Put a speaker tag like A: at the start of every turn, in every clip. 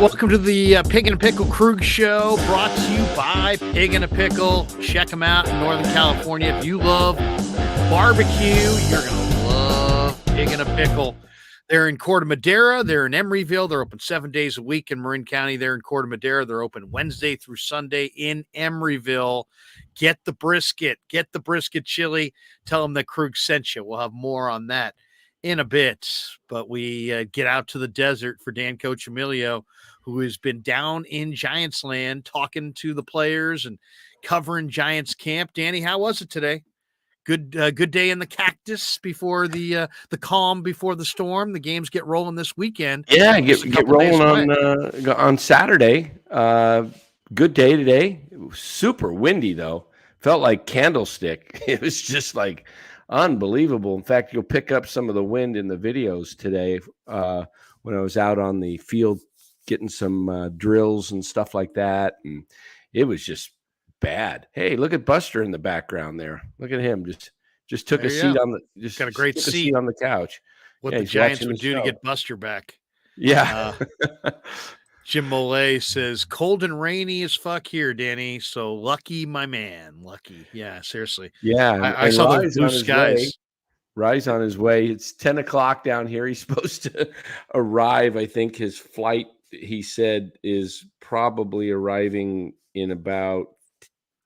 A: welcome to the Pig and a Pickle Krueg Show, brought to you by Pig and a Pickle. Check them out in Northern California. If you love barbecue, you're going to love Pig and a Pickle. They're in Corte Madera. They're in Emeryville. They're open 7 days a week in Marin County. They're in Corte Madera. They're open Wednesday through Sunday in Emeryville. Get the brisket. Get the brisket chili. Tell them that Krueg sent you. We'll have more on that in a bit, but we get out to the desert for Dan Coccmiligio, who has been down in Giants land talking to the players and covering Giants camp. Danny, how was it today? Good day in the cactus before the calm before the storm. The games get rolling this weekend.
B: Yeah, get rolling on Saturday. Good day today. It was super windy though. Felt like candlestick. It was just like unbelievable. In fact, you'll pick up some of the wind in the videos today when I was out on the field getting some drills and stuff like that. And it was just bad. Hey, look at Buster in the background there. Look at him. Just took a seat on the just got a great seat on the couch.
A: What the Giants would do to get Buster back.
B: Yeah.
A: Jim Molay says, cold and rainy as fuck here, Danny. So lucky, my man. Lucky. Yeah, seriously.
B: Yeah.
A: I saw the blue skies.
B: Rise on his way. It's 10 o'clock down here. He's supposed to arrive. I think his flight, he said, is probably arriving in about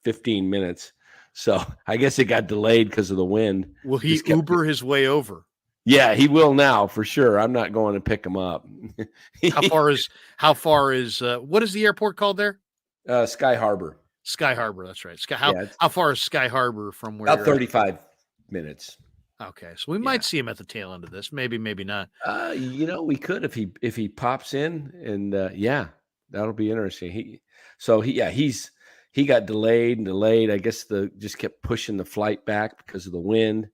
B: 15 minutes. So I guess it got delayed because of the wind.
A: Will he Uber his way over?
B: Yeah, he will now for sure. I'm not going to pick him up.
A: How far is what is the airport called there?
B: Sky Harbor.
A: Sky Harbor, that's right. How far is Sky Harbor from where?
B: About 35 minutes.
A: Okay, so we might see him at the tail end of this. Maybe not.
B: We could if he pops in, and that'll be interesting. He got delayed. I guess just kept pushing the flight back because of the wind.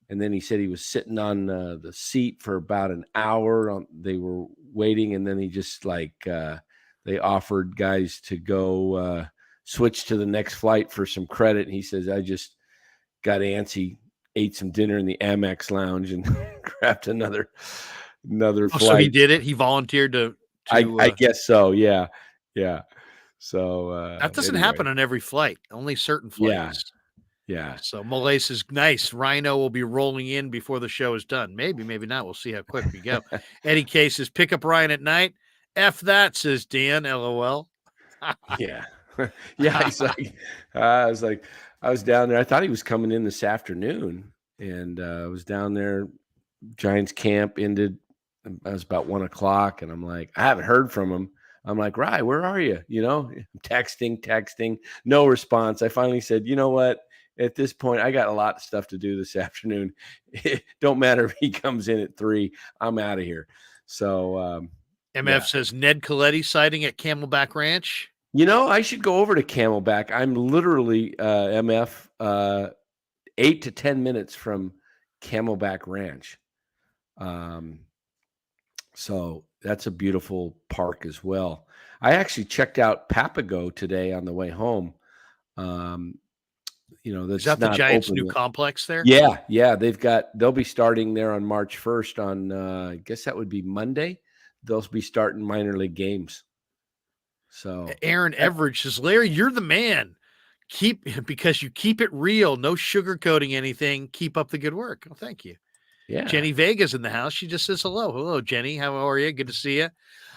B: And then he said he was sitting on the seat for about an hour. They were waiting, and then he just they offered guys to go switch to the next flight for some credit. And he says, I just got antsy, ate some dinner in the Amex lounge, and grabbed another flight.
A: So he did it. He volunteered to
B: I guess so. Yeah. So
A: that doesn't happen on every flight. Only certain flights.
B: Yeah.
A: So Molay says, nice. Rhino will be rolling in before the show is done. Maybe not. We'll see how quick we go. Eddie K says, pick up Ryan at night. F that, says Dan. LOL.
B: Yeah. He's like, I was down there. I thought he was coming in this afternoon, and I was down there. Giants camp ended. I was about 1 o'clock, and I'm like, I haven't heard from him. I'm like, Rye, where are you? Texting, no response. I finally said, you know what? At this point, I got a lot of stuff to do this afternoon. It don't matter if he comes in at 3. I'm out of here. So
A: MF says Ned Coletti sighting at Camelback Ranch.
B: I should go over to Camelback. I'm literally MF 8 to 10 minutes from Camelback Ranch. So that's a beautiful park as well. I actually checked out Papago today on the way home.
A: Is that the Giants' new complex there?
B: Yeah. They'll be starting there on March 1st on, I guess that would be Monday. They'll be starting minor league games. So
A: Aaron Everidge says, Larry, you're the man. Because you keep it real, no sugarcoating anything. Keep up the good work. Well, thank you.
B: Yeah.
A: Jenny Vega's in the house. She just says hello. Hello, Jenny. How are you? Good to see you.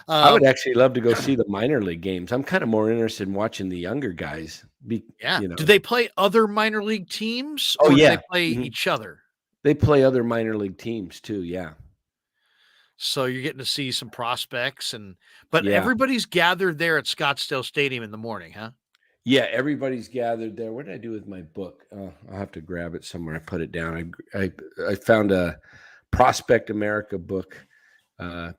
B: I would actually love to go see the minor league games. I'm kind of more interested in watching the younger guys.
A: Do they play other minor league teams?
B: Or
A: do they play each other?
B: They play other minor league teams too. Yeah.
A: So you're getting to see some prospects, but everybody's gathered there at Scottsdale Stadium in the morning, huh?
B: Yeah, everybody's gathered there. What did I do with my book? I'll have to grab it somewhere. I put it down. I found a Prospect America book.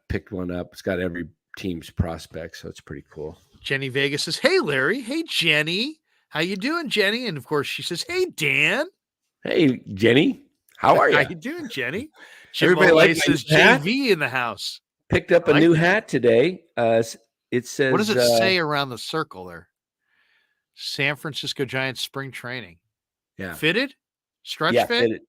B: Picked one up. It's got every team's prospects, so it's pretty cool.
A: Jenny Vegas says, "Hey Larry, hey Jenny, how you doing, Jenny?" And of course she says, "Hey Dan."
B: Hey Jenny, how are you?
A: How you doing, Jenny?
B: Everybody
A: says JV in the house.
B: Picked up a new hat today. It says,
A: what does it say around the circle there? San Francisco Giants spring training.
B: Yeah.
A: Fitted? Stretch fit?
B: Fitted.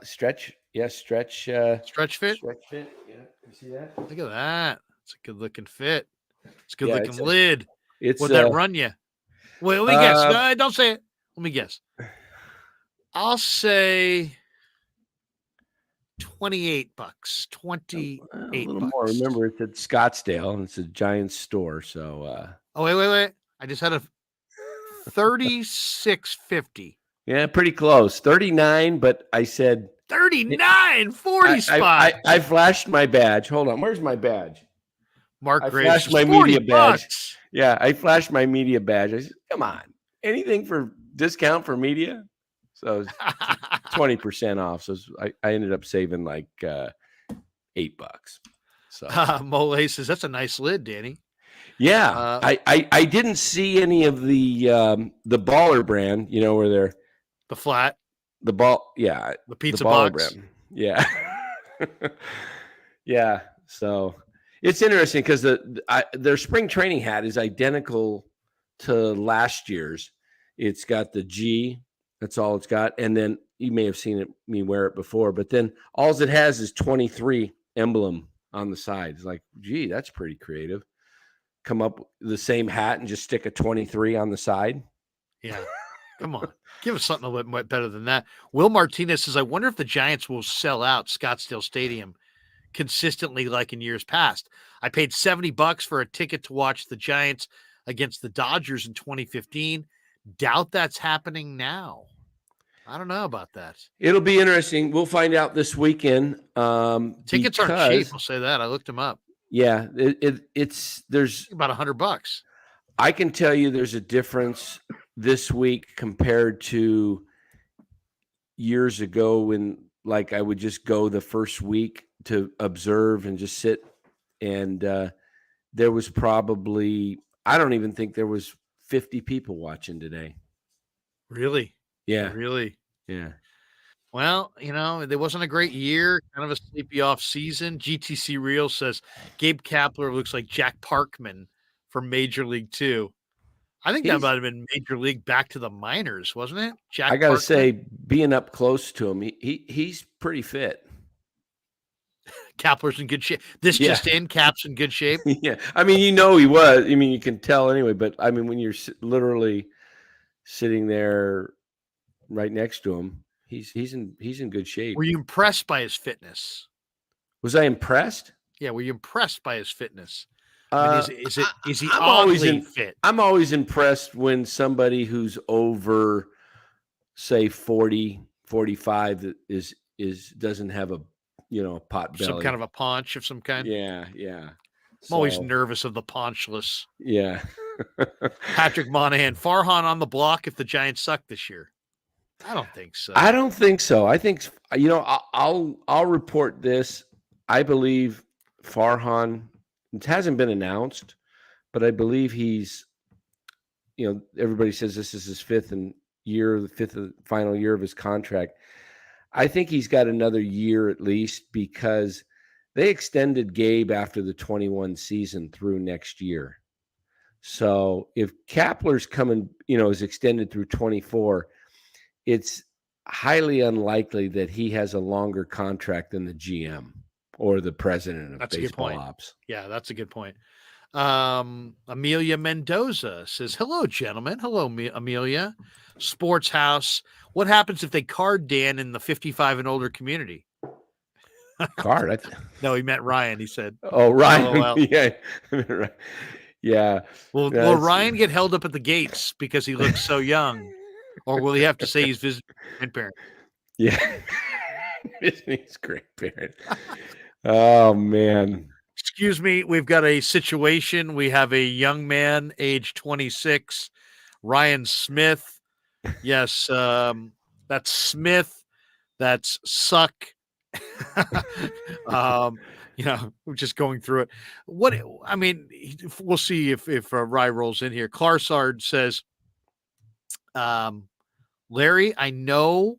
B: Stretch. Yeah, stretch.
A: Stretch fit?
B: Stretch fit. Yeah. You see that?
A: Look at that. It's a good looking fit. It's a good looking lid.
B: It's
A: Would that run you? Wait, let me guess. No, don't say it. Let me guess. I'll say $28. $28.
B: A little more. Remember, it's at Scottsdale and it's a Giants store. So
A: oh, wait. I just had a $36.50.
B: Yeah, pretty close. 39, but I said
A: 39, 40 spot.
B: I flashed my badge. Hold on. Where's my badge?
A: Mark Graves.
B: I flashed my media badge. Yeah, I flashed my media badge. I said, come on. Anything for discount for media? So 20% off. So I ended up saving like $8. So
A: Mole says that's a nice lid, Danny.
B: Yeah. I didn't see any of the Baller brand, you know, where they're
A: the flat.
B: The ball, yeah.
A: The pizza box.
B: Brand. Yeah. Yeah. So it's interesting because their spring training hat is identical to last year's. It's got the G. That's all it's got. And then you may have seen me wear it before, but then all it has is 23 emblem on the side. It's like, gee, that's pretty creative. Come up with the same hat and just stick a 23 on the side.
A: Yeah. Come on. Give us something a little bit better than that. Will Martinez says, I wonder if the Giants will sell out Scottsdale Stadium consistently like in years past. I paid $70 for a ticket to watch the Giants against the Dodgers in 2015. Doubt that's happening now. I don't know about that.
B: It'll be interesting. We'll find out this weekend.
A: Tickets aren't cheap. I'll say that. I looked them up.
B: Yeah, there's
A: about $100.
B: I can tell you there's a difference this week compared to years ago when like I would just go the first week to observe and just sit. And there was probably, I don't even think there was 50 people watching today.
A: Really?
B: Yeah.
A: Really?
B: Yeah.
A: Well, you know, there wasn't a great year, kind of a sleepy off season. GTC Real says Gabe Kapler looks like Jack Parkman from Major League 2. I think that might have been Major League back to the minors, wasn't it? Jack
B: I got to say, being up close to him, he's pretty fit.
A: Kapler's in good shape. Just in, Cap's in good shape.
B: Yeah. I mean, you know he was. I mean, you can tell anyway. But, I mean, when you're literally sitting there right next to him, he's in good shape.
A: Were you impressed by his fitness?
B: Was I impressed?
A: Yeah, were you impressed by his fitness? I mean, is he oddly fit?
B: I'm always impressed when somebody who's over, say, 40, 45 is doesn't have a pot belly,
A: some kind of a paunch of some kind.
B: Yeah.
A: I'm always nervous of the paunchless.
B: Yeah.
A: Patrick Monahan, Farhan on the block if the Giants suck this year. I don't think so.
B: I think I'll report this. I believe Farhan. It hasn't been announced, but I believe he's. Everybody says this is his fifth final year of his contract. I think he's got another year at least because they extended Gabe after the 21 season through next year. So if Kapler's coming, is extended through 24, it's highly unlikely that he has a longer contract than the GM or the president of baseball ops.
A: Yeah, that's a good point. Amelia Mendoza says, hello, gentlemen. Hello, Amelia. Sports House. What happens if they card Dan in the 55 and older community?
B: Card?
A: No, he meant Ryan, he said.
B: Oh, Ryan. Yeah. Yeah.
A: Will Ryan get held up at the gates because he looks so young? Or will he have to say he's visiting his grandparent?
B: Yeah. Visiting his grandparent. Oh, man.
A: Excuse me. We've got a situation. We have a young man, age 26, Ryan Smith. Yes, that's Smith. That's Suck. We're just going through it. We'll see if Rye rolls in here. Clarsard says, Larry, I know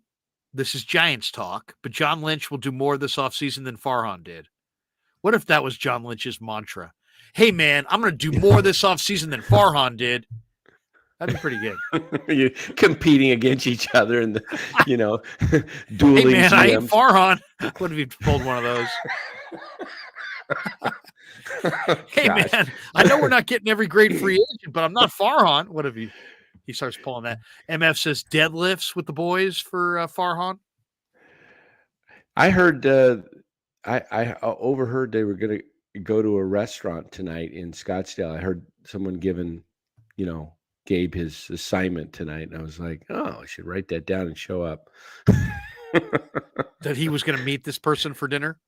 A: this is Giants talk, but John Lynch will do more this offseason than Farhan did. What if that was John Lynch's mantra? Hey, man, I'm going to do more this offseason than Farhan did. That'd be pretty good.
B: You're competing against each other and dueling.
A: Hey, man, GMs. I ain't Farhan. What if you pulled one of those? Hey,
B: Gosh.
A: man, I know we're not getting every great free agent, but I'm not Farhan. What have you? He starts pulling that. MF says deadlifts with the boys for Farhan.
B: I heard, I overheard they were going to go to a restaurant tonight in Scottsdale. I heard someone giving, Gabe his assignment tonight, and I was like, oh, I should write that down and show up.
A: That he was going to meet this person for dinner.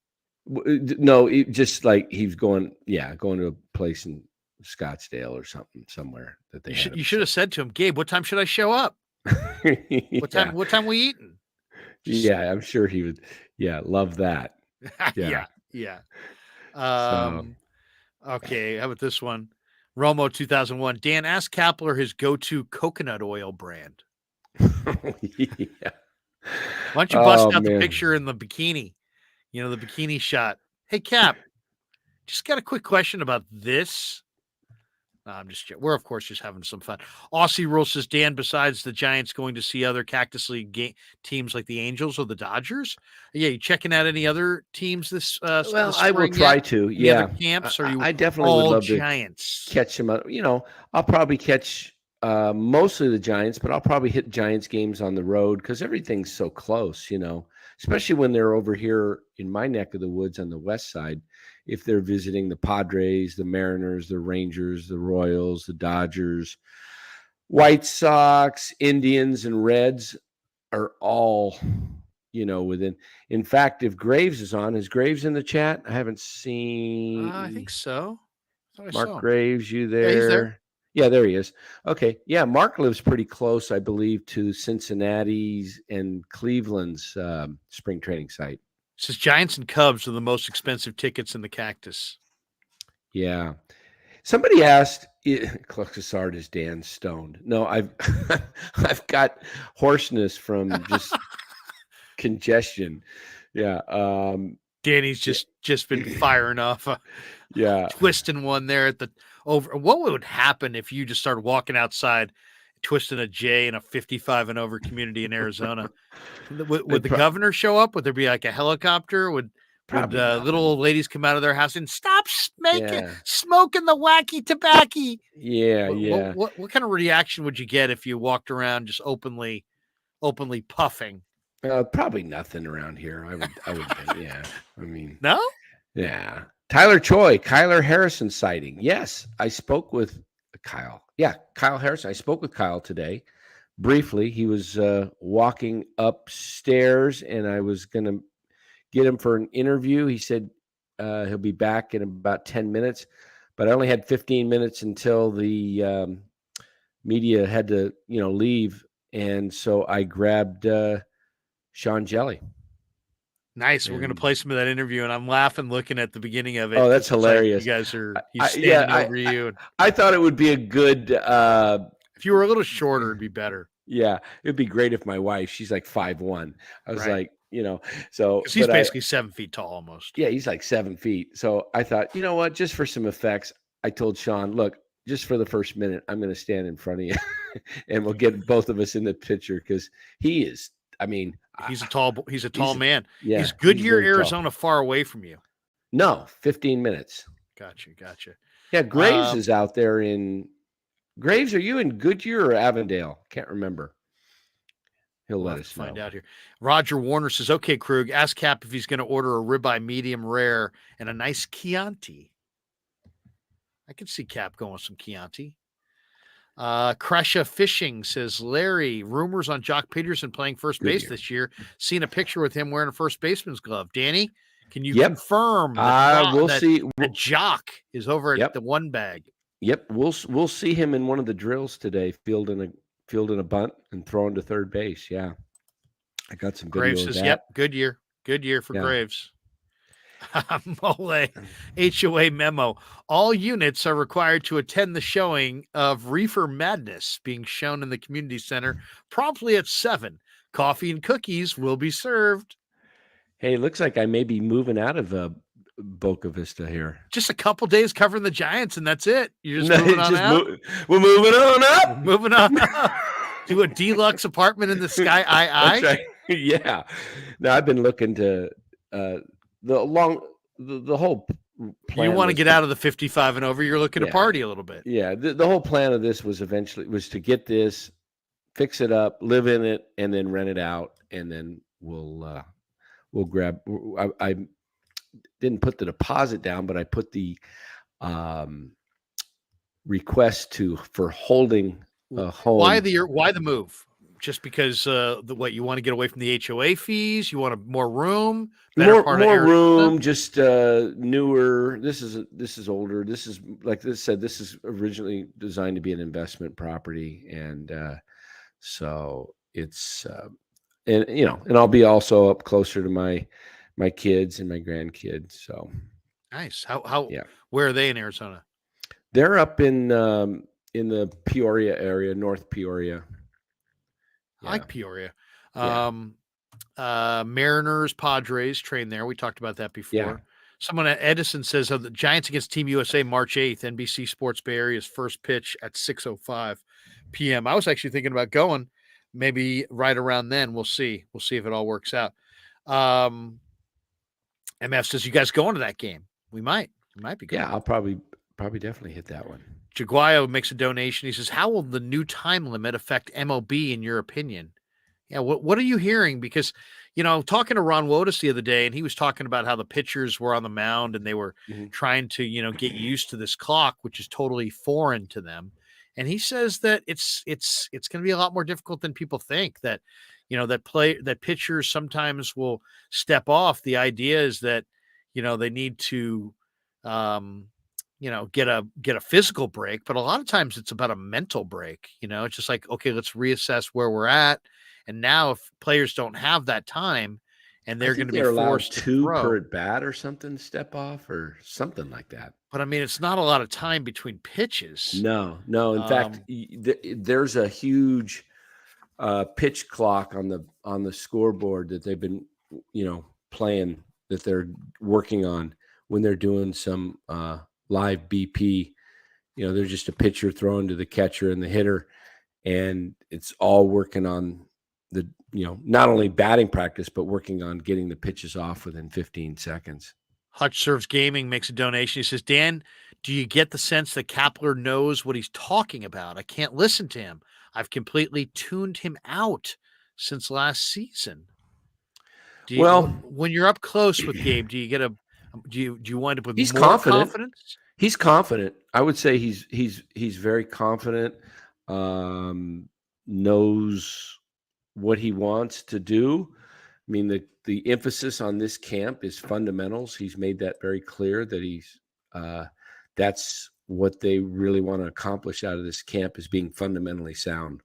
B: No, just like he's going to a place in Scottsdale or somewhere that they
A: You should have said to him, Gabe, what time should I show up? What time we eating?
B: Yeah, I'm sure he would. Yeah, love that.
A: Yeah. Okay, how about this one? Romo 2001. Dan, ask Kapler his go-to coconut oil brand.
B: Yeah.
A: Why don't you bust out the picture in the bikini? The bikini shot. Hey, Cap, just got a quick question about this. We're, of course, just having some fun. Aussie Rule says, Dan, besides the Giants going to see other Cactus League teams like the Angels or the Dodgers? Yeah, you checking out any other teams this
B: Well,
A: this
B: I will try to.
A: Any
B: Yeah.
A: other camps? Or
B: I definitely would love
A: Giants?
B: To catch them up. I'll probably catch mostly the Giants, but I'll probably hit Giants games on the road because everything's so close, especially when they're over here in my neck of the woods on the west side. If they're visiting the Padres, the Mariners, the Rangers, the Royals, the Dodgers, White Sox, Indians, and Reds are all, within. In fact, if Graves is on, is Graves in the chat? I haven't seen.
A: I think so.
B: Mark Graves, you there?
A: Yeah, he's there.
B: Yeah, there he is. Okay. Yeah, Mark lives pretty close, I believe, to Cincinnati's and Cleveland's spring training site.
A: It says Giants and Cubs are the most expensive tickets in the Cactus.
B: Yeah. Somebody asked, Cluxasard, is Dan stoned? No, I've got hoarseness from just congestion. Yeah.
A: Danny's just been firing off. Twisting one there at the over. What would happen if you just started walking outside, twisting a J in a 55 and over community in Arizona? Would the governor show up? Would there be like a helicopter? Would little old ladies come out of their house and stop smoking the wacky tobacco?
B: Yeah.
A: What kind of reaction would you get if you walked around just openly puffing?
B: Probably nothing around here. I would think, yeah. I mean,
A: no?
B: Yeah. Tyler Choi, Kyler Harrison sighting. Yes, I spoke with Kyle. Yeah, Kyle Harrison. I spoke with Kyle today briefly. He was walking upstairs, and I was going to get him for an interview. He said he'll be back in about 10 minutes, but I only had 15 minutes until the media had to, leave, and so I grabbed Sean Hjelle.
A: Nice. We're going to play some of that interview, and I'm laughing looking at the beginning of it.
B: Oh, that's hilarious.
A: Like he's standing over you.
B: I thought it would be a good...
A: if you were a little shorter, it'd be better.
B: Yeah, it'd be great if my wife, she's like 5'1". I was like, so...
A: He's basically 7 feet tall almost.
B: Yeah, he's like 7 feet. So I thought, you know what, just for some effects, I told Sean, look, just for the first minute, I'm going to stand in front of you, and we'll get both of us in the picture because he is... I mean,
A: he's a tall man.
B: Yeah,
A: is Goodyear, Arizona far away from you?
B: No, 15 minutes.
A: Gotcha.
B: Yeah, Graves is out there in Graves. Are you in Goodyear or Avondale? Can't remember. He'll let us
A: find out here. Roger Warner says, "Okay, Krug, ask Cap if he's going to order a ribeye medium rare and a nice Chianti." I could see Cap going with some Chianti. Kresha Fishing says, Larry, rumors on Jock Peterson playing first base this year. Seen a picture with him wearing a first baseman's glove. Danny, can you confirm that Jock is over at the one bag?
B: Yep, we'll see him in one of the drills today, fielding a bunt and throwing to third base. Yeah, I got some video
A: Graves
B: of
A: says,
B: that.
A: Good year for Graves. Mole HOA memo. All units are required to attend the showing of Reefer Madness being shown in the community center promptly at 7. Coffee and cookies will be served.
B: Hey, it looks like I may be moving out of Boca Vista here.
A: Just a couple days covering the Giants, and that's it. You're just moving on out?
B: We're moving on up.
A: Moving on up. To a deluxe apartment in the Sky II.
B: That's right. Yeah. Now, I've been looking to... the whole
A: You want to get out of the 55 and over. You're looking to party a little bit.
B: Yeah. The whole plan of this was to get this, fix it up, live in it, and then rent it out. And then we'll grab, I didn't put the deposit down, but I put the request for holding a home.
A: Why the move? Just because what you want to get away from the HOA fees? You want more room?
B: More room, just newer. This is older. This is, like this said, this is originally designed to be an investment property, and so it's and I'll be also up closer to my kids and my grandkids. So
A: nice. How where are they in Arizona?
B: They're up in the Peoria area, North Peoria.
A: I like Peoria. Mariners, Padres train there. We talked about that before.
B: Yeah.
A: Someone at Edison says the Giants against Team USA March 8th, NBC Sports Bay Area's first pitch at 6:05 p.m. I was actually thinking about going maybe right around then. We'll see. We'll see if it all works out. MF says, you guys going to that game? We might be going.
B: Yeah, I'll probably definitely hit that one.
A: Jaguayo makes a donation. He says, how will the new time limit affect MLB in your opinion? Yeah, what are you hearing? Because, talking to Ron Wotus the other day, and he was talking about how the pitchers were on the mound and they were trying to, get used to this clock, which is totally foreign to them. And he says that it's going to be a lot more difficult than people think, that, that pitchers sometimes will step off. The idea is that, they need to, get a physical break, but a lot of times it's about a mental break. It's just like, okay, let's reassess where we're at. And now if players don't have that time and they're going to be forced to throw
B: per at bat or something, step off or something like that.
A: But I mean, it's not a lot of time between pitches.
B: No. In fact, there's a huge pitch clock on the scoreboard that they've been, playing, that they're working on when they're doing some live BP. There's just a pitcher throwing to the catcher and the hitter, and it's all working on the, not only batting practice, but working on getting the pitches off within 15 seconds.
A: Hutch Serves Gaming makes a donation. He says, Dan, do you get the sense that Kapler knows what he's talking about? I can't listen to him. I've completely tuned him out since last season. When you're up close with Gabe, do you wind up with more confidence?
B: He's confident. I would say he's very confident. Knows what he wants to do. I mean, the emphasis on this camp is fundamentals. He's made that very clear that that's what they really want to accomplish out of this camp, is being fundamentally sound.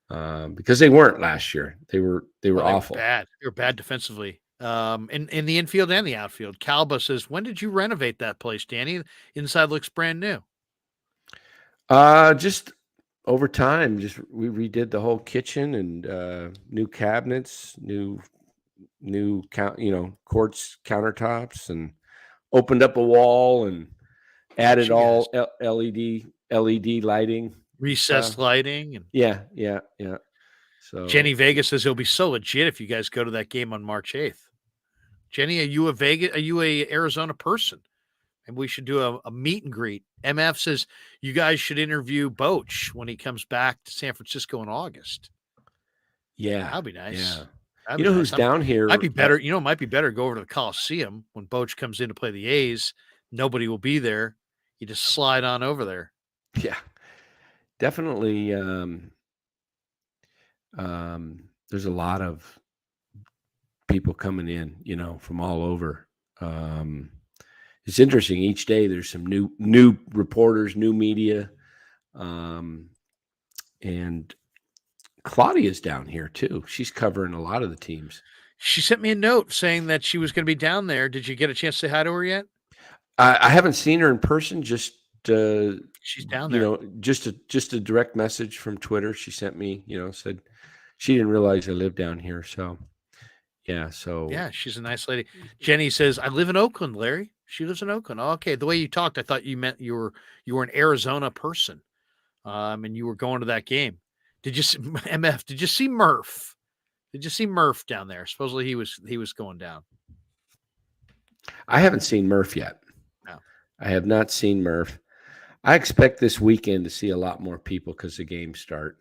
B: Because they weren't last year. They were awful.
A: Bad. They were bad defensively. In the infield and the outfield. Calba says, when did you renovate that place, Danny? Inside looks brand new.
B: Just over time, we redid the whole kitchen and new cabinets, new quartz countertops, and opened up a wall and added all LED lighting,
A: recessed lighting, and
B: yeah. So
A: Jenny Vega says it'll be so legit if you guys go to that game on March 8th. Jenny, are you a Arizona person? And we should do a meet and greet. MF says you guys should interview Boch when he comes back to San Francisco in August.
B: Yeah,
A: that'd be nice.
B: Yeah, who's down here?
A: Might be better. It might be better to go over to the Coliseum when Boch comes in to play the A's. Nobody will be there. You just slide on over there.
B: Yeah, definitely. There's a lot of people coming in, from all over. It's interesting. Each day there's some new reporters, new media. And Claudia's down here too. She's covering a lot of the teams.
A: She sent me a note saying that she was going to be down there. Did you get a chance to say hi to her yet?
B: I haven't seen her in person. Just
A: she's down there.
B: Just a direct message from Twitter. She sent me, said she didn't realize I lived down here. So yeah.
A: Yeah, she's a nice lady. Jenny says, I live in Oakland, Larry. She lives in Oakland. Oh, okay. The way you talked, I thought you meant you were an Arizona person. And you were going to that game. Did you see MF? Did you see Murph? Did you see Murph down there? Supposedly he was going down.
B: I haven't seen Murph yet. I have not seen Murph. I expect this weekend to see a lot more people because the games start.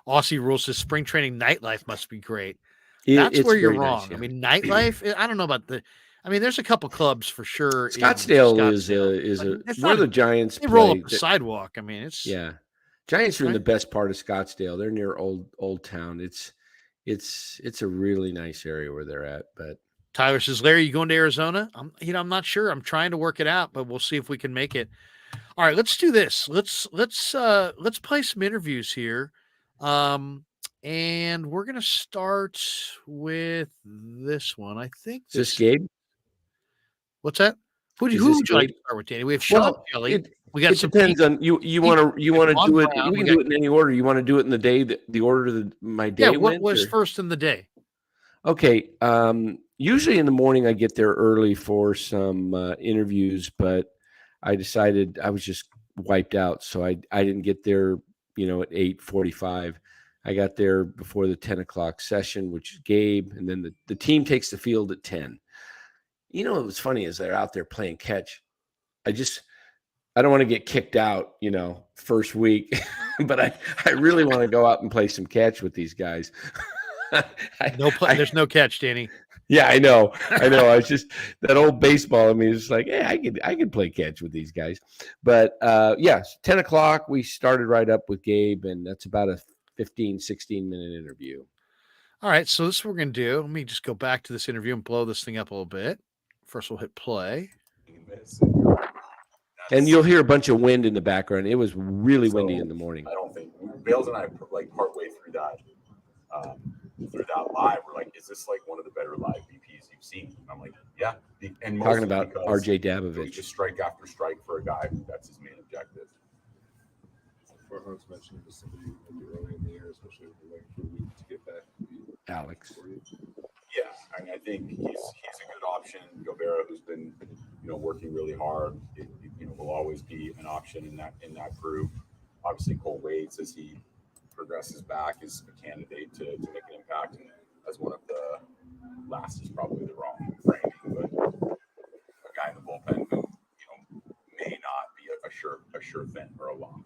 A: Aussie Rules says spring training nightlife must be great.
B: It's
A: where you're
B: very
A: wrong.
B: nice, yeah.
A: I mean, nightlife, I don't know about there's a couple clubs for sure.
B: Scottsdale
A: in
B: is
A: Scottsdale.
B: where the Giants
A: They
B: play.
A: roll up the sidewalk. I mean, it's
B: Giants are in
A: right.
B: the best part of Scottsdale. They're near Old Town. It's a really nice area where they're at. But
A: Tyler says, Larry, you going to Arizona? I'm not sure. I'm trying to work it out, but we'll see if we can make it. All right, let's do this. Let's play some interviews here. And we're gonna start with this one. I think
B: is this Gabe?
A: What's that? Who would you like to start with, Danny? We have Sean Hjelle. We got some.
B: It depends on you. Want to do it?
A: Brown.
B: We can do it in any order. You want to do it in the day that the order that my day
A: what
B: went?
A: Was first in the day?
B: Okay. Usually in the morning I get there early for some interviews, but I decided I was just wiped out, so I didn't get there. At 8:45. I got there before the 10 o'clock session, which is Gabe, and then the team takes the field at 10. What was funny is they're out there playing catch. I don't want to get kicked out, first week, but I really want to go out and play some catch with these guys.
A: There's no catch, Danny.
B: Yeah, I know. I was just that old baseball. I mean, it's like, hey, I could play catch with these guys. But 10 o'clock, we started right up with Gabe, and that's about a 15, 16-minute interview.
A: All right, so this is what we're going to do. Let me just go back to this interview and blow this thing up a little bit. First, we'll hit play.
B: And you'll hear a bunch of wind in the background. It was really windy in the morning.
C: I don't think Bales and I partway through that live. We're like, is this like one of the better live BPs you've seen? And I'm like, yeah. And
B: talking about RJ Dabovich.
C: Just strike after strike for a guy who that's his main objective.
D: Farhan's mentioned to somebody early in the year, especially if you're waiting for a week to get back.
B: Alex.
C: Yeah, I think he's a good option. Gobera, who's been working really hard, will always be an option in that group. Obviously, Cole Waits, as he progresses back, is a candidate to make an impact. And as one of the last is probably the wrong framing, but a guy in the bullpen who may not be a sure thing or a lock.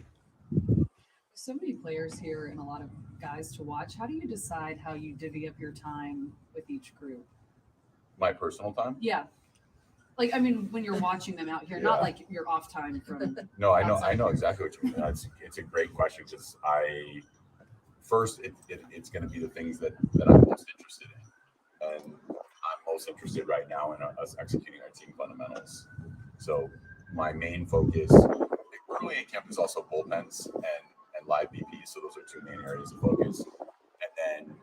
E: So many players here and a lot of guys to watch. How do you decide how you divvy up your time with each group?
C: My personal time?
E: Yeah. When you're watching them out here, not like your off time from.
C: No, I know exactly what you mean. It's a great question because it's going to be the things that I'm most interested in, and I'm most interested right now in us executing our team fundamentals. So my main focus early in camp is also bullpens and live BPs. So those are two main areas of focus. And then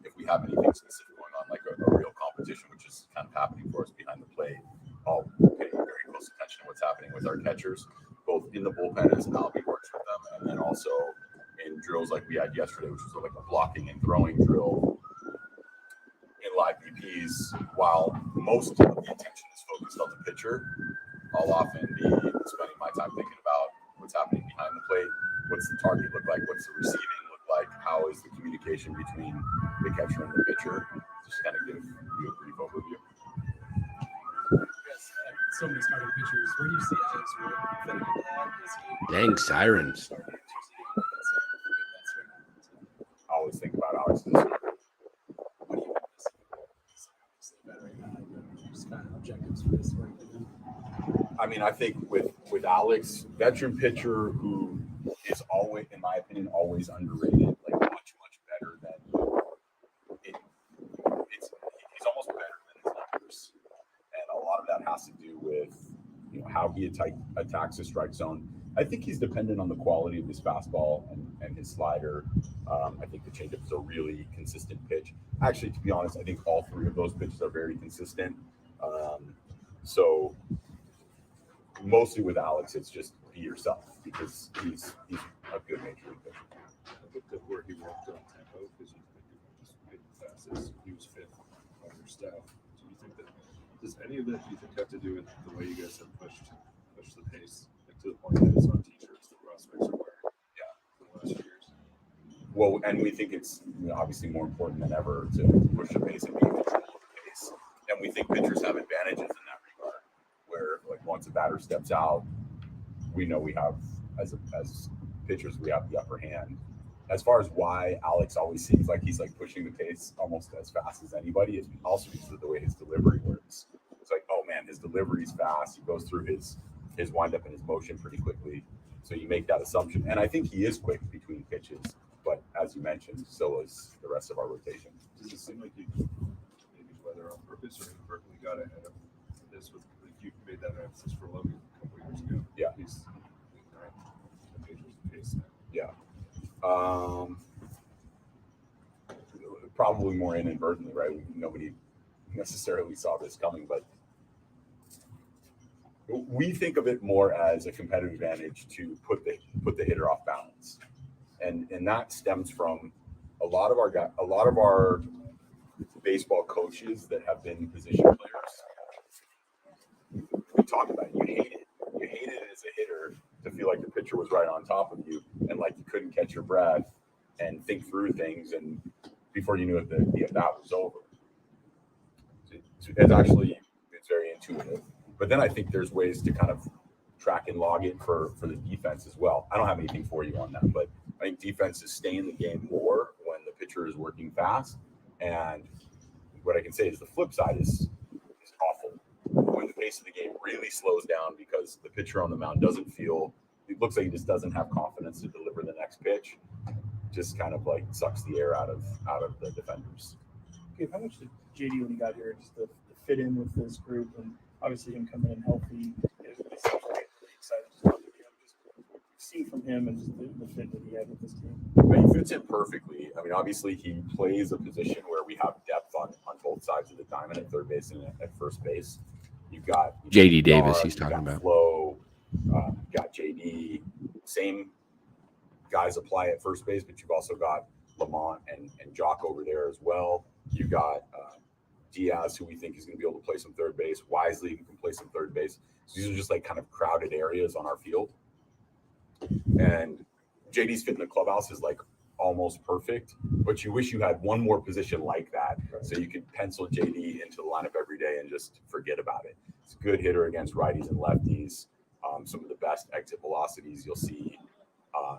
C: if we have anything specific going on, like a real competition, which is kind of happening for us behind the plate, I'll pay very close attention to what's happening with our catchers, both in the bullpen as Albie works with them, and then also in drills like we had yesterday, which was like a blocking and throwing drill in live BPs. While most of the attention is focused on the pitcher, I'll often be spending my time thinking about what's happening behind the plate. What's the target look like? What's the receiving look like? How is the communication between the catcher and the pitcher? Just kind of give you a brief overview.
F: So many starting pitchers. Where do you see Alex fitting into that?
B: Dang sirens.
C: I always think about Alex this year.
F: What do you just kind of objectives for this right now?
C: I mean, I think with Alex, veteran pitcher who is always, in my opinion, always underrated, like much better than he's almost better than his numbers. And a lot of that has to do with how he attacks the strike zone. I think he's dependent on the quality of his fastball and his slider. I think the changeup is a really consistent pitch. Actually, to be honest, I think all three of those pitches are very consistent. So mostly with Alex, it's just be yourself because he's a good major league pitcher.
D: I looked at where he walked on tempo because just made the fastest. He was fifth on your staff. Do you think that does any of that do you think have to do with the way you guys have pushed the pace to the point that it's on t-shirts that prospects are wearing? Yeah, for the last few years.
C: Well, and we think it's obviously more important than ever to push the pace and be in control of the pace. And we think pitchers have advantages in that regard, where like once a the batter steps out, we know we have, as pitchers, we have the upper hand. As far as why Alex always seems like he's like pushing the pace almost as fast as anybody, is also because of the way his delivery works. It's like, oh man, his delivery's fast. He goes through his windup and his motion pretty quickly. So you make that assumption. And I think he is quick between pitches. But as you mentioned, so is the rest of our rotation.
D: Does it seem like you maybe whether on purpose or inadvertently got ahead of this with like you made that emphasis for Logan a couple years ago?
C: Yeah.
D: He's the major's the pace now.
C: Yeah. Probably more inadvertently, right? Nobody necessarily saw this coming, but we think of it more as a competitive advantage to put the hitter off balance, and that stems from a lot of our baseball coaches that have been position players. We talk about it. You hate it as a hitter to feel like the pitcher was right on top of you and like you couldn't catch your breath and think through things, and before you knew it, the at-bat was over. It's very intuitive. But then I think there's ways to kind of track and log it for the defense as well. I don't have anything for you on that, but I think defenses stay in the game more when the pitcher is working fast. And what I can say is the flip side is awful. When the pace of the game really slows down because the pitcher on the mound it looks like he just doesn't have confidence to deliver the next pitch. Just kind of like sucks the air out of the defenders.
G: Okay, how much did JD, when he got here, just to fit in with this group, and obviously him coming in healthy, it seems like pretty excited to talk to him. Just see from him and just the fit that he had with this team.
C: But he fits in perfectly. I mean, obviously he plays a position where we have depth on both sides of the diamond at third base and at first base. You've got
B: JD Davis, he's talking about.
C: Flo, got JD, same guys apply at first base, but you've also got Lamont and Jock over there as well. You got Diaz, who we think is going to be able to play some third base. Wisely, who can play some third base. So these are just like kind of crowded areas on our field. And JD's fit in the clubhouse is like almost perfect, but you wish you had one more position like that so you could pencil JD into the lineup every day and just forget about it. It's a good hitter against righties and lefties. Some of the best exit velocities you'll see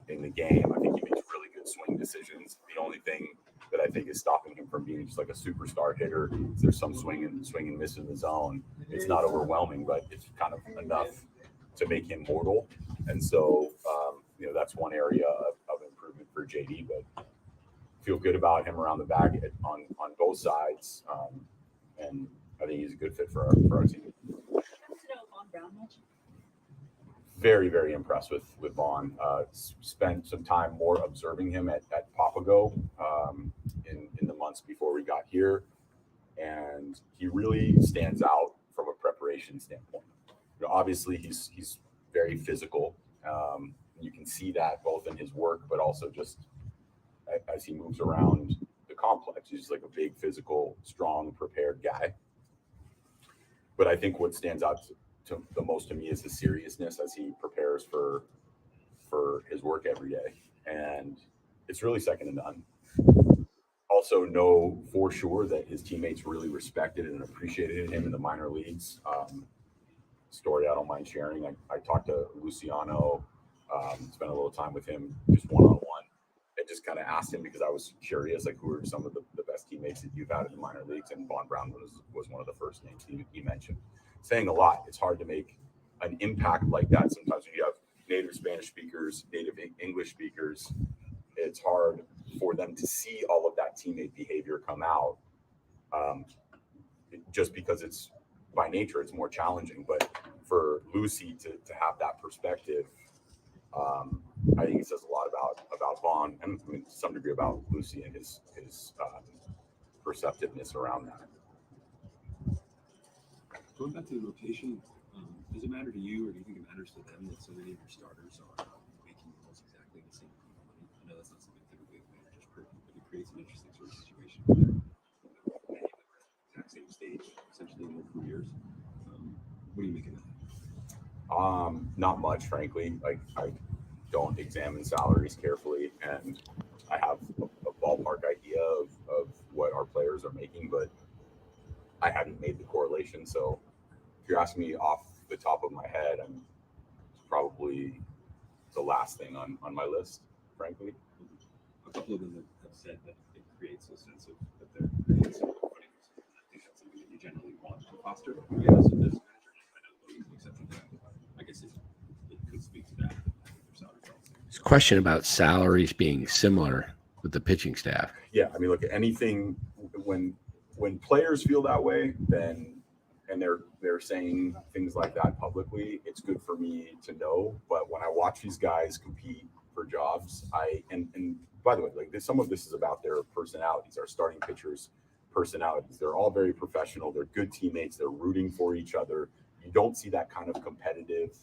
C: in the game. I think he makes really good swing decisions. The only thing that I think is stopping him from being just like a superstar hitter is there's some swing and miss in the zone. It's not overwhelming, but it's kind of enough to make him mortal. And so, that's one area of improvement for JD, but feel good about him around the bag on both sides. And I think he's a good fit for our team.
E: Vaun Brown much?
C: Very, very impressed with Vaun. Spent some time more observing him at Papago in the months before we got here. And he really stands out from a preparation standpoint. Obviously, he's very physical. You can see that both in his work, but also just as he moves around the complex. He's like a big, physical, strong, prepared guy. But I think what stands out to the most to me is his seriousness as he prepares for his work every day. And it's really second to none. Also know for sure that his teammates really respected and appreciated him in the minor leagues. Story I don't mind sharing. I talked to Luciano, spent a little time with him just one-on-one, and just kind of asked him because I was curious, like, who are some of the best teammates that you've had in the minor leagues? And Vaun Brown was one of the first names he mentioned. Saying a lot. It's hard to make an impact like that. Sometimes when you have native Spanish speakers, native English speakers, it's hard for them to see all of that teammate behavior come out. Just because it's by nature, it's more challenging. But for Lucy to have that perspective, I think it says a lot about Vaun, and to some degree about Lucy and his perceptiveness around that.
F: Going back to the rotation, does it matter to you, or do you think it matters to them that so many of your starters are making almost exactly the same amount of money? I know that's not something typically a manager's purview, but it creates an interesting sort of situation where many of them are at the exact same stage, essentially in their careers. What do you make of that?
C: Not much, frankly. Like, I don't examine salaries carefully, and I have a ballpark idea of what our players are making, but I hadn't made the correlation. So if you're asking me off the top of my head, and it's probably the last thing on my list, frankly.
F: A couple of them have said that it creates a sense of that they're I think that's something that you generally want to foster. Yeah, so this manager, I know Logan's an exception to that. I guess it could speak to that. Their salary policy.
B: It's a question about salaries being similar with the pitching staff.
C: Yeah, I mean, look, anything when players feel that way, then and they're saying things like that publicly, it's good for me to know. But when I watch these guys compete for jobs, and by the way, like some of this is about their personalities, our starting pitchers' personalities. They're all very professional. They're good teammates. They're rooting for each other. You don't see that kind of competitive,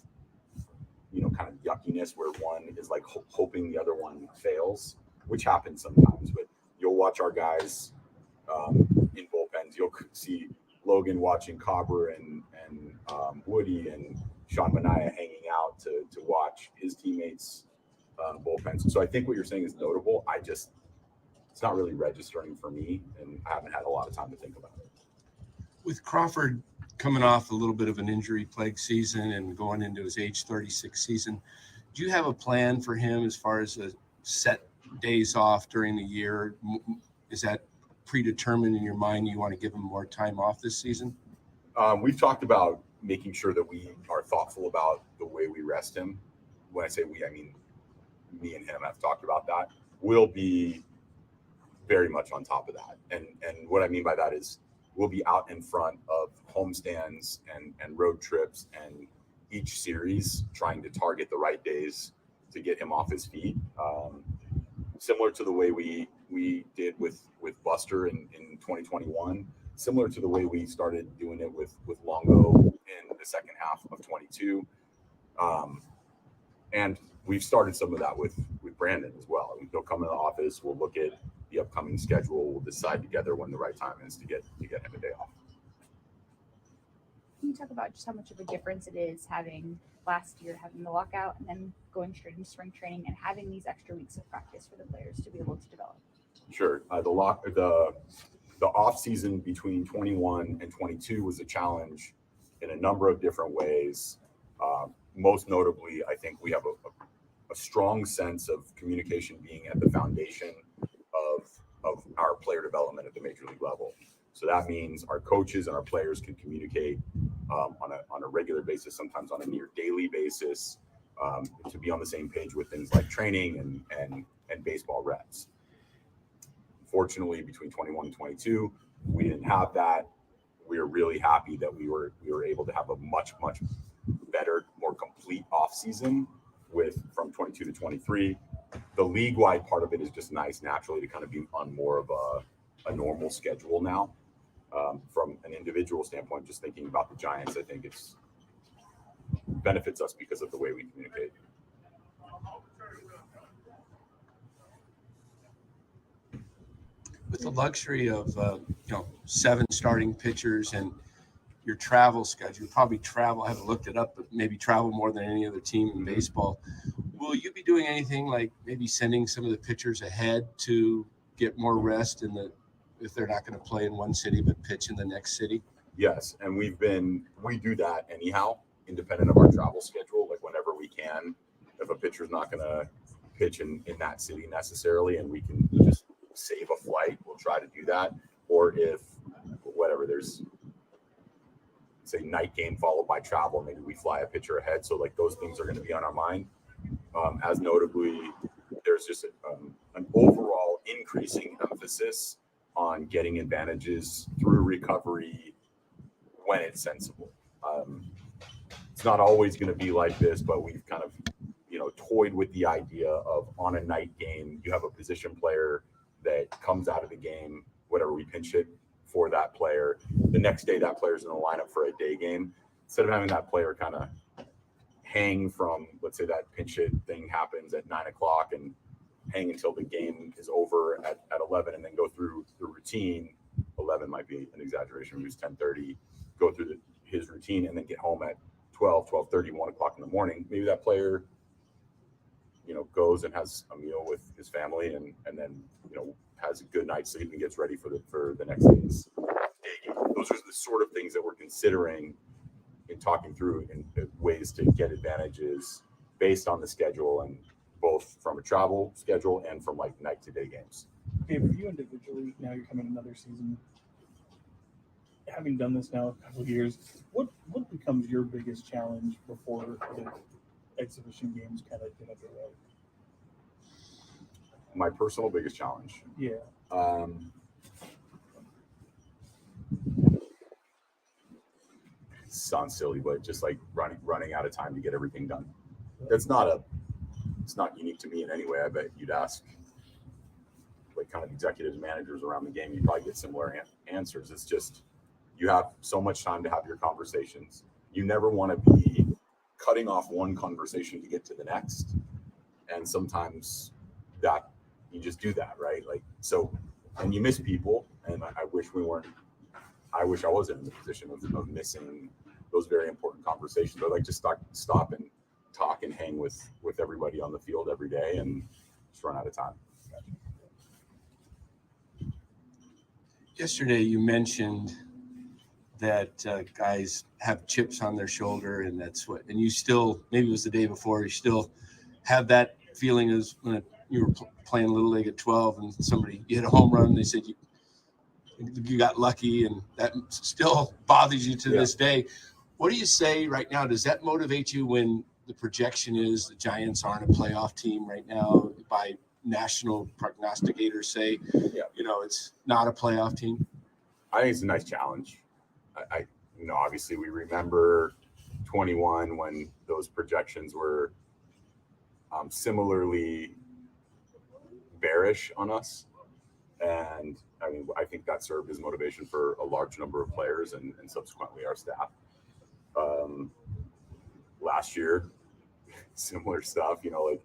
C: kind of yuckiness where one is like hoping the other one fails, which happens sometimes. But you'll watch our guys in bullpens. You'll see Logan watching Kapler and Woody and Sean Hjelle hanging out to watch his teammates bullpens. So I think what you're saying is notable. It's not really registering for me, and I haven't had a lot of time to think about it.
H: With Crawford coming off a little bit of an injury-plagued season and going into his age 36 season, do you have a plan for him as far as a set days off during the year? Is that predetermined in your mind? You want to give him more time off this season?
C: We've talked about making sure that we are thoughtful about the way we rest him. When I say we, I mean me and him have talked about that. We'll be very much on top of that. And what I mean by that is we'll be out in front of homestands and road trips and each series trying to target the right days to get him off his feet. Similar to the way we did with Buster in 2021, similar to the way we started doing it with Longo in the second half of 22. And we've started some of that with Brandon as well. He'll come in the office, we'll look at the upcoming schedule, we'll decide together when the right time is to get him a day off.
I: Can you talk about just how much of a difference it is having last year having the lockout and then going straight into spring training and having these extra weeks of practice for the players to be able to develop?
C: Sure. The off season between 21 and 22 was a challenge in a number of different ways. Most notably, I think we have a strong sense of communication being at the foundation of our player development at the major league level. So that means our coaches and our players can communicate on a regular basis, sometimes on a near daily basis, to be on the same page with things like training and baseball reps. Fortunately, between 21 and 22, we didn't have that. We are really happy that we were able to have a much better, more complete off season from 22 to 23. The league-wide part of it is just nice naturally to kind of be on more of a normal schedule now. From an individual standpoint, just thinking about the Giants, I think it's benefits us because of the way we communicate.
H: With the luxury of 7 starting pitchers and your travel schedule, probably travel, I haven't looked it up, but maybe travel more than any other team in baseball. Will you be doing anything like maybe sending some of the pitchers ahead to get more rest if they're not going to play in one city but pitch in the next city?
C: Yes, and we do that anyhow, independent of our travel schedule. Like whenever we can, if a pitcher's not going to pitch in that city necessarily, and we can just save a flight, we'll try to do that. Or if there's say night game followed by travel, maybe we fly a pitcher ahead. So like those things are going to be on our mind. As notably, there's just an overall increasing emphasis on getting advantages through recovery when it's sensible. It's not always going to be like this, but we've kind of, toyed with the idea of on a night game, you have a position player that comes out of the game, whatever we pinch it for that player. The next day, that player's in the lineup for a day game. Instead of having that player kind of hang from, let's say that pinch hit thing happens at 9 o'clock and hang until the game is over at 11 and then go through the routine. 11 might be an exaggeration. We use 10:30, go through his routine and then get home at 12:30, 1 o'clock in the morning. Maybe that player, goes and has a meal with his family and then, has a good night's sleep and gets ready for the next day's day game. Those are the sort of things that we're considering talking through in ways to get advantages based on the schedule, and both from a travel schedule and from like night to day games.
G: Okay, but you individually, now you're coming another season, having done this now a couple of years, what becomes your biggest challenge before the exhibition games kind of get underway?
C: My personal biggest challenge.
G: Yeah.
C: Sounds silly, but just like running out of time to get everything done. It's not unique to me in any way. I bet you'd ask like kind of executives, managers around the game, you probably get similar answers. It's just, you have so much time to have your conversations. You never want to be cutting off one conversation to get to the next. And sometimes that you just do that, right? Like, so, and you miss people. And I wish I wasn't in the position of missing those very important conversations. I like to stop and talk and hang with everybody on the field every day and just run out of time.
H: Yesterday, you mentioned that guys have chips on their shoulder, and that's what. And you still, maybe it was the day before, you still have that feeling as when you were playing Little League at 12, and you hit a home run. And they said you got lucky, and that still bothers you to this day. What do you say right now? Does that motivate you when the projection is the Giants aren't a playoff team right now by national prognosticators say, it's not a playoff team?
C: I think it's a nice challenge. I obviously we remember 21 when those projections were similarly bearish on us. And I mean, I think that served as motivation for a large number of players and subsequently our staff. Last year, similar stuff, like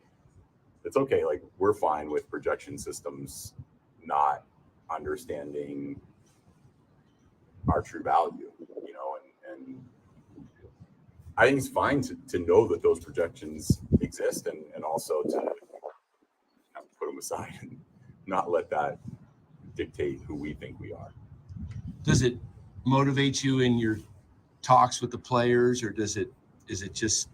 C: it's okay. Like we're fine with projection systems not understanding our true value, and I think it's fine to know that those projections exist and also to put them aside and not let that dictate who we think we are.
H: Does it motivate you in your talks with the players, or is it just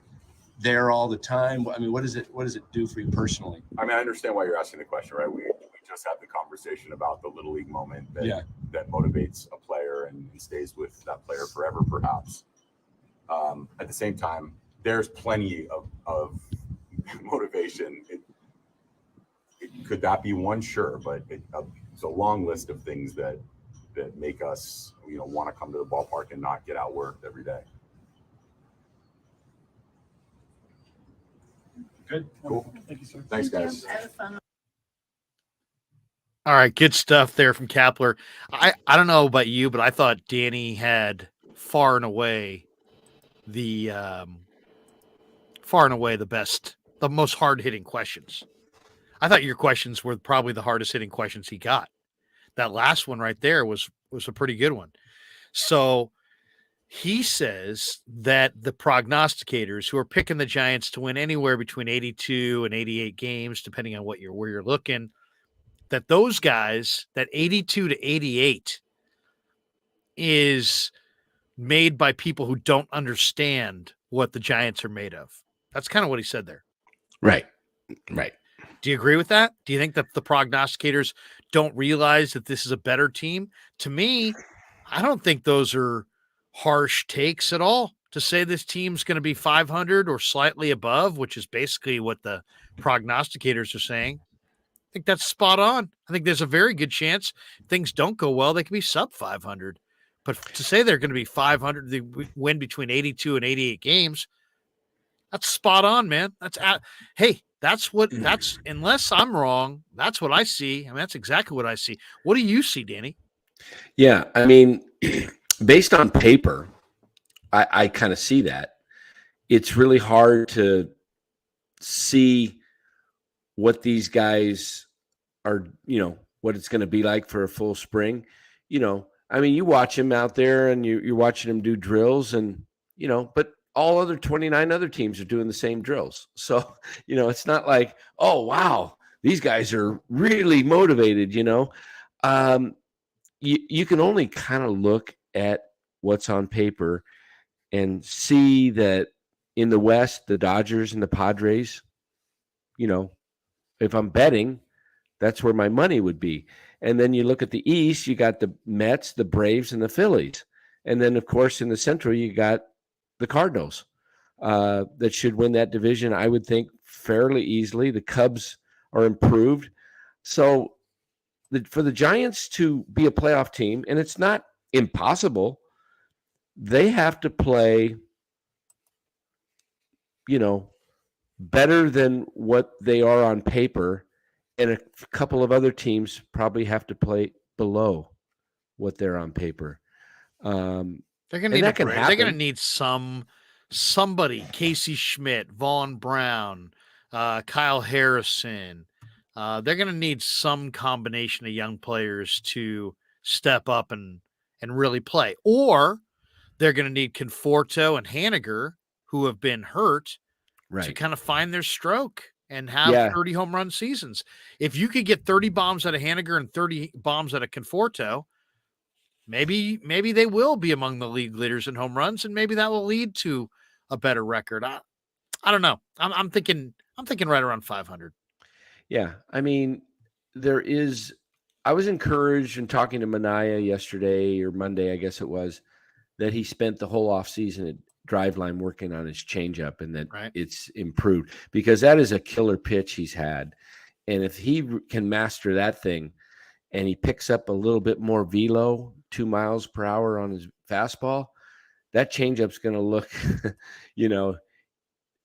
H: there all the time? I mean, what does it do for you personally?
C: I mean, I understand why you're asking the question, right? We just had the conversation about the Little League moment that motivates a player and stays with that player forever, perhaps. At the same time, there's plenty of motivation. Could that be one? Sure, but it's a long list of things that make us, want to come to the ballpark and not get outworked every day.
G: Good.
C: Cool.
G: Thank you, sir.
C: Thanks, guys.
A: All right, good stuff there from Kapler. I don't know about you, but I thought Danny had far and away the best, the most hard-hitting questions. I thought your questions were probably the hardest hitting questions he got. That last one right there was a pretty good one. So he says that the prognosticators who are picking the Giants to win anywhere between 82 and 88 games, depending on where you're looking, that those guys, that 82 to 88 is made by people who don't understand what the Giants are made of. That's kind of what he said there.
B: Right.
A: Do you agree with that? Do you think that the prognosticators don't realize that this is a better team? To me, I don't think those are harsh takes at all to say this team's going to be 500 or slightly above, which is basically what the prognosticators are saying. I think that's spot on. I think there's a very good chance things don't go well. They can be sub 500, but to say they're going to be 500, they win between 82 and 88 games. That's spot on, man. That's unless I'm wrong, that's what I see. I mean, that's exactly what I see. What do you see, Danny?
B: Yeah. I mean, based on paper, I kind of see that. It's really hard to see what these guys are, what it's going to be like for a full spring. I mean, you watch them out there and you're watching them do drills and, but all other 29 other teams are doing the same drills. So, it's not like, oh, wow, these guys are really motivated, You can only kind of look at what's on paper and see that in the West, the Dodgers and the Padres, if I'm betting, that's where my money would be. And then you look at the East, you got the Mets, the Braves, and the Phillies. And then, of course, in the Central, you got the Cardinals that should win that division, I would think, fairly easily. The Cubs are improved. So for the Giants to be a playoff team, and it's not impossible, they have to play, better than what they are on paper. And a couple of other teams probably have to play below what they're on paper.
A: They're going to need somebody, Casey Schmidt, Vaun Brown, Kyle Harrison. They're going to need some combination of young players to step up and really play. Or they're going to need Conforto and Haniger, who have been hurt, to kind of find their stroke and have 30 home run seasons. If you could get 30 bombs out of Haniger and 30 bombs out of Conforto, maybe they will be among the league leaders in home runs, and maybe that will lead to a better record. I don't know. I'm thinking right around 500.
B: Yeah. I mean, I was encouraged in talking to Mania yesterday or Monday, I guess it was, that he spent the whole offseason at Driveline working on his changeup and that it's improved, because that is a killer pitch he's had. And if he can master that thing and he picks up a little bit more velo, 2 miles per hour on his fastball, that changeup's going to look,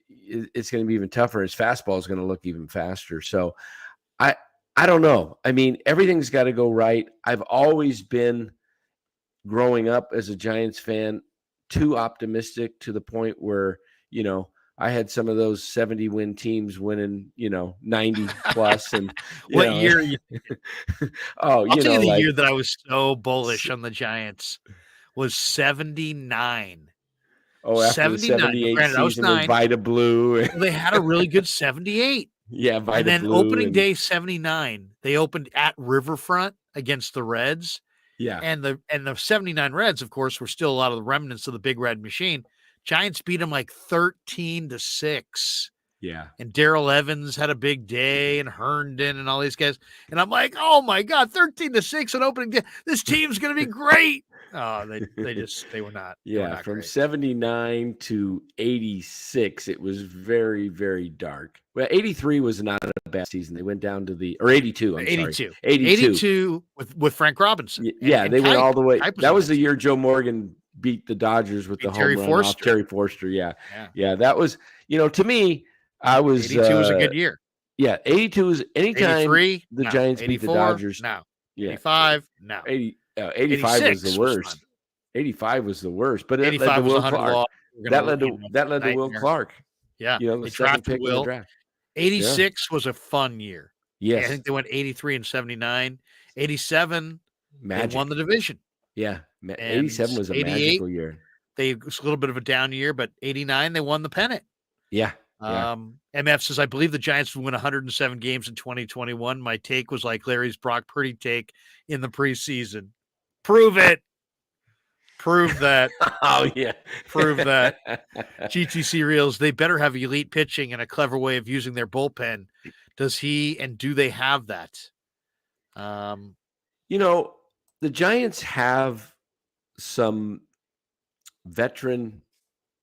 B: it's going to be even tougher. His fastball is going to look even faster. So I don't know. I mean, everything's got to go right. I've always been, growing up as a Giants fan, too optimistic to the point where, I had some of those 70-win teams winning, 90 plus. And
A: what year?
B: I'll
A: tell you the year that I was so bullish on the Giants was 79.
B: Oh, after 79. The 78
A: Granted,
B: season with Vita Blue.
A: Well, they had a really good 78.
B: Yeah, Vita
A: and then
B: Blue.
A: Opening day 79, they opened at Riverfront against the Reds.
B: Yeah.
A: And the 79 Reds, of course, were still a lot of the remnants of the Big Red Machine. Giants beat them like 13-6.
B: Yeah.
A: And Darrell Evans had a big day, and Herndon and all these guys. And I'm like, oh my God, 13-6 on opening day. This team's going to be great. Oh, they were not.
B: Yeah.
A: Not
B: from
A: great.
B: 79 to 86, it was very, very dark. Well, 83 was not a bad season. They went down to 82. I'm
A: 82.
B: sorry.
A: 82 with Frank Robinson.
B: Yeah, they went all the way. That was the year Joe Morgan beat the Dodgers with the home run off Terry Forster. Yeah. That was, to me, I was
A: 82 was a good year.
B: Yeah, 82 is anytime
A: 83,
B: the Giants beat the Dodgers.
A: No.
B: Yeah.
A: 85, no.
B: 85 was the worst. 85 was the worst, but
A: 85 was 100 Clark.
B: That led to Will Clark.
A: Yeah,
B: the second pick in the draft.
A: 86 was a fun year.
B: Yes,
A: I think they went 83 and 79. 87,
B: Magic.
A: They won the division.
B: Yeah, 87 was a magical year.
A: It was a little bit of a down year, but 89 they won the pennant.
B: Yeah.
A: MF says, I believe the Giants will win 107 games in 2021. My take was like Larry's Brock Purdy take in the preseason. Prove it. Prove that.
B: Oh, yeah.
A: Prove that. GTC Reels, they better have elite pitching and a clever way of using their bullpen. Does he and do they have that?
B: The Giants have some veteran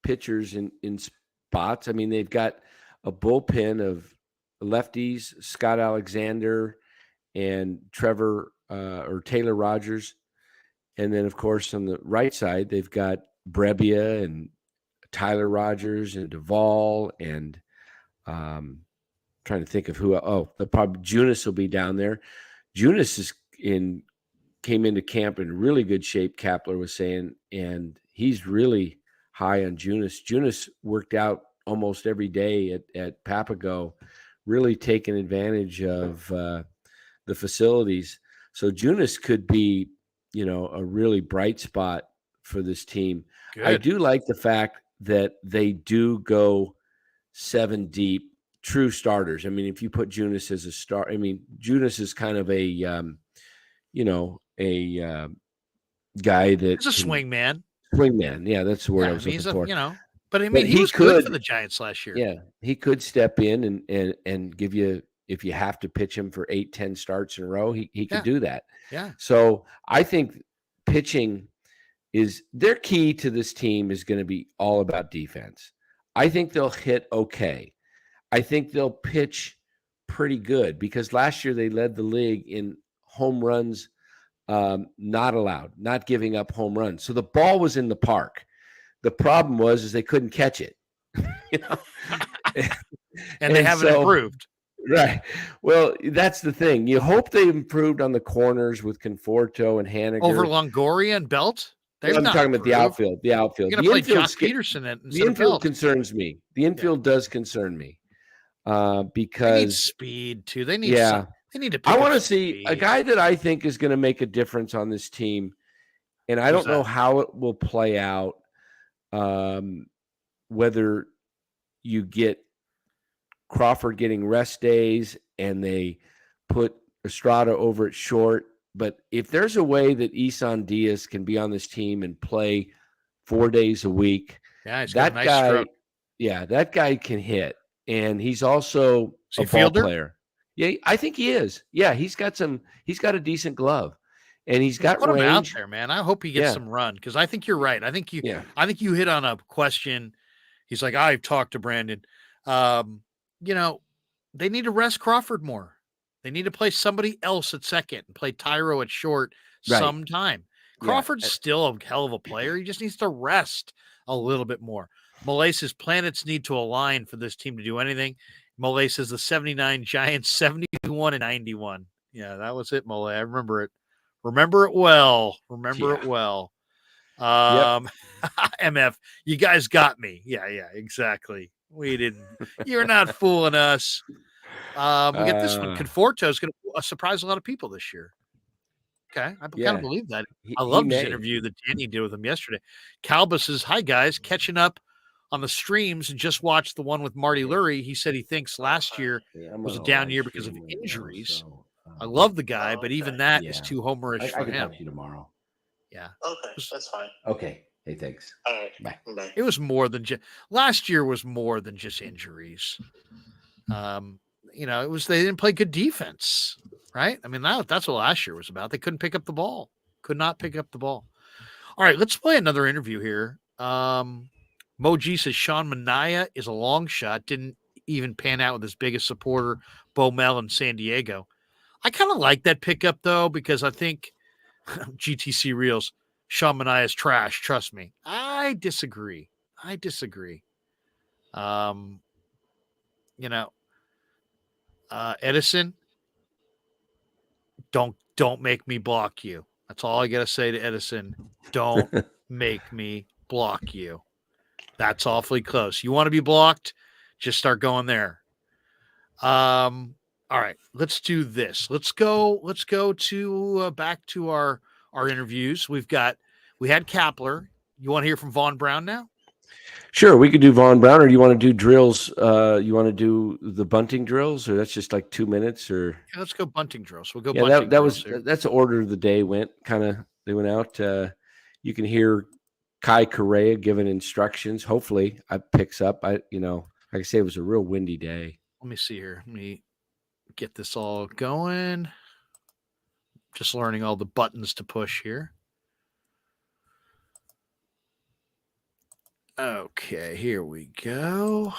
B: pitchers in spots. I mean, they've got a bullpen of lefties, Scott Alexander and Taylor Rogers. And then, of course, on the right side, they've got Brebbia and Tyler Rogers and Duvall and trying to think of who. Probably Junis will be down there. Junis came into camp in really good shape, Kapler was saying, and he's really high on Junis. Junis worked out almost every day at Papago, really taking advantage of the facilities. So Junis could be, a really bright spot for this team. Good. I do like the fact that they do go 7 deep, true starters. I mean, if you put Junis as a star, Junis is kind of a guy that
A: he's a swing man.
B: Swingman. Yeah, that's the word I
A: Yeah,
B: was
A: he's
B: looking for.
A: but I mean,
B: But
A: he
B: he
A: was good
B: could-
A: for the Giants last year.
B: Yeah, he could step in and give you, if you have to pitch him for 8-10 starts in a row, he could
A: Yeah.
B: do that.
A: Yeah.
B: So I think pitching is their key to this team is going to be all about defense. I think they'll hit okay. I think they'll pitch pretty good because last year they led the league in home runs not allowed, not giving up home runs. So the ball was in the park. The problem was they couldn't catch it. You know?
A: And they haven't improved.
B: Right. Well, that's the thing. You hope they improved on the corners with Conforto and Haniger.
A: Over Longoria and Belt?
B: I'm talking about the outfield. The outfield.
A: You're going to play Josh Peterson
B: the
A: instead of
B: infield
A: Belt.
B: concerns me. The infield does concern me
A: They need
B: because
A: speed too. They need they need to. Pick
B: I want to
A: up
B: see a
A: speed.
B: guy that I think is going to make a difference on this team, and I
A: Who's
B: don't know
A: that?
B: how it will play out. Whether you get Crawford getting rest days and they put Estrada over at short, but if there's a way that Isan Diaz can be on this team and play 4 days a week,
A: Yeah, he's got
B: that
A: a nice
B: guy,
A: stroke.
B: that guy can hit, and he's also
A: Is he
B: a
A: a
B: ball
A: fielder?
B: player. Yeah, I think he is. Yeah, he's got a decent glove, and he's got
A: Put him out
B: range.
A: there, man. I hope he gets
B: Yeah.
A: some run because I think you're right. I think you
B: Yeah.
A: hit on a question. He's like, I've talked to Brandon. They need to rest Crawford more. They need to play somebody else at second and play Tyro at short
B: Right.
A: sometime.
B: Yeah.
A: Crawford's still a hell of a player. He just needs to rest a little bit more. Mole says planets need to align for this team to do anything. Mole says the 79 Giants 71 and 91. Yeah, that was it, Mole. I remember it. Remember it well. It well. MF, you guys got me. Yeah, exactly. We didn't. You're not fooling us. We get this one. Conforto is going to surprise a lot of people this year. Okay, I kind of believe that. I loved his interview that Danny did with him yesterday. Calba says, "Hi guys, catching up on the streams and just watched the one with Marty Lurie. He said he thinks last year was a down year because of injuries. I love the guy, but even that is too homerish for
B: I can
A: him.
B: talk to you tomorrow.
A: Yeah.
J: Okay, that's fine.
B: Okay. Hey, thanks.
J: All right.
B: Bye.
A: It was more than just last year was more than just injuries. It was they didn't play good defense, right? I mean, that's what last year was about. They couldn't pick up the ball. Could not pick up the ball. All right, let's play another interview here. Moji says Sean Manaea is a long shot. Didn't even pan out with his biggest supporter, Bo Mel in San Diego. I kind of like that pickup though, because I think GTC Reels, Sean Manaea is trash. Trust me. I disagree. Edison, don't make me block you. That's all I got to say to Edison. Don't make me block you. That's awfully close. You want to be blocked? Just start going there. All right, let's do this. Let's go to back to our interviews. We had Kapler. You want to hear from Vaun Brown now?
B: Sure, we could do Vaun Brown, or do you want to do drills? You want to do the bunting drills, or that's just like 2 minutes, or
A: yeah, let's go bunting drills. We'll go.
B: Yeah,
A: bunting
B: that was
A: drills here.
B: that's the order of the day. They went out. You can hear Kai Correa giving instructions. Hopefully, it picks up. Like I say, it was a real windy day.
A: Let me see here. Let me get this all going. Just learning all the buttons to push here. Okay, here we go.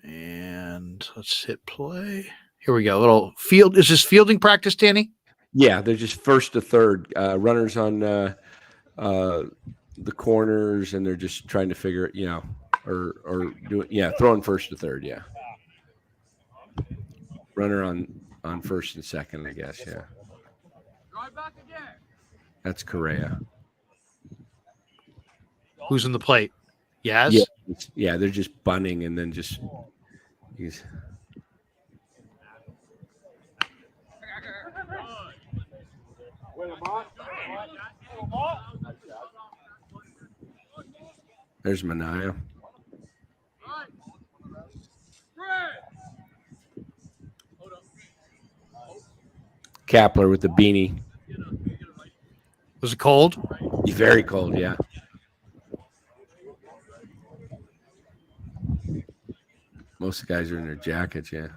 A: And let's hit play. Here we go. A little field. Is this fielding practice, Danny?
B: Yeah, they're just first to third. Runners on the corners, and they're just trying to figure it, or do it. Throwing first to third. Yeah. Runner on first and second, I guess. Yeah. That's Correa.
A: Who's in the plate? Yaz?
B: Yeah, they're just bunting and then there's Manaea. Kapler with the beanie.
A: Was it cold?
B: He's very cold, yeah. Most of the guys are in their jackets, yeah.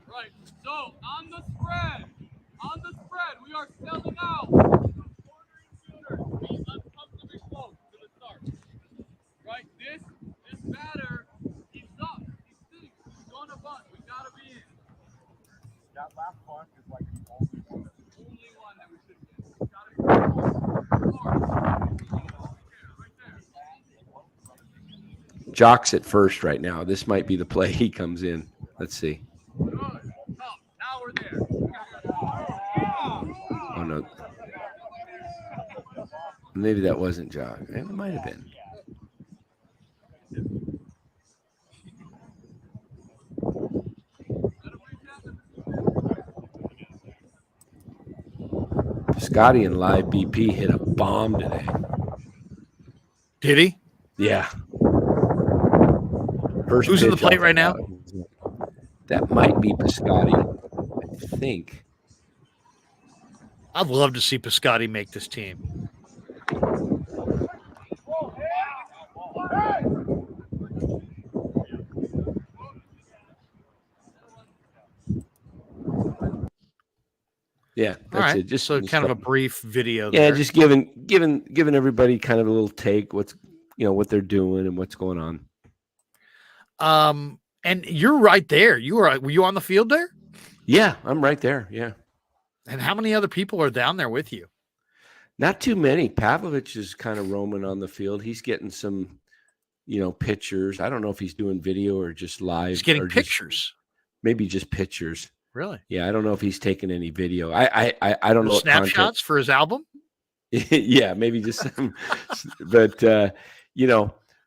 J: Right. So on the spread, we are selling out. Corner infielder, be uncomfortably close to the start. Right. This batter, he sucks. He stinks. He's on a bunt. We gotta be in. That last bunt is like the only one that we should get. We gotta be right there.
B: Jock's at first right now. This might be the play he comes in. Let's see.
J: Good. Oh, now we're there.
B: Oh, no. Maybe that wasn't Jock. It might have been. Scotty and Live BP hit a bomb today.
A: Did he?
B: Yeah. First
A: Who's in the
B: pitch
A: plate
B: off
A: right now?
B: That might be Piscotti, I think.
A: I'd love to see Piscotti make this team.
B: Yeah,
A: All
B: that's
A: right.
B: it. Just
A: so kind of a brief video
B: yeah,
A: there.
B: just giving everybody kind of a little take what they're doing and what's going on.
A: And you're right there. Were you on the field there?
B: Yeah, I'm right there. Yeah.
A: And how many other people are down there with you?
B: Not too many. Pavlovich is kind of roaming on the field. He's getting some, pictures. I don't know if he's doing video or just live.
A: He's getting
B: or
A: pictures.
B: Maybe just pictures.
A: Really?
B: Yeah, I don't know if he's taking any video. I don't know.
A: Snapshots for his album?
B: Yeah, maybe just some. But the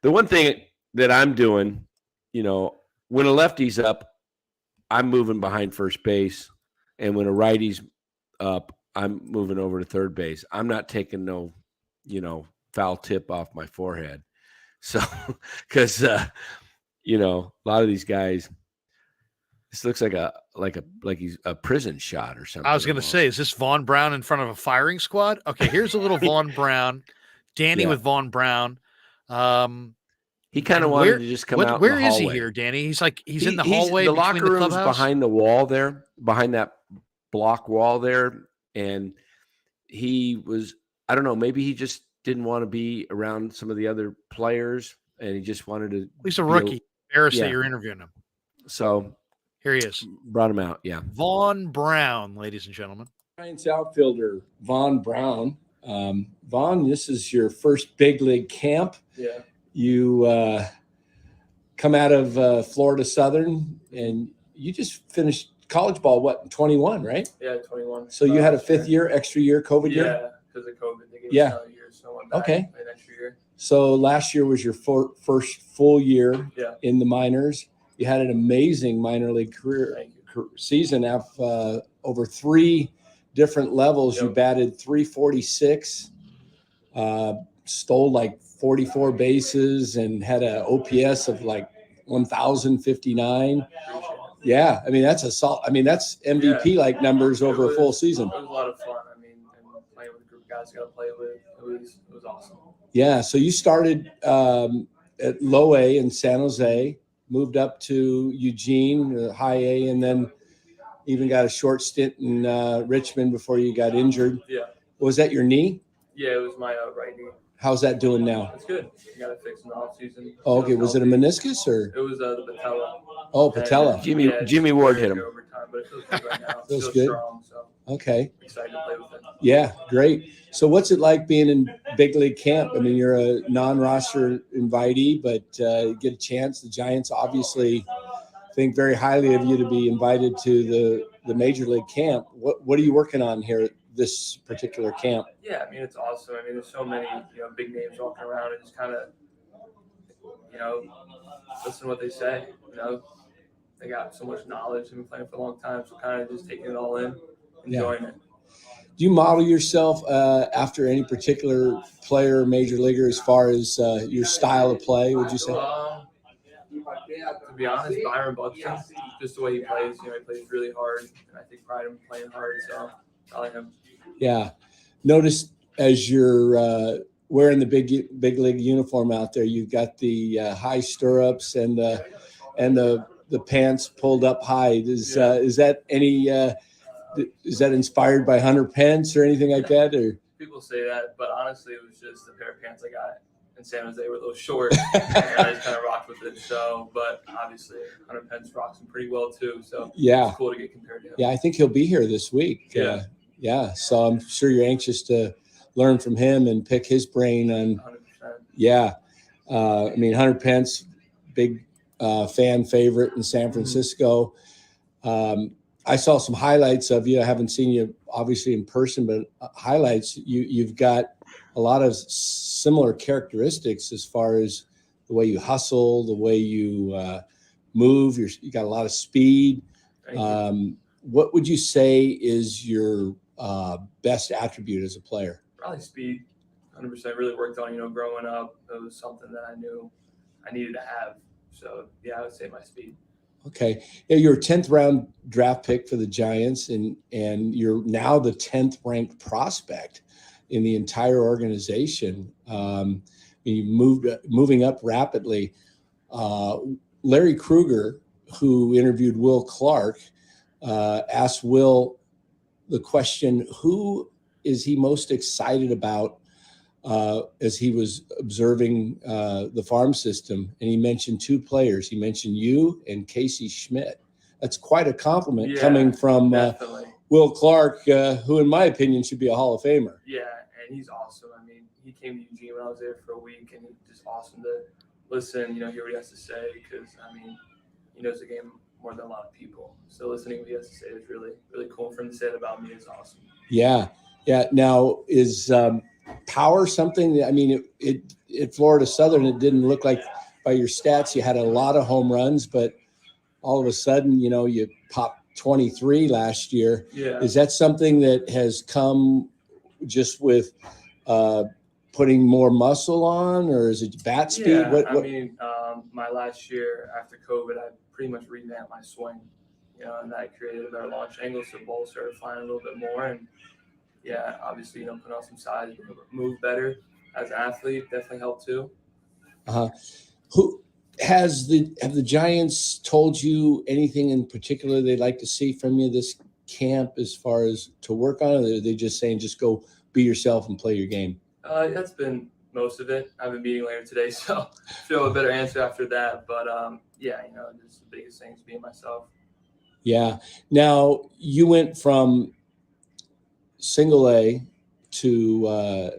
B: one thing that I'm doing, when a lefty's up, I'm moving behind first base, and when a righty's up, I'm moving over to third base. I'm not taking no, foul tip off my forehead. So, because a lot of these guys. This looks like he's a prison shot or something.
A: I was going to say, is this Vaun Brown in front of a firing squad? Okay, here's a little Vaun Brown. Danny with Vaun Brown.
B: He kind of wanted to just come out.
A: Where is he here, Danny? He's in the hallway.
B: The
A: between
B: locker
A: the
B: room's
A: clubhouse?
B: behind the wall there, behind that block wall there. And he was, I don't know, maybe he just didn't want to be around some of the other players, and he just wanted to.
A: He's a rookie. Embarrassed that you're interviewing him.
B: So.
A: Here he is.
B: Brought him out, yeah.
A: Vaun Brown, ladies and gentlemen.
H: Giants outfielder, Vaun Brown. Vaun, this is your first big league camp.
G: Yeah.
H: You come out of Florida Southern, and you just finished college ball, in 21, right?
G: Yeah, 21.
H: So you had a fifth year, extra year, COVID year?
G: Yeah, because of COVID. They gave us another year, so I went back
H: Okay.
G: an extra year.
H: So last year was your first full year
G: Yeah.
H: in the minors. You had an amazing minor league season. Over 3 different levels.
G: Yep.
H: You batted .346, stole like 44 bases, and had an OPS of like 1,059. Yeah, I mean that's that's MVP like numbers over a full season.
G: It was a lot of fun. I mean, and playing with a group of guys you got to play with, it was awesome.
H: Yeah, so you started at low A in San Jose. Moved up to Eugene, high A, and then even got a short stint in Richmond before you got injured.
G: Yeah.
H: Was that your knee?
G: Yeah, it was my right knee.
H: How's that doing now?
G: It's good. You got to fix in the off season.
H: Oh, okay. Was it a meniscus or?
G: It was the patella.
H: Oh, patella.
B: Jimmy Ward hit him.
G: Overtime, but it feels good right now.
H: Feels good.
G: Strong, so
H: Okay.
G: excited to play with it.
H: Yeah, great. So what's it like being in big league camp? I mean, you're a non-roster invitee, but you get a chance. The Giants obviously think very highly of you to be invited to the major league camp. What are you working on here at this particular camp?
G: Yeah, I mean, it's awesome. I mean, there's so many, big names walking around and just kind of, listen to what they say. They got so much knowledge. They've been playing for a long time, so kind of just taking it all in, enjoying it.
H: Do you model yourself after any particular player, major leaguer, as far as your style of play, would you say?
G: To
K: be honest, Byron Buxton, just the way he plays. He plays really hard, and I take pride in playing hard. So I like him.
H: Yeah. Notice as you're wearing the big league uniform out there, you've got the high stirrups and the pants pulled up high. Is that any is that inspired by Hunter Pence or anything like that? Or
K: people say that, but honestly, it was just the pair of pants I got in San Jose were a little short, and I just kind of rocked with it. So, but obviously, Hunter Pence rocks them pretty well too. So
H: yeah,
K: it's cool to get compared to him.
H: Yeah, I think he'll be here this week.
K: Yeah.
H: So I'm sure you're anxious to learn from him and pick his brain on.
K: 100%.
H: Yeah, I mean Hunter Pence, big fan favorite in San Francisco. I saw some highlights of you. I haven't seen you obviously in person, but highlights. You've got a lot of similar characteristics as far as the way you hustle, the way you move. You got a lot of speed. What would you say is your best attribute as a player?
K: Probably speed. 100%. Really worked on, growing up. It was something that I knew I needed to have. So yeah, I would say my speed.
H: Okay. Yeah, you're a 10th round draft pick for the Giants, and you're now the 10th ranked prospect in the entire organization. You moving up rapidly. Larry Krueger, who interviewed Will Clark, asked Will the question, who is he most excited about as he was observing the farm system? And he mentioned two players. He mentioned you and Casey Schmidt. That's quite a compliment coming from Will Clark, who in my opinion should be a Hall of Famer.
K: Yeah, and he's awesome. I mean, he came to Eugene when I was there for a week, and he's just awesome to listen, hear what he has to say, because, he knows the game more than a lot of people. So listening to what he has to say is really, really cool. For him to say that about me is awesome.
H: Yeah. Now, is power something? I mean, at Florida Southern, it didn't look like by your stats you had a lot of home runs, but all of a sudden, you popped 23 last year.
K: Yeah.
H: Is that something that has come just with putting more muscle on, or is it bat speed?
K: Yeah, my last year after COVID, I pretty much revamped my swing, and that created a better launch angle, so the ball started flying a little bit more. And yeah, obviously, putting on some size, move better as an athlete definitely helped too.
H: Who have the Giants told you anything in particular they'd like to see from you this camp as far as to work on, or are they just saying just go be yourself and play your game?
K: That's been most of it. I have a meeting later today, so feel a better answer after that. But yeah, just the biggest thing is being myself.
H: Yeah. Now you went from single A to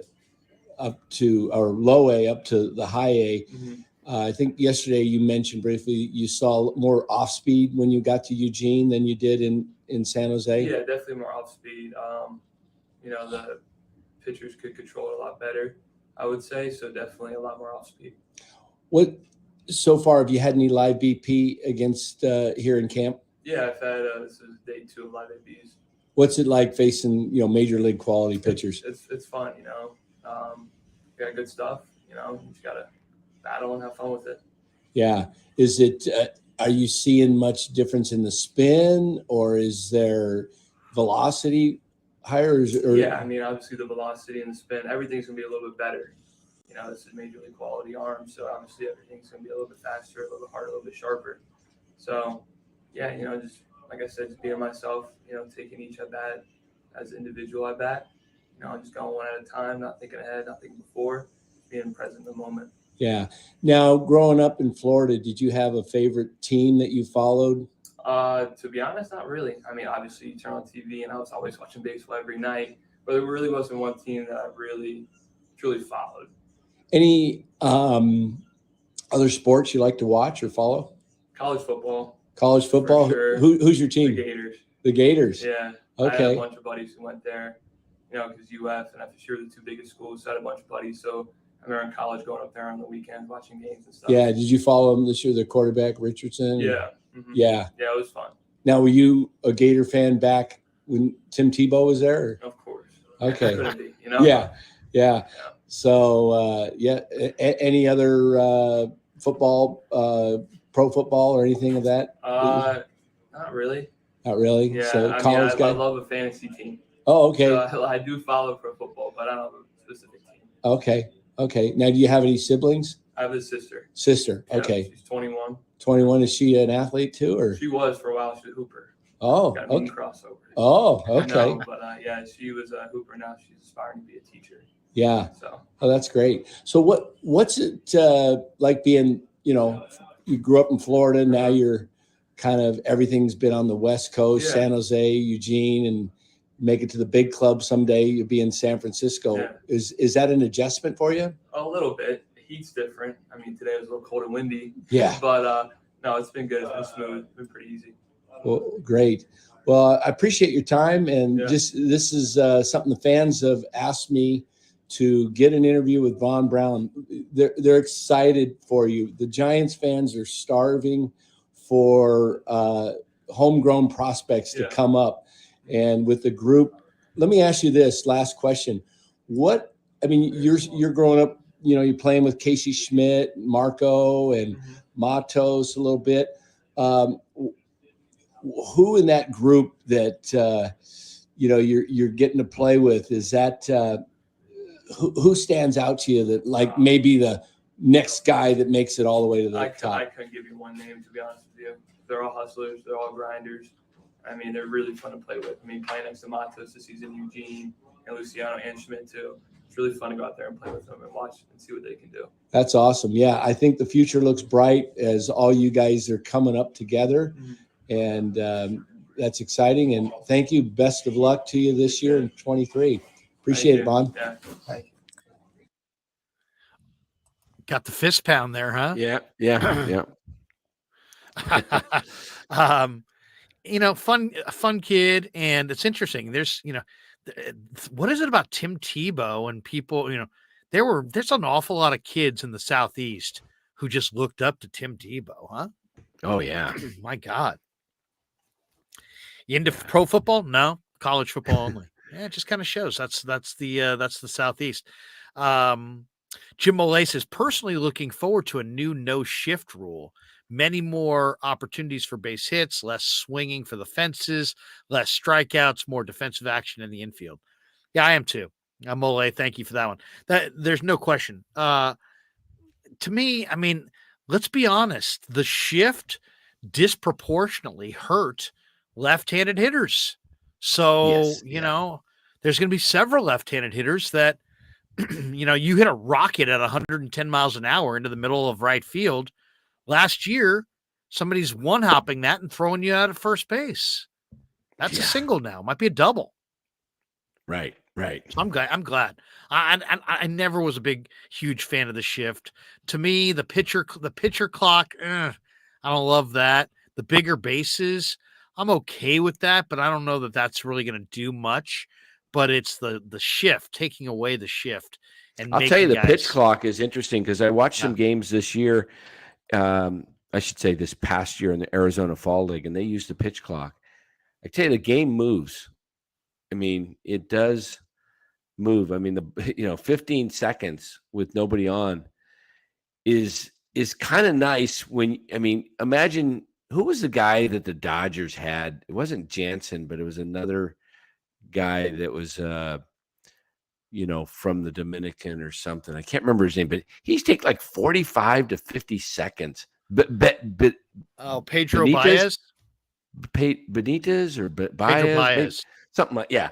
H: up to, or low A up to the high A.
K: Mm-hmm.
H: I think yesterday you mentioned briefly you saw more off speed when you got to Eugene than you did in San Jose.
K: Yeah, definitely more off speed. The pitchers could control it a lot better, I would say. So definitely a lot more off speed.
H: What so far have you had any live BP against here in camp?
K: Yeah, I've had this is day 2 of live ABs.
H: What's it like facing major league quality pitchers?
K: It's fun, you got good stuff. You just gotta battle and have fun with it.
H: Yeah. Is it? Are you seeing much difference in the spin, or is there velocity higher?
K: Yeah, obviously the velocity and the spin, everything's gonna be a little bit better. This is major league quality arm, so obviously everything's gonna be a little bit faster, a little bit harder, a little bit sharper. So yeah, just like I said, just being myself. Taking each at bat as an individual at bat. Just going one at a time, not thinking ahead, not thinking before, being present in the moment.
H: Yeah. Now, growing up in Florida, did you have a favorite team that you followed?
K: To be honest, not really. Obviously, you turn on TV, and I was always watching baseball every night, but there really wasn't one team that I really, truly followed.
H: Any other sports you like to watch or follow?
K: College football.
H: College football?
K: Sure.
H: Who's your team?
K: The Gators.
H: The Gators?
K: Yeah.
H: Okay.
K: I had a bunch of buddies who went there, because UF and FSU are the 2 biggest schools, so I had a bunch of buddies. So I remember in college going up there on the weekends watching games and stuff.
H: Yeah. Did you follow them this year, the quarterback, Richardson?
K: Yeah. Mm-hmm.
H: Yeah.
K: Yeah, it was fun.
H: Now, were you a Gator fan back when Tim Tebow was there?
K: Of course.
H: Okay.
K: Couldn't be,
H: Yeah. So, any other football pro football or anything of that?
K: Not really.
H: Not really.
K: Yeah,
H: So
K: I
H: college
K: mean,
H: guy.
K: I love a fantasy team.
H: Oh, okay.
K: So I do follow pro football, but I don't have a specific team.
H: Okay. Okay. Now, do you have any siblings?
K: I have a sister.
H: Sister.
K: Yeah,
H: Okay.
K: she's 21.
H: 21. Is she an athlete too, or?
K: She was for a while. She's a hooper.
H: Oh,
K: Got a mean
H: okay.
K: crossover.
H: Oh, okay.
K: No, but yeah, she was a hooper. Now she's aspiring to be a teacher.
H: Yeah.
K: So.
H: Oh, that's great. So what's it like being, you grew up in Florida, now you're kind of, everything's been on the West Coast,
K: Yeah.
H: San Jose, Eugene, and make it to the big club someday, you'll be in San Francisco.
K: Yeah.
H: Is that an adjustment for you?
K: A little bit. The heat's different. I mean, today was a little cold and windy.
H: Yeah.
K: But no, it's been good. It's been smooth. It's been pretty easy.
H: Well, great. Well, I appreciate your time. And this is something the fans have asked me to get an interview with Vaun Brown. They're excited for you. The Giants fans are starving for homegrown prospects to come up. And with the group, let me ask you this last question. You're growing up, you're playing with Casey Schmidt, Marco, and Matos a little bit. Who in that group that you're getting to play with, is that who stands out to you that like maybe the next guy that makes it all the way to the top?
K: I couldn't give you one name, to be honest with you. They're all hustlers. They're all grinders. I mean, they're really fun to play with. I mean, playing next to Matos this season, Eugene and Luciano and Schmidt too. It's really fun to go out there and play with them and watch and see what they can do.
H: That's awesome. Yeah, I think the future looks bright as all you guys are coming up together. And that's exciting. And thank you. Best of luck to you this year in 23. Appreciate it, Vaun.
K: Yeah. Thank you.
A: Got the fist pound there, huh?
B: Yeah.
A: Fun kid. And it's interesting. There's, what is it about Tim Tebow and people, there's an awful lot of kids in the Southeast who just looked up to Tim Tebow, huh?
B: Oh yeah.
A: My God. You into pro football? No, college football only. Yeah, it just kind of shows. That's the Southeast. Jim Molay says, personally looking forward to a new no shift rule. Many more opportunities for base hits, less swinging for the fences, less strikeouts, more defensive action in the infield. Yeah, I am too. Molay, thank you for that one. There's no question. To me, I mean, let's be honest. The shift disproportionately hurt left-handed hitters. So, there's going to be several left-handed hitters that, you hit a rocket at 110 miles an hour into the middle of right field. Last year, somebody's one-hopping that and throwing you out at first base. That's a single now. Might be a double.
B: Right.
A: So I'm glad. I never was a huge fan of the shift. To me, the pitcher clock, I don't love that. The bigger bases, I'm okay with that, but I don't know that that's really going to do much. But it's the shift, taking away the shift. And
B: I'll tell you, the pitch clock is interesting because I watched some games this year. I should say this past year in the Arizona Fall League, and they used the pitch clock. I tell you, the game moves. I mean, it does move. I mean, 15 seconds with nobody on is kind of nice imagine who was the guy that the Dodgers had? It wasn't Jansen, but it was another guy that was from the Dominican or something. I can't remember his name, but he's take like 45 to 50 seconds. But
A: Pedro Baez?
B: Benitez or Baez?
A: Pedro Baez.
B: Something like, I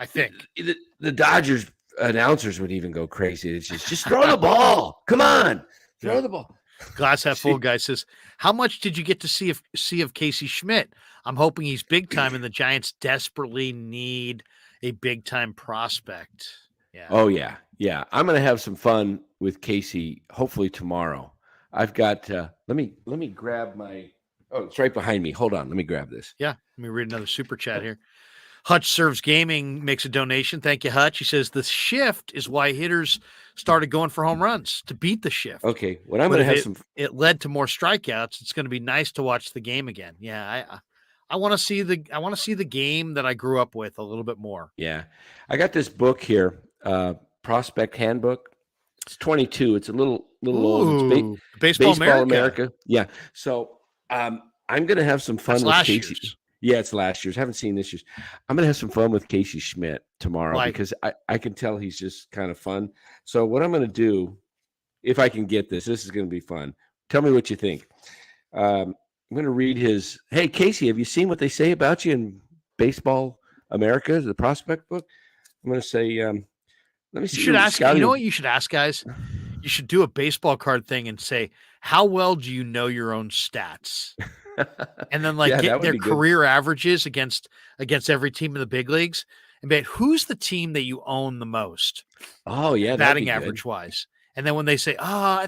B: think the Dodgers announcers would even go crazy. It's just throw the ball. Come on. Throw the ball.
A: Glass half full guy says, how much did you get to see of Casey Schmidt? I'm hoping he's big time and the Giants desperately need a big time prospect. Yeah.
B: Oh yeah. Yeah. I'm going to have some fun with Casey, hopefully tomorrow. I've got, let me grab it's right behind me. Hold on. Let me grab this.
A: Yeah. Let me read another super chat here. Hutch Serves Gaming makes a donation. Thank you, Hutch. He says the shift is why hitters started going for home runs to beat the shift.
B: Okay. Well, I'm going to have
A: it led to more strikeouts. It's going to be nice to watch the game again. Yeah. I want to see the game that I grew up with a little bit more.
B: Yeah. I got this book here, Prospect Handbook. It's 22. It's a little old. It's
A: Ooh, Baseball America.
B: Yeah. So I'm gonna have some fun
A: That's
B: with
A: last
B: Casey.
A: year's.
B: Yeah, it's last year's. Haven't seen this year's. I'm gonna have some fun with Casey Schmidt tomorrow
A: Why?
B: because I can tell he's just kind of fun. So what I'm gonna do, if I can get this is gonna be fun. Tell me what you think. I'm gonna read his. Hey Casey, have you seen what they say about you in Baseball America, the prospect book? I'm gonna say. Let me
A: You
B: see.
A: should ask. You know what you should ask, guys? You should do a baseball card thing and say, "How well do you know your own stats?" And then
B: Yeah, that
A: get
B: would
A: their
B: be good.
A: career averages against every team in the big leagues, and bet who's the team that you own the most,
B: Oh yeah, that'd
A: batting
B: be good.
A: average wise. And then when they say,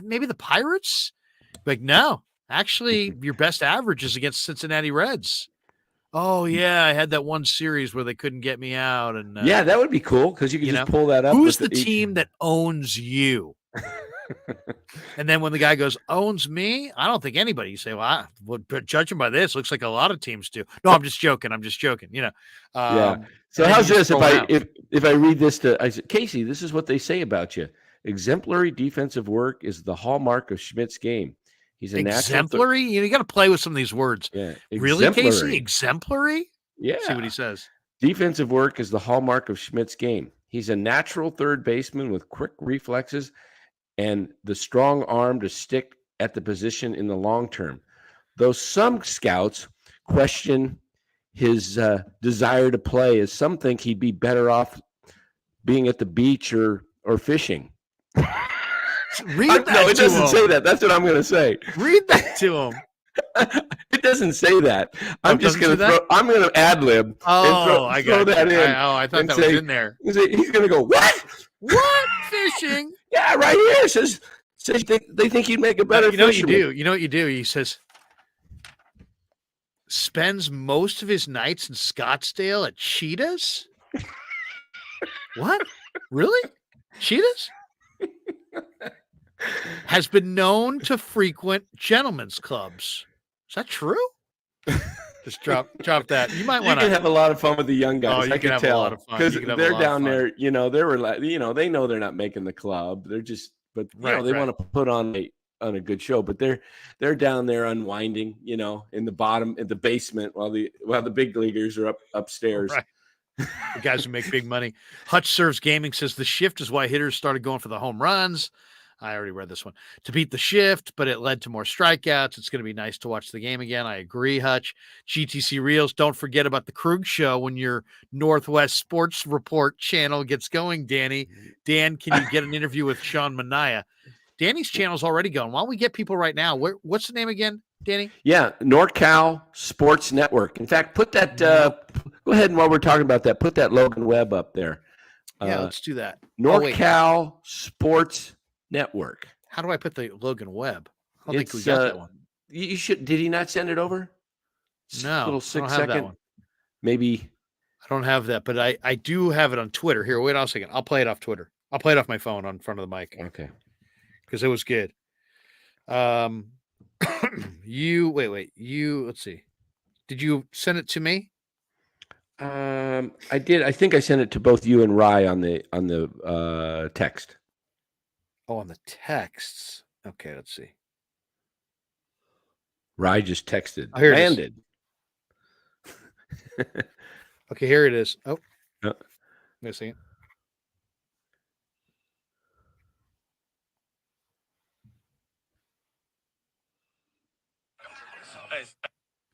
A: maybe the Pirates, like, no, actually, your best average is against Cincinnati Reds. Oh yeah, I had that one series where they couldn't get me out, and
B: Yeah, that would be cool because you could
A: you
B: just
A: know,
B: pull that up.
A: who's the
B: with each-
A: team that owns you? And then when the guy goes, owns me, I don't think anybody. You say, well, but judging by this, looks like a lot of teams do. No, I'm just joking. You know.
B: Yeah. So
A: and then
B: how's
A: you just
B: this?
A: throw it out.
B: If I read this to I said, Casey, this is what they say about you. Exemplary defensive work is the hallmark of Schmidt's game. He's a
A: exemplary? You got to play with some of these words.
B: Yeah.
A: Really, Casey? Exemplary?
B: Yeah.
A: See what he says.
B: Defensive work is the hallmark of Schmidt's game. He's a natural third baseman with quick reflexes and the strong arm to stick at the position in the long term. Though some scouts question his desire to play, as some think he'd be better off being at the beach or fishing.
A: Read that
B: No, it
A: to
B: doesn't
A: him.
B: say that. That's what I'm going to say.
A: Read that to him.
B: It doesn't say that. I'm just going to throw. I'm going to ad lib.
A: Oh,
B: and
A: I
B: throw
A: got
B: that
A: you.
B: in.
A: I thought
B: and
A: that
B: say-
A: was in there.
B: He's going to go, what?
A: What? Fishing?
B: Yeah, right here. It says they think you'd make a better
A: You know what you
B: fisherman.
A: do? You know what you do? He says, spends most of his nights in Scottsdale at Cheetahs? What? Really? Cheetahs? Has been known to frequent gentlemen's clubs. Is that true? Just drop that. You might
B: You
A: want
B: can
A: to
B: have a lot of fun with the young guys.
A: you
B: I
A: can
B: can
A: have a
B: tell
A: lot of fun.
B: because
A: You can have a
B: they're
A: lot of
B: down
A: fun.
B: there. They were like, they know they're not making the club. They're just, but
A: Right,
B: they
A: right.
B: want to put on a good show. But they're down there unwinding, in the bottom, in the basement, while the big leaguers are upstairs.
A: Right. The guys who make big money. Hutch Serves Gaming says the shift is why hitters started going for the home runs. I already read this one. To beat the shift, but it led to more strikeouts. It's going to be nice to watch the game again. I agree, Hutch. GTC Reels, don't forget about the Krueg Show when your Northwest Sports Report channel gets going, Danny. Dan, can you get an interview with Sean Mania? Danny's channel's already going. Why don't we get people right now? What's the name again, Danny?
B: Yeah, NorCal Sports Network. In fact, put that. Go ahead and while we're talking about that, put that Logan Webb up there.
A: Yeah, let's do that.
B: NorCal Sports Network.
A: How do I put the Logan Webb? I don't think we
B: It's,
A: got that one.
B: You should. Did he not send it over?
A: No,
B: a little
A: I don't
B: 6
A: have that
B: second.
A: one.
B: Maybe.
A: I don't have that, but I do have it on Twitter. Here, wait on a second. I'll play it off Twitter. I'll play it off my phone on front of the mic
B: Okay.
A: because it was good. You let's see. Did you send it to me?
B: I did. I think I sent it to both you and Rye on the text.
A: Oh, on the texts. Okay, let's see.
B: Rye just texted.
A: Oh, here it is.
B: Landed.
A: Okay, here it is. Oh,
B: Yeah.
A: wait a second.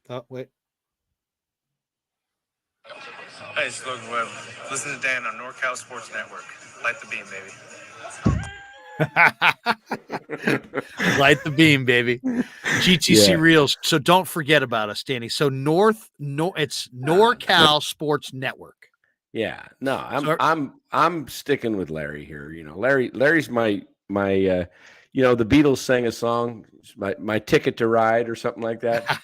A: Oh, wait.
L: Hey, it's Logan Webb. Listen to Dan on NorCal Sports Network. Light the beam, baby.
A: Light the beam, baby. GTC
B: Yeah.
A: Reels. So don't forget about us, Danny. So it's NorCal Sports Network.
B: Yeah. No,
A: So-
B: I'm sticking with Larry here. Larry's my the Beatles sang a song, my ticket to ride or something like that.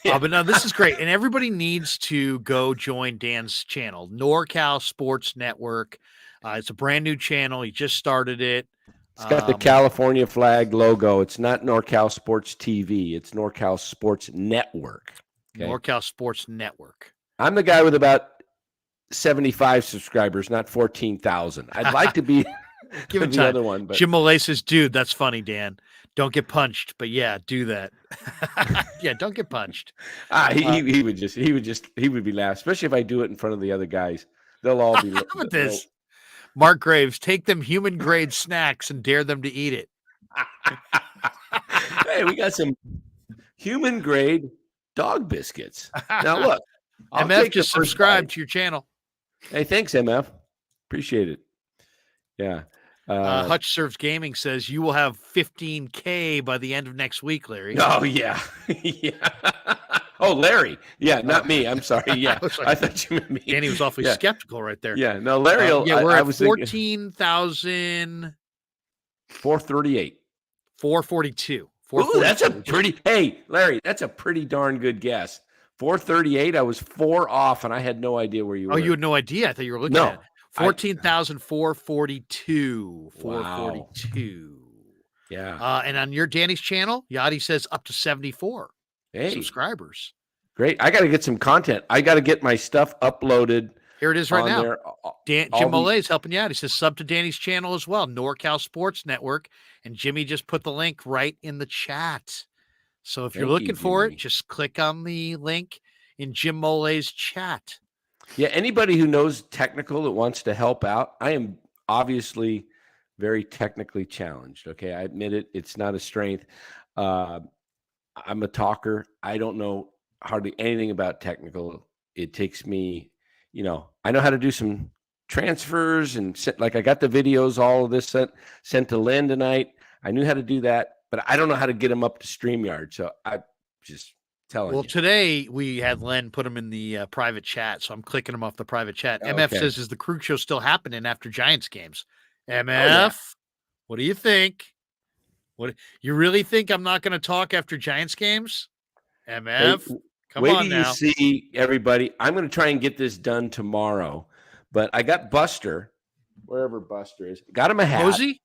A: Oh, but no, this is great. And everybody needs to go join Dan's channel, NorCal Sports Network. It's a brand new channel. He just started it.
B: It's got the California flag logo. It's not NorCal Sports TV. It's NorCal Sports Network. Okay?
A: NorCal Sports Network.
B: I'm the guy with about 75 subscribers, not 14,000. I'd like to be
A: Give it
B: the
A: time.
B: other one. But
A: Jim Millay says, dude, that's funny, Dan. Don't get punched. But yeah, do that. Yeah, don't get punched.
B: he would be laughing, especially if I do it in front of the other guys. They'll all be.
A: How about this? Mark Graves, take them human grade snacks and dare them to eat it.
B: Hey, we got some human grade dog biscuits. Now look, I'll
A: MF
B: take
A: just
B: the first
A: subscribed
B: bite.
A: to your channel.
B: Hey, thanks, MF. Appreciate it. Yeah.
A: Hutch Serves Gaming says you will have 15K by the end of next week, Larry.
B: Oh yeah, yeah. Oh, Larry. Yeah, not me. I'm sorry. Yeah, I thought you meant me.
A: Danny was awfully skeptical right there.
B: Yeah, no, Larry.
A: We're
B: I
A: at
B: was
A: 14,000.
B: 438.
A: 442.
B: Ooh, that's a pretty. Hey, Larry, that's a pretty darn good guess. 438. I was 4 off, and I had no idea where you were.
A: Oh, you had no idea. I thought you were looking at it. 14,442. 442.
B: Yeah.
A: And on your Danny's channel, Yachty says up to 74 subscribers.
B: Great. I got to get some content. I got to get my stuff uploaded.
A: Here it is right now.
B: There.
A: Jim Millay is helping you out. He says sub to Danny's channel as well, NorCal Sports Network. And Jimmy just put the link right in the chat. So if you're looking for it, just click on the link in Jim Mollay's chat.
B: Yeah, anybody who knows technical that wants to help out, I am obviously very technically challenged. Okay, I admit it. It's not a strength. I'm a talker. I don't know hardly anything about technical. It takes me, I know how to do some transfers and like I got the videos, all of this sent to Lynn tonight. I knew how to do that, but I don't know how to get them up to StreamYard. So I just telling you.
A: Well, today we had Len put them in the private chat, so I'm clicking them off the private chat. MF says, is the Krueg Show still happening after Giants games? MF, what do you think? What you really think I'm not going to talk after Giants games? MF, come on now.
B: Wait till you see everybody. I'm going to try and get this done tomorrow, but I got Buster, wherever Buster is. Got him a hat.
A: Posey?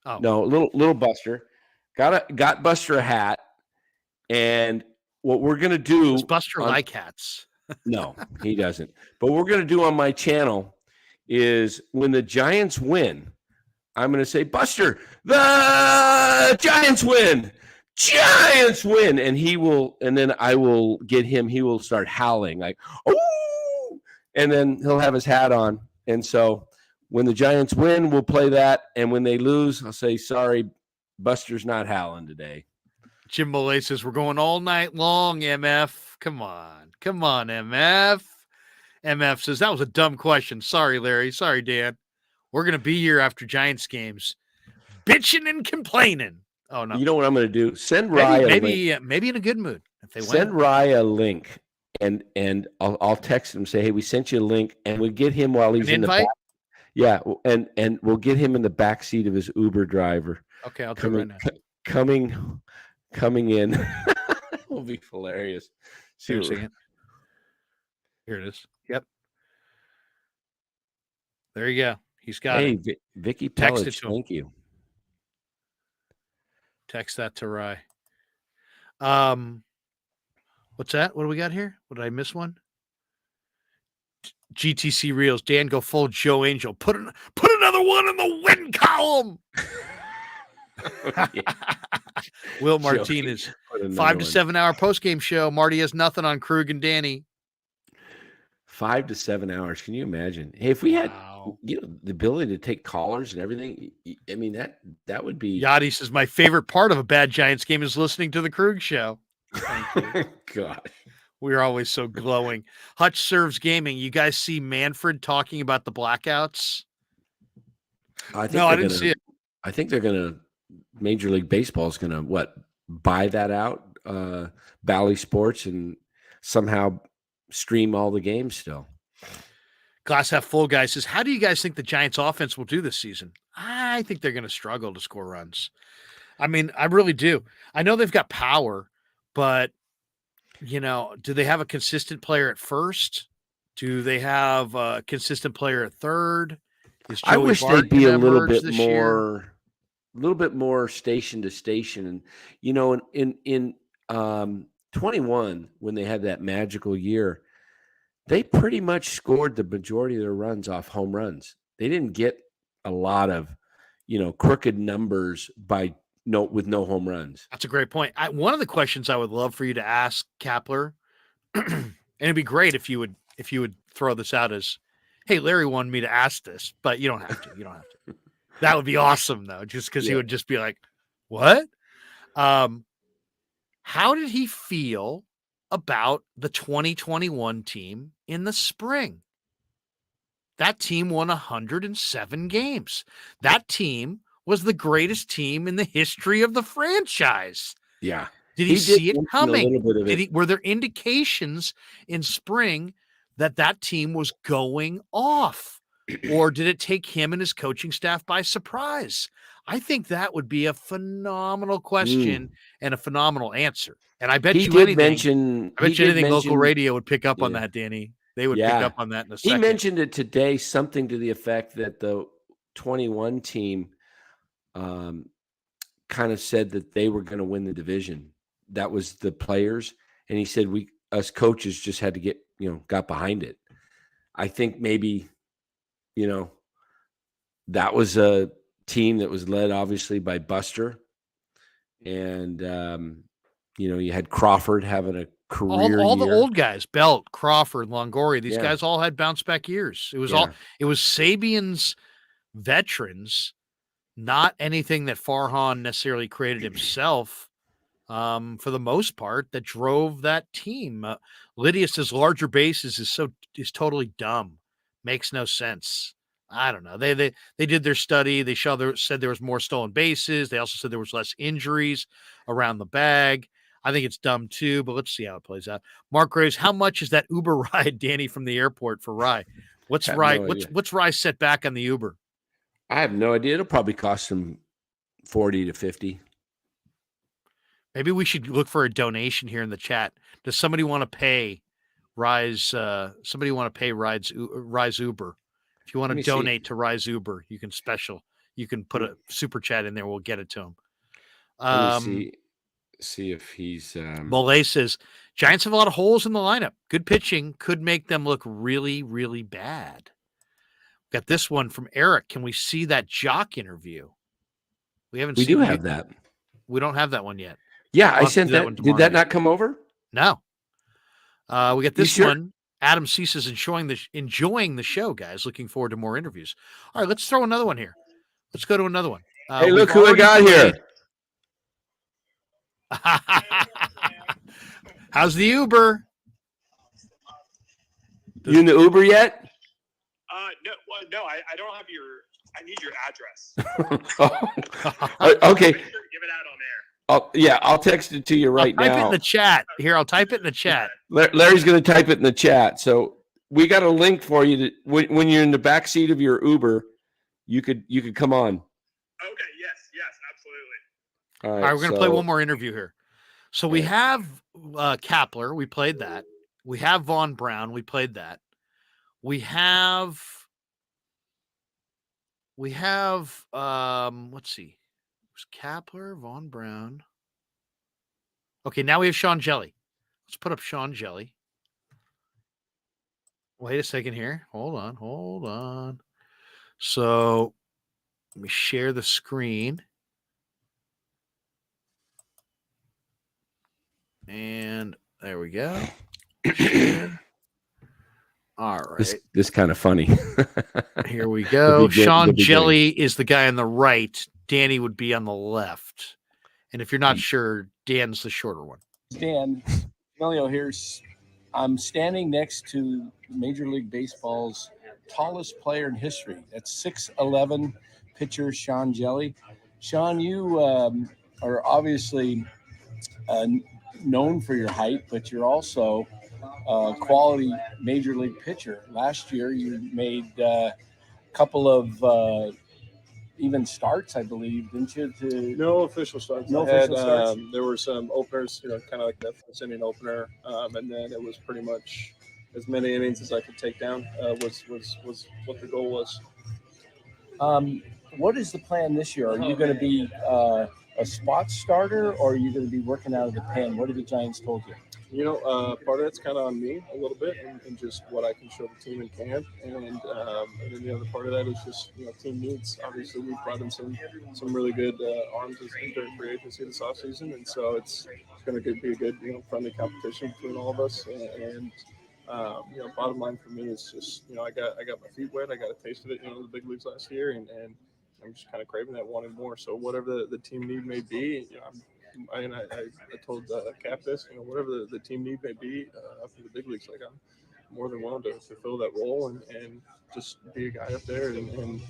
A: Oh
B: no, little Buster. Got Buster a hat, and what we're going to do.
A: Does Buster like hats?
B: No, he doesn't. But what we're going to do on my channel is when the Giants win, I'm going to say, Buster, the Giants win. Giants win. And then I will get him. He will start howling like, oh, and then he'll have his hat on. And so when the Giants win, we'll play that. And when they lose, I'll say, sorry, Buster's not howling today.
A: Jim Millay says, we're going all night long, MF. Come on, MF. MF says, that was a dumb question. Sorry, Larry. Sorry, Dan. We're going to be here after Giants games, bitching and complaining. Oh, no.
B: You know what I'm going to do? Send Rye
A: maybe in a good mood. If they
B: send Rye a link, and I'll text him, say, hey, we sent you a link, and we'll get him while he's in the back. Yeah, and we'll get him in the back seat of his Uber driver.
A: Okay, I'll do it right now.
B: Coming in. Will be hilarious.
A: Here it is. Yep. There you go. He's got it.
B: Hey, Vicky Pellich, thank you.
A: Text that to Rye. What's that? What do we got here? What did I miss one? GTC Reels. Dan, go full Joe Angel. Put another one in the win column. Will Martinez. 5 to 7 hour post-game show. Marty has nothing on Krueg and Danny.
B: 5 to 7 hours. Can you imagine? Hey, if we had the ability to take callers and everything, I mean, that would be.
A: Yachty says, my favorite part of a bad Giants game is listening to the Krueg Show. Thank you.
B: Gosh.
A: We're always so glowing. Hutch Serves Gaming. You guys see Manfred talking about the blackouts?
B: I didn't see it. I think they're going to, Major League Baseball is going to, buy that out, Bally Sports, and somehow stream all the games still.
A: Glass half full guy says, how do you guys think the Giants offense will do this season? I think they're going to struggle to score runs. I mean, I really do. I know they've got power, but, do they have a consistent player at first? Do they have a consistent player at third?
B: I wish they'd be a little bit more station to station. And, in 21, when they had that magical year, they pretty much scored the majority of their runs off home runs. They didn't get a lot of crooked numbers with no home runs.
A: That's a great point. One of the questions I would love for you to ask Kapler, and it'd be great if you would throw this out as, "Hey, Larry wanted me to ask this," but you don't have to. You don't have to. That would be awesome, though, just because he would just be like, "What?" How did he feel about the 2021 team in the spring? That team won 107 games. That team was the greatest team in the history of the franchise.
B: Yeah.
A: Did he see it coming?
B: It.
A: Were there indications in spring that team was going off? Or did it take him and his coaching staff by surprise? I think that would be a phenomenal question and a phenomenal answer. And I bet anything local radio would pick up on that, Danny. They would pick up on that in a second.
B: He mentioned it today, something to the effect that the 21 team kind of said that they were going to win the division. That was the players. And he said us coaches just had to get, got behind it. I think maybe, that was a team that was led obviously by Buster. And, you had Crawford having a career
A: all
B: year.
A: The old guys, Belt, Crawford, Longoria, these guys all had bounce back years. It was Sabian's veterans, not anything that Farhan necessarily created himself, for the most part, that drove that team. Lydia says larger bases is totally dumb. Makes no sense. I don't know. They did their study. They said there was more stolen bases. They also said there was less injuries around the bag. I think it's dumb too, but let's see how it plays out. Mark Graves, how much is that Uber ride, Danny, from the airport for Rye? What's Rye set back on the Uber?
B: I have no idea. It'll probably cost him 40 to 50.
A: Maybe we should look for a donation here in the chat. Does somebody want to pay Rise? Somebody want to pay Rise Uber? If you want to donate to Rise Uber, you can put a super chat in there. We'll get it to him.
B: Let me see if he's
A: Molay says Giants have a lot of holes in the lineup. Good pitching could make them look really, really bad. Got this one from Eric. Can we see that Jock interview? We do have that. We don't have that one yet.
B: Yeah, I sent that. Did that not come over?
A: No. We got this one. Adam Cease is enjoying the show, guys. Looking forward to more interviews. All right, let's throw another one here. Let's go to another one.
B: Hey, look who I got here.
A: How's the Uber?
B: You in the Uber yet?
M: No, I don't have I need your address.
B: Okay.
M: Give it out on air.
B: I'll text it to you right now.
A: Type it in the chat. Here, I'll type it in the chat.
B: Larry's going to type it in the chat. So we got a link for you to when you're in the back seat of your Uber, you could come on.
M: Okay. Yes, absolutely.
B: All
A: right, we're going to play one more interview here. So we have Kapler. We played that. We have Vaun Brown. We played that. We have let's see. There's Kapler, Vaun Brown. Okay, now we have Sean Hjelle. Let's put up Sean Hjelle. Wait a second here. Hold on. So let me share the screen. And there we go. All right.
B: This kind of funny.
A: Here we go. Sean Hjelle is the guy on the right. Danny would be on the left. And if you're not sure, Dan's the shorter one.
N: Dan Coccmiligio here. I'm standing next to Major League Baseball's tallest player in history. That's 6'11" pitcher Sean Hjelle. Sean, you are obviously known for your height, but you're also a quality Major League pitcher. Last year, you made a couple of even starts, I believe, didn't you?
O: No official starts. There were some openers, kind of like the first inning opener, and then it was pretty much as many innings as I could take down. Was what the goal was.
N: What is the plan this year? Are you going to be a spot starter, or are you going to be working out of the pen? What have the Giants told you?
O: Part of that's kind of on me a little bit, and just what I can show the team in camp, and then the other part of that is just team needs. Obviously, we've brought in some really good arms during free agency this offseason, and so it's going to be a good friendly competition between all of us. And bottom line for me is just I got my feet wet. I got a taste of it in the big leagues last year, and I'm just kind of craving that, wanting more. So whatever the team need may be, I told Cap this, whatever the team need may be up in the big leagues, like I'm more than willing to fill that role and just be a guy up there and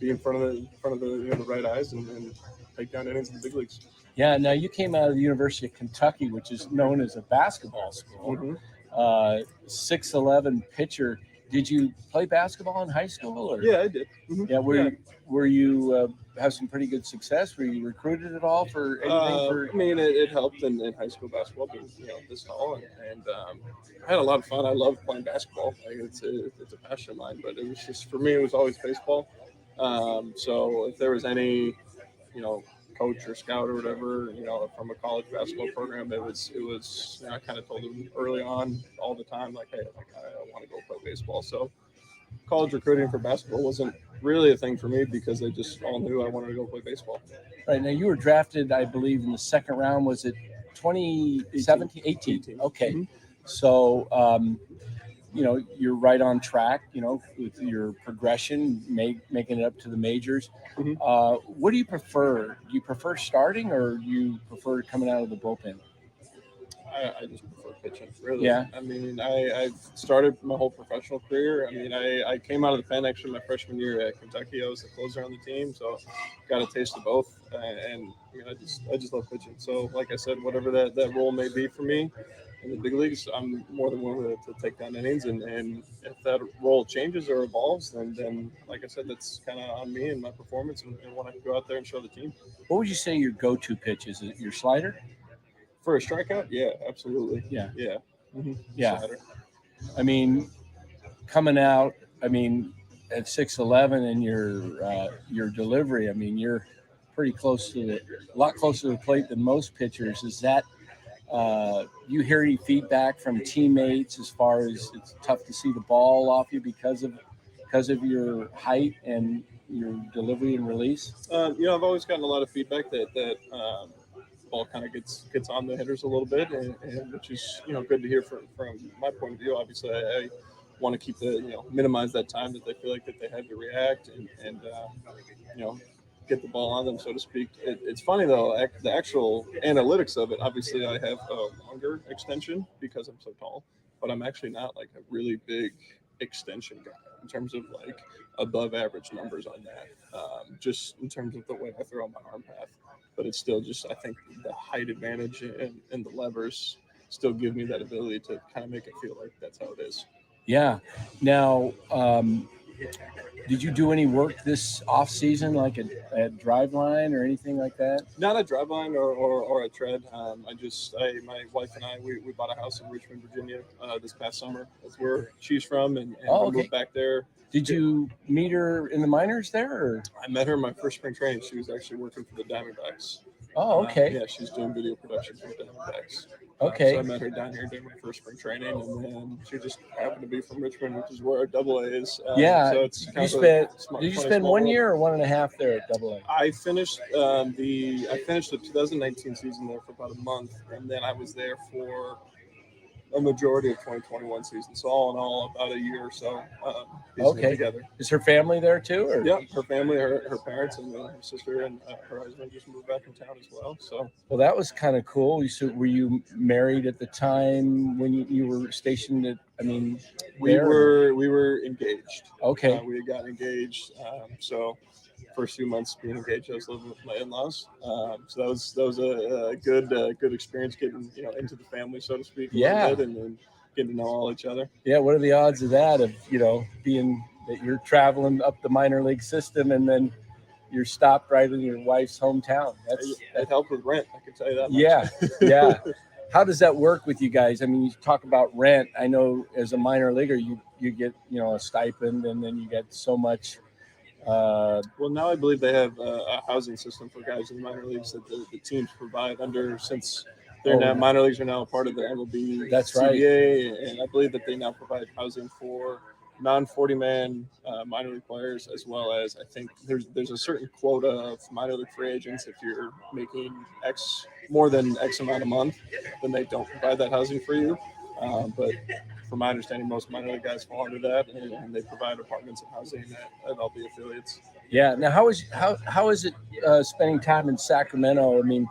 O: be in front of the right eyes and take down innings in the big leagues.
N: Yeah. Now you came out of the University of Kentucky, which is known as a basketball school.
O: Mm-hmm.
N: 6'11" pitcher. Did you play basketball in high school? Or?
O: Yeah, I did. Mm-hmm.
N: Yeah. Were you have some pretty good success? Were you recruited at all for anything?
O: It helped in high school basketball being this tall, and I had a lot of fun. I love playing basketball. Like it's a passion of mine. But it was just, for me, it was always baseball. So if there was any coach or scout or whatever from a college basketball program, it was I kind of told them early on all the time, like, hey, I want to go play baseball. So college recruiting for basketball wasn't really a thing for me because they just all knew I wanted to go play baseball.
N: Right. Now you were drafted, I believe, in the second round. Was it 2017? 18. Okay. Mm-hmm. So you're right on track, with your progression, making it up to the majors. Mm-hmm. What do you prefer? Do you prefer starting, or do you prefer coming out of the bullpen?
O: I just prefer pitching, really.
N: Yeah.
O: I've started my whole professional career. I came out of the pen actually my freshman year at Kentucky. I was the closer on the team, so got a taste of both. And I just love pitching. So, like I said, whatever that role may be for me in the big leagues, I'm more than willing to take down innings. And if that role changes or evolves, then like I said, that's kind of on me and my performance and when I can go out there and show the team.
N: What would you say your go-to pitch is? Is it your slider?
O: For a strikeout? Yeah, absolutely.
N: Yeah.
O: Yeah. Mm-hmm.
N: Yeah.
O: Slider.
N: Coming out, at 6'11" and your delivery, you're pretty a lot closer to the plate than most pitchers. Is that, you hear any feedback from teammates as far as it's tough to see the ball off you because of your height and your delivery and release?
O: I've always gotten a lot of feedback that ball kind of gets on the hitters a little bit, and which is good to hear from my point of view. Obviously, I want to keep minimize that time that they feel like that they had to react and get the ball on them, so to speak. It's funny though, the actual analytics of it. Obviously, I have a longer extension because I'm so tall, but I'm actually not like a really big extension guy in terms of like above average numbers on that. Just in terms of the way I throw my arm path. But it's still just, I think the height advantage and the levers still give me that ability to kind of make it feel like that's how it is.
N: Yeah. Now, did you do any work this off season, like at drive line or anything like that?
O: Not a drive line or a tread. My wife and I, we bought a house in Richmond, Virginia this past summer. That's where she's from, and we moved back there.
N: Did you meet her in the minors there? Or?
O: I met her in my first spring training. She was actually working for the Diamondbacks.
N: Oh, okay.
O: Yeah, she's doing video production for the Diamondbacks.
N: Okay.
O: So I met her down here during my first spring training, and then she just happened to be from Richmond, which is where our AA is.
N: Yeah.
O: So it's
N: did you spend 1 year or 1.5 there at AA?
O: I finished the 2019 season there for about a month, and then I was there for a majority of 2021 season. So all in all, about a year or so. Together.
N: Is her family there too? Or?
O: Yeah, her family, her parents, and her sister and her husband just moved back in town as well. So.
N: Well, that was kind of cool. Were you married at the time when you were stationed at?
O: We were engaged.
N: Okay.
O: We had gotten engaged. So. First few months being engaged, I was living with my in-laws. So that was a good experience getting into the family, so to speak, a little bit, and then getting to know all each other.
N: Yeah, what are the odds of that? Of being that you're traveling up the minor league system and then you're stopped right in your wife's hometown.
O: It helped with rent, I can tell you that much.
N: Yeah. How does that work with you guys? You talk about rent. I know as a minor leaguer, you get a stipend, and then you get so much.
O: Well, now I believe they have a housing system for guys in the minor leagues that the teams provide since they're now minor leagues are now a part of the MLB.
N: That's
O: CBA, and I believe that they now provide housing for non-40-man minor league players, as well as I think there's a certain quota of minor league free agents. If you're making more than X amount a month, then they don't provide that housing for you. But from my understanding, most minor league guys fall under that, and they provide apartments and housing at all the affiliates.
N: Yeah. Now, how is it spending time in Sacramento? I mean,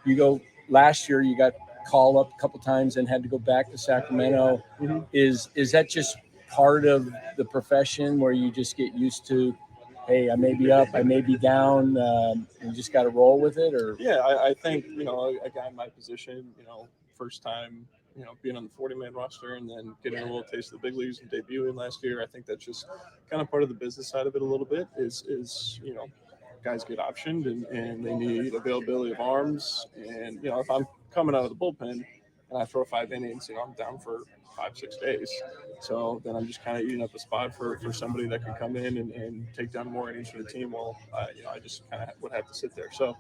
N: you go last year, you got called up a couple times and had to go back to Sacramento.
O: Mm-hmm.
N: Is that just part of the profession where you just get used to, hey, I may be up, I may be down, you just got to roll with it? Or
O: yeah, I think a guy in my position, first time being on the 40-man roster and then getting a little taste of the big leagues and debuting last year, I think that's just kind of part of the business side of it a little bit. Is guys get optioned and they need availability of arms, and if I'm coming out of the bullpen and I throw 5 innings, I'm down for 5-6 days. So then I'm just kind of eating up a spot for somebody that could come in and take down more innings for the team. Well, I just kind of would have to sit there. So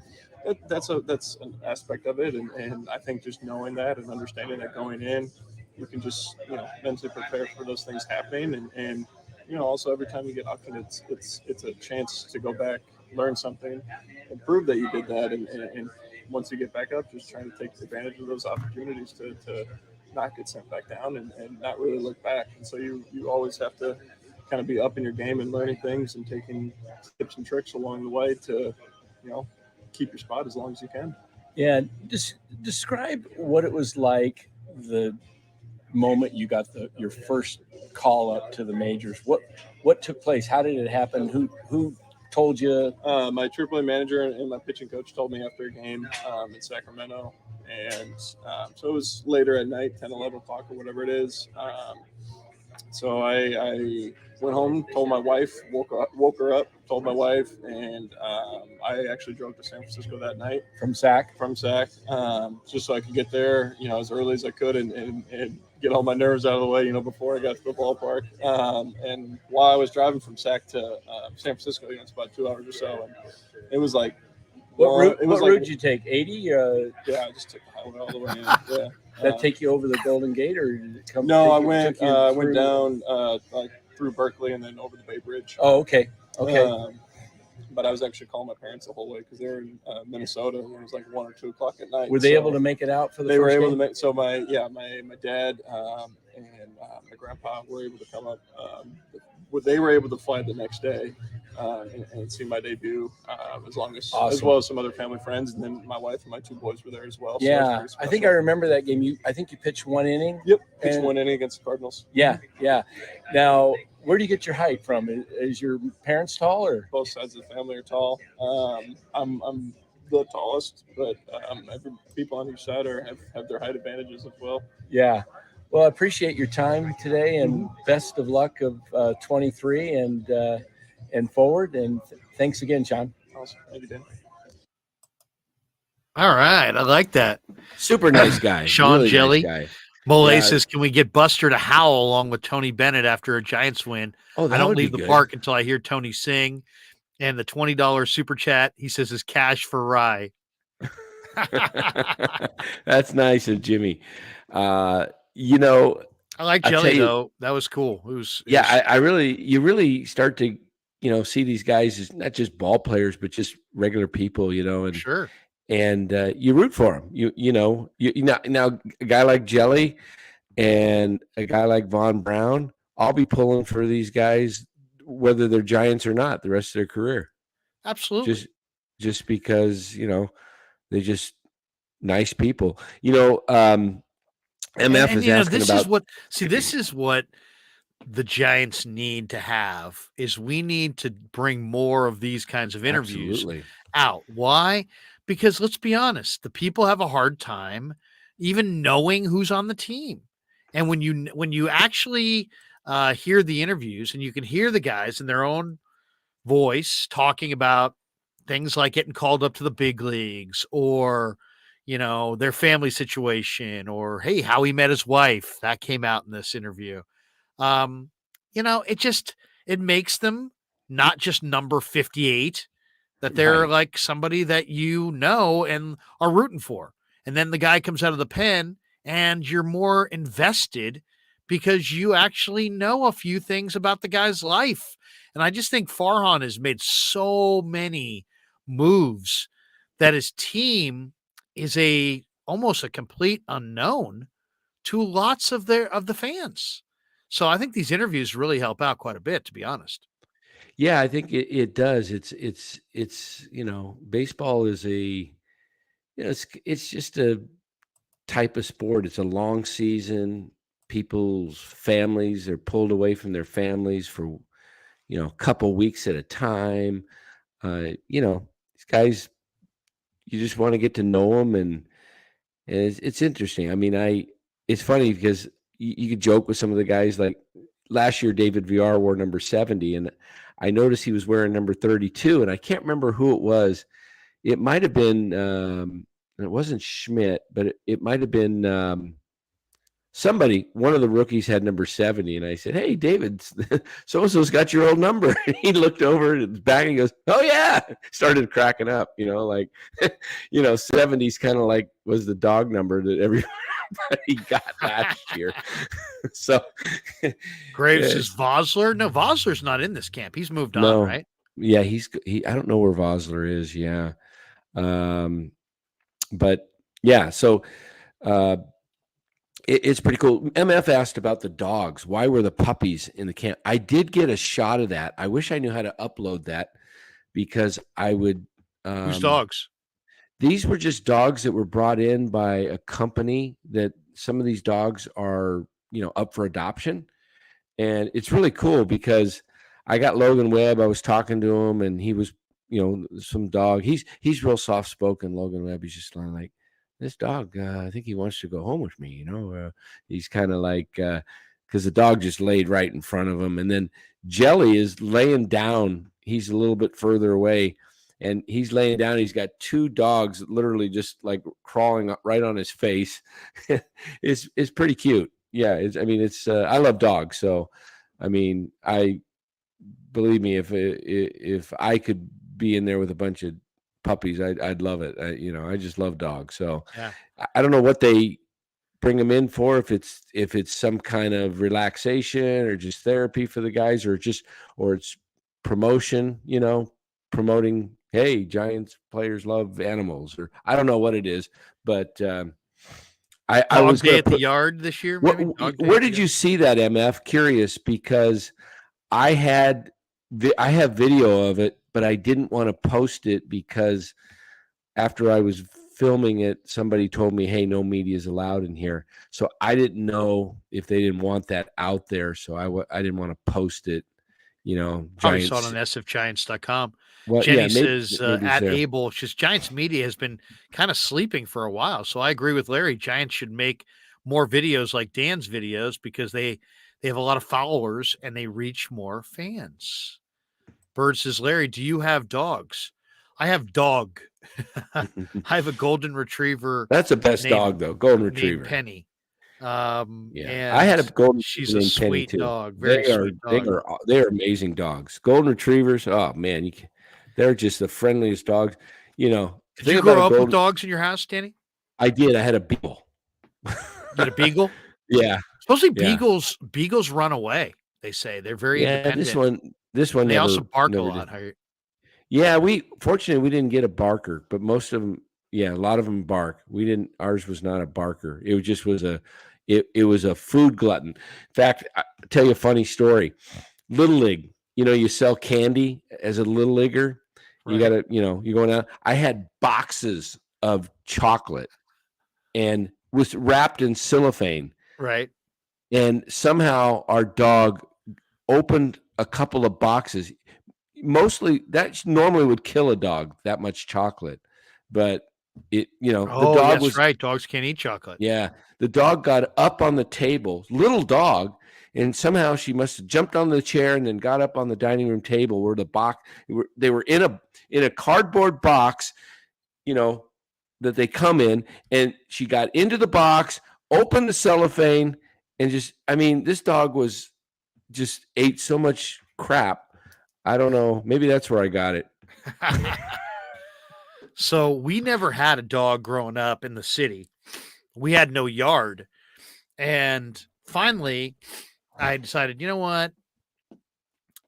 O: that's an aspect of it. And I think just knowing that and understanding that going in, you can just, mentally prepare for those things happening. And also every time you get optioned, it's a chance to go back, learn something, and prove that you did that. And once you get back up, just trying to take advantage of those opportunities to not get sent back down and not really look back. And so you always have to kind of be up in your game and learning things and taking tips and tricks along the way to, keep your spot as long as you can.
N: Yeah. Just describe what it was like the moment you got your first call up to the majors. What took place? How did it happen? Who told you?
O: My AAA manager and my pitching coach told me after a game in Sacramento. And so it was later at night, 10, 11 o'clock or whatever it is. So I went home, told my wife, woke her up, told my wife, and I actually drove to San Francisco that night.
N: From Sac,
O: just so I could get there, as early as I could and get all my nerves out of the way, before I got to the ballpark. And while I was driving from Sac to San Francisco, it's about 2 hours or so, and it was like,
N: what route did you take? 80?
O: Yeah, I just took the highway all the way in. Yeah.
N: That take you over the Golden Gate, or did it come?
O: No, I went down through Berkeley and then over the Bay Bridge.
N: Oh, okay.
O: But I was actually calling my parents the whole way because they're in Minnesota, and it was like 1 or 2 o'clock at night.
N: Were they able to make it out for the?
O: They
N: first
O: were able
N: game?
O: to make. So my dad and my grandpa were able to come up. They were able to fly the next day and see my debut, as well as some other family friends, and then my wife and my 2 boys were there as well.
N: Yeah, so I think I remember that game. I think you pitched 1 inning.
O: Yep, pitched 1 inning against the Cardinals.
N: Yeah. Now, where do you get your height from? Is your parents tall, or
O: both sides of the family are tall? I'm the tallest, but people on each side have their height advantages as well.
N: Yeah. Well, I appreciate your time today, and best of luck of 23 and forward. And thanks again, Sean.
O: Awesome. Thank you, Dan.
A: All right. I like that.
B: Super nice guy.
A: Sean
B: really
A: Hjelle.
B: Nice guy.
A: Mole says, can we get Buster to howl along with Tony Bennett after a Giants win?
B: Oh,
A: I don't leave the park until I hear Tony sing. And the $20 super chat, he says, is cash for Rye.
B: That's nice of Jimmy. I
A: like Jelly though. That was cool.
B: You really start to, see these guys as not just ball players, but just regular people, and
A: sure.
B: And you root for them. Now a guy like Jelly and a guy like Vaun Brown, I'll be pulling for these guys, whether they're Giants or not, the rest of their career.
A: Absolutely.
B: Just because, they're just nice people. MF is asking
A: this is what the Giants need to have is we need to bring more of these kinds of interviews out. Why? Because let's be honest, the people have a hard time even knowing who's on the team. And when you actually hear the interviews and you can hear the guys in their own voice talking about things like getting called up to the big leagues or their family situation, or, hey, how he met his wife. That came out in this interview. It makes them not just number 58, that they're like somebody that and are rooting for. And then the guy comes out of the pen and you're more invested because you actually know a few things about the guy's life. And I just think Farhan has made so many moves that his team is almost a complete unknown to lots of the fans. So I think these interviews really help out quite a bit, to be honest.
B: Yeah, I think it does. It's baseball is it's just a type of sport. It's a long season. People's families are pulled away from their families for a couple weeks at a time. These guys, you just want to get to know them, and it's interesting. I mean, it's funny because you could joke with some of the guys. Like last year, David VR wore number 70, and I noticed he was wearing number 32, and I can't remember who it was. It might have been it wasn't Schmidt, but it might have been somebody. One of the rookies had number 70, and I said, "Hey, David, so-and-so's got your old number." And he looked over at his back and he goes, "Oh yeah!" Started cracking up. 70's kind of like was the dog number that everybody got last year. So
A: Graves is Vosler. No, Vosler's not in this camp. He's moved on, right?
B: Yeah, I don't know where Vosler is. Yeah. But yeah, so it's pretty cool. MF asked about the dogs. Why were the puppies in the camp? I did get a shot of that. I wish I knew how to upload that because I would.
A: Whose dogs?
B: These were just dogs that were brought in by a company that some of these dogs are, up for adoption. And it's really cool because I got Logan Webb. I was talking to him and he was, some dog. He's real soft spoken. Logan Webb. He's just like, this dog, I think he wants to go home with me. He's kind of like, because the dog just laid right in front of him. And then Jelly is laying down. He's a little bit further away and he's laying down. He's got two dogs literally just like crawling up right on his face. It's pretty cute. Yeah. I love dogs. So, believe me, if I could be in there with a bunch of puppies, I'd love it. I just love dogs. So
A: yeah.
B: I don't know what they bring them in for, if it's some kind of relaxation or just therapy for the guys, or it's promotion, promoting, hey, Giants players love animals, or I don't know what it is, but I was
A: day at the yard this year. Maybe?
B: Where did you see that, MF? Curious, because I have video of it, but I didn't want to post it because after I was filming it, somebody told me, hey, no media is allowed in here. So I didn't know if they didn't want that out there. So I didn't want to post it,
A: Probably saw it on sfgiants.com.
B: Well,
A: Jenny
B: yeah,
A: says
B: maybe
A: at
B: there.
A: Abel, just Giants media has been kind of sleeping for a while. So I agree with Larry. Giants should make more videos like Dan's videos because they have a lot of followers and they reach more fans. Bird says, Larry, do you have dogs? I have dog. I have a golden retriever.
B: That's the best dog, though. Golden retriever.
A: Penny.
B: Yeah, I had a golden.
A: She's a sweet
B: Penny,
A: dog. Very sweet dog.
B: They are amazing dogs. Golden retrievers. Oh man, they're just the friendliest dogs.
A: Did you grow up with dogs in your house, Danny?
B: I did. I had a beagle.
A: You had a beagle?
B: Yeah.
A: Supposedly beagles run away. They say they're very independent.
B: This one.
A: They
B: never,
A: also bark
B: never
A: a lot.
B: Yeah, fortunately we didn't get a barker, but most of them, a lot of them bark. We didn't. Ours was not a barker. It just was it was a food glutton. In fact, I'll tell you a funny story. Little League, you sell candy as a little leaguer. Right. You got to, you're going out. I had boxes of chocolate and was wrapped in cellophane.
A: Right.
B: And somehow our dog opened a couple of boxes. Mostly that normally would kill a dog, that much chocolate. But the dog was
A: right. Dogs can't eat chocolate.
B: Yeah. The dog got up on the table, little dog, and somehow she must have jumped on the chair and then got up on the dining room table where the box they were in a cardboard box, that they come in, and she got into the box, opened the cellophane, and this dog was just ate so much crap. I don't know. Maybe that's where I got it.
A: So we never had a dog growing up in the city. We had no yard. And finally, I decided, you know what?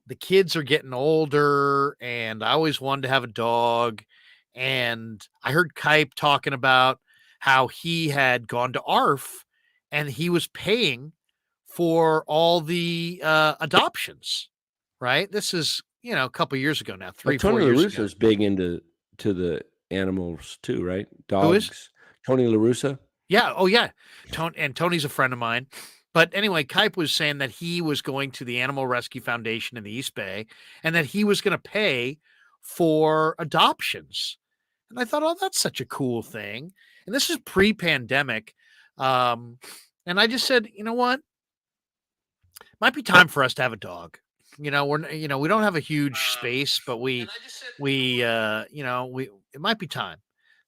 A: The kids are getting older, and I always wanted to have a dog. And I heard Kipe talking about how he had gone to ARF and he was paying for all the adoptions, right? This is, a couple years ago now,
B: But
A: 4
B: Tony La
A: years ago.
B: Russa's big into the animals too, right?
A: Who is?
B: Dogs. Tony La Russa.
A: Yeah. Oh, yeah. Tony's a friend of mine. But anyway, Kipe was saying that he was going to the Animal Rescue Foundation in the East Bay and that he was going to pay for adoptions. And I thought, oh, that's such a cool thing. And this is pre-pandemic. And I just said, you know what? Might be time for us to have a dog. We don't have a huge space, but it might be time.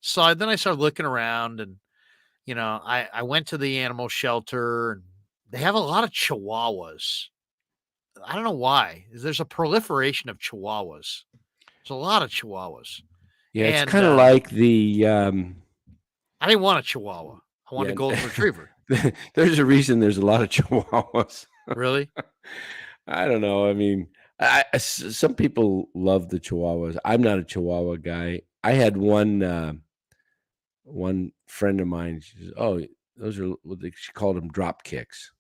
A: So then I started looking around and, I went to the animal shelter and they have a lot of Chihuahuas. I don't know why. There's a proliferation of Chihuahuas. There's a lot of Chihuahuas.
B: Yeah, it's
A: And,
B: kind of like the.
A: I didn't want a Chihuahua. I wanted a golden retriever.
B: There's a reason there's a lot of Chihuahuas.
A: Really?
B: I don't know. I mean, some people love the Chihuahuas. I'm not a Chihuahua guy. I had one friend of mine. She says, "Oh, those are what she called them, drop kicks."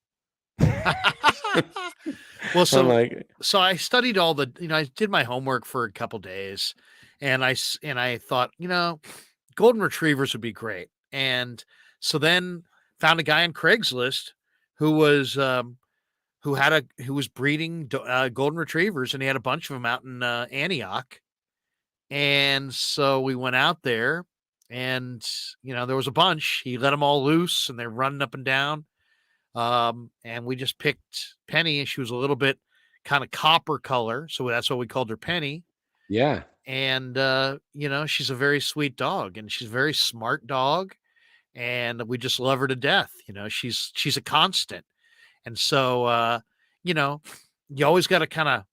A: Well, so
B: like,
A: I studied all the, I did my homework for a couple days, and I thought, golden retrievers would be great. And so then found a guy on Craigslist who was who was breeding golden retrievers, and he had a bunch of them out in Antioch. And so we went out there, and there was a bunch. He let them all loose, and they're running up and down. And we just picked Penny, and she was a little bit kind of copper color, so that's what we called her Penny.
B: Yeah.
A: And she's a very sweet dog, and she's a very smart dog, and we just love her to death. She's a constant. And so you always got to kind of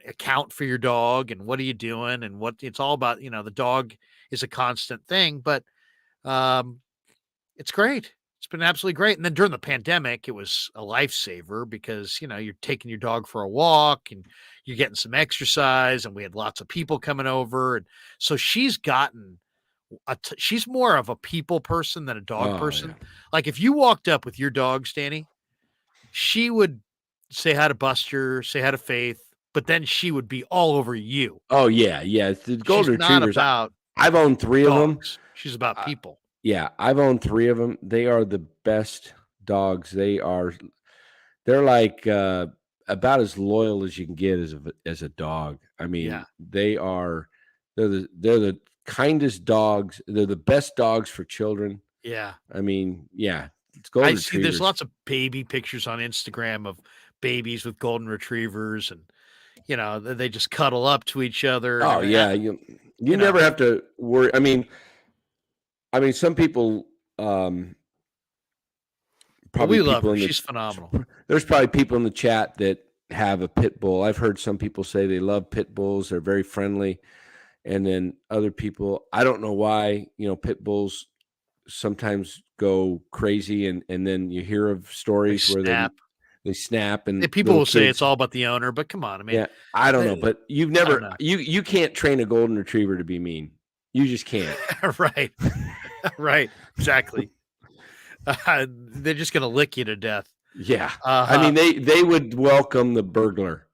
A: account for your dog and what are you doing and what it's all about. The dog is a constant thing, but it's great. It's been absolutely great. And then during the pandemic, it was a lifesaver because, you're taking your dog for a walk and you're getting some exercise, and we had lots of people coming over. And so she's gotten she's more of a people person than a dog person. Yeah. Like if you walked up with your dog, Stanny, she would say hi to Buster, say hi to Faith, but then she would be all over you.
B: Oh yeah. Yeah. The golden retrievers. I've owned 3 of them.
A: She's about people.
B: Yeah, I've owned 3 of them. They are the best dogs. They're like about as loyal as you can get as a dog. I mean, yeah. They're the kindest dogs. They're the best dogs for children.
A: Yeah.
B: I mean, yeah. It's golden
A: I see
B: retrievers.
A: There's lots of baby pictures on Instagram of babies with golden retrievers, and they just cuddle up to each other.
B: Oh yeah, you never have to worry. I mean, some people probably
A: we love her. She's phenomenal.
B: There's probably people in the chat that have a pit bull. I've heard some people say they love pit bulls. They're very friendly. And then other people, I don't know why, pit bulls sometimes go crazy, and then you hear of stories where they snap and
A: people will say it's all about the owner, but come on. I mean,
B: yeah, I don't know, but you've never you can't train a golden retriever to be mean. You just can't.
A: Right. Right. Exactly. They're just going to lick you to death.
B: Yeah. I mean, they would welcome the burglar.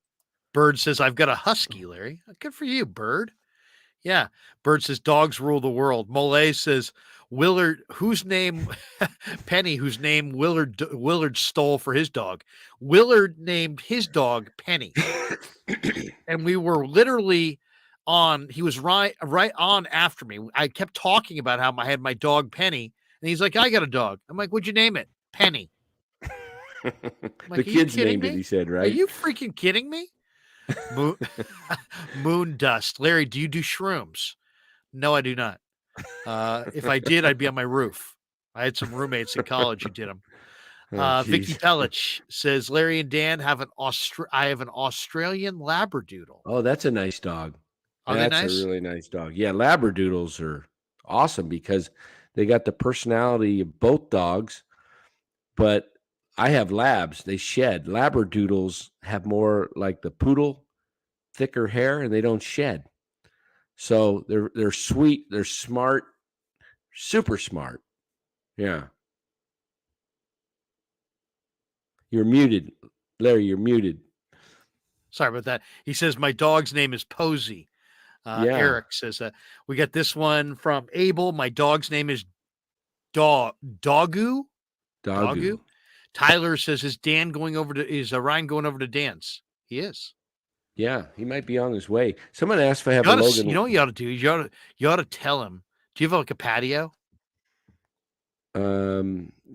A: Bird says, I've got a husky, Larry. Good for you, Bird. Yeah. Bird says, dogs rule the world. Mole says, Willard, Penny, whose name Willard stole for his dog. Willard named his dog Penny. And we were literally he was right on after me. I kept talking about how I had my dog Penny, and he's like, I got a dog. I'm like, what'd you name it? Penny.
B: Like, the kids named it, he said, right?
A: Are you freaking kidding me? Moon dust. Larry, do you do shrooms? No, I do not. If I did, I'd be on my roof. I had some roommates in college who did them. Vicky Pellich says, Larry and Dan have I have an Australian Labradoodle.
B: Oh, that's a nice dog.
A: Are they
B: That's
A: nice?
B: a really nice dog. Yeah, Labradoodles are awesome because they got the personality of both dogs, but I have labs. They shed. Labradoodles have more like the poodle, thicker hair, and they don't shed. So they're sweet. They're smart, super smart. Yeah. You're muted, Larry. You're muted.
A: Sorry about that. He says my dog's name is Posey.
B: Yeah.
A: Eric says we got this one from Abel. My dog's name is Dogu.
B: Dogu.
A: Tyler says is Ryan going over to dance? He is.
B: Yeah, he might be on his way. Someone asked if I have
A: You
B: a Logan.
A: know what you ought to do? You ought to tell him. Do you have like a patio?
B: A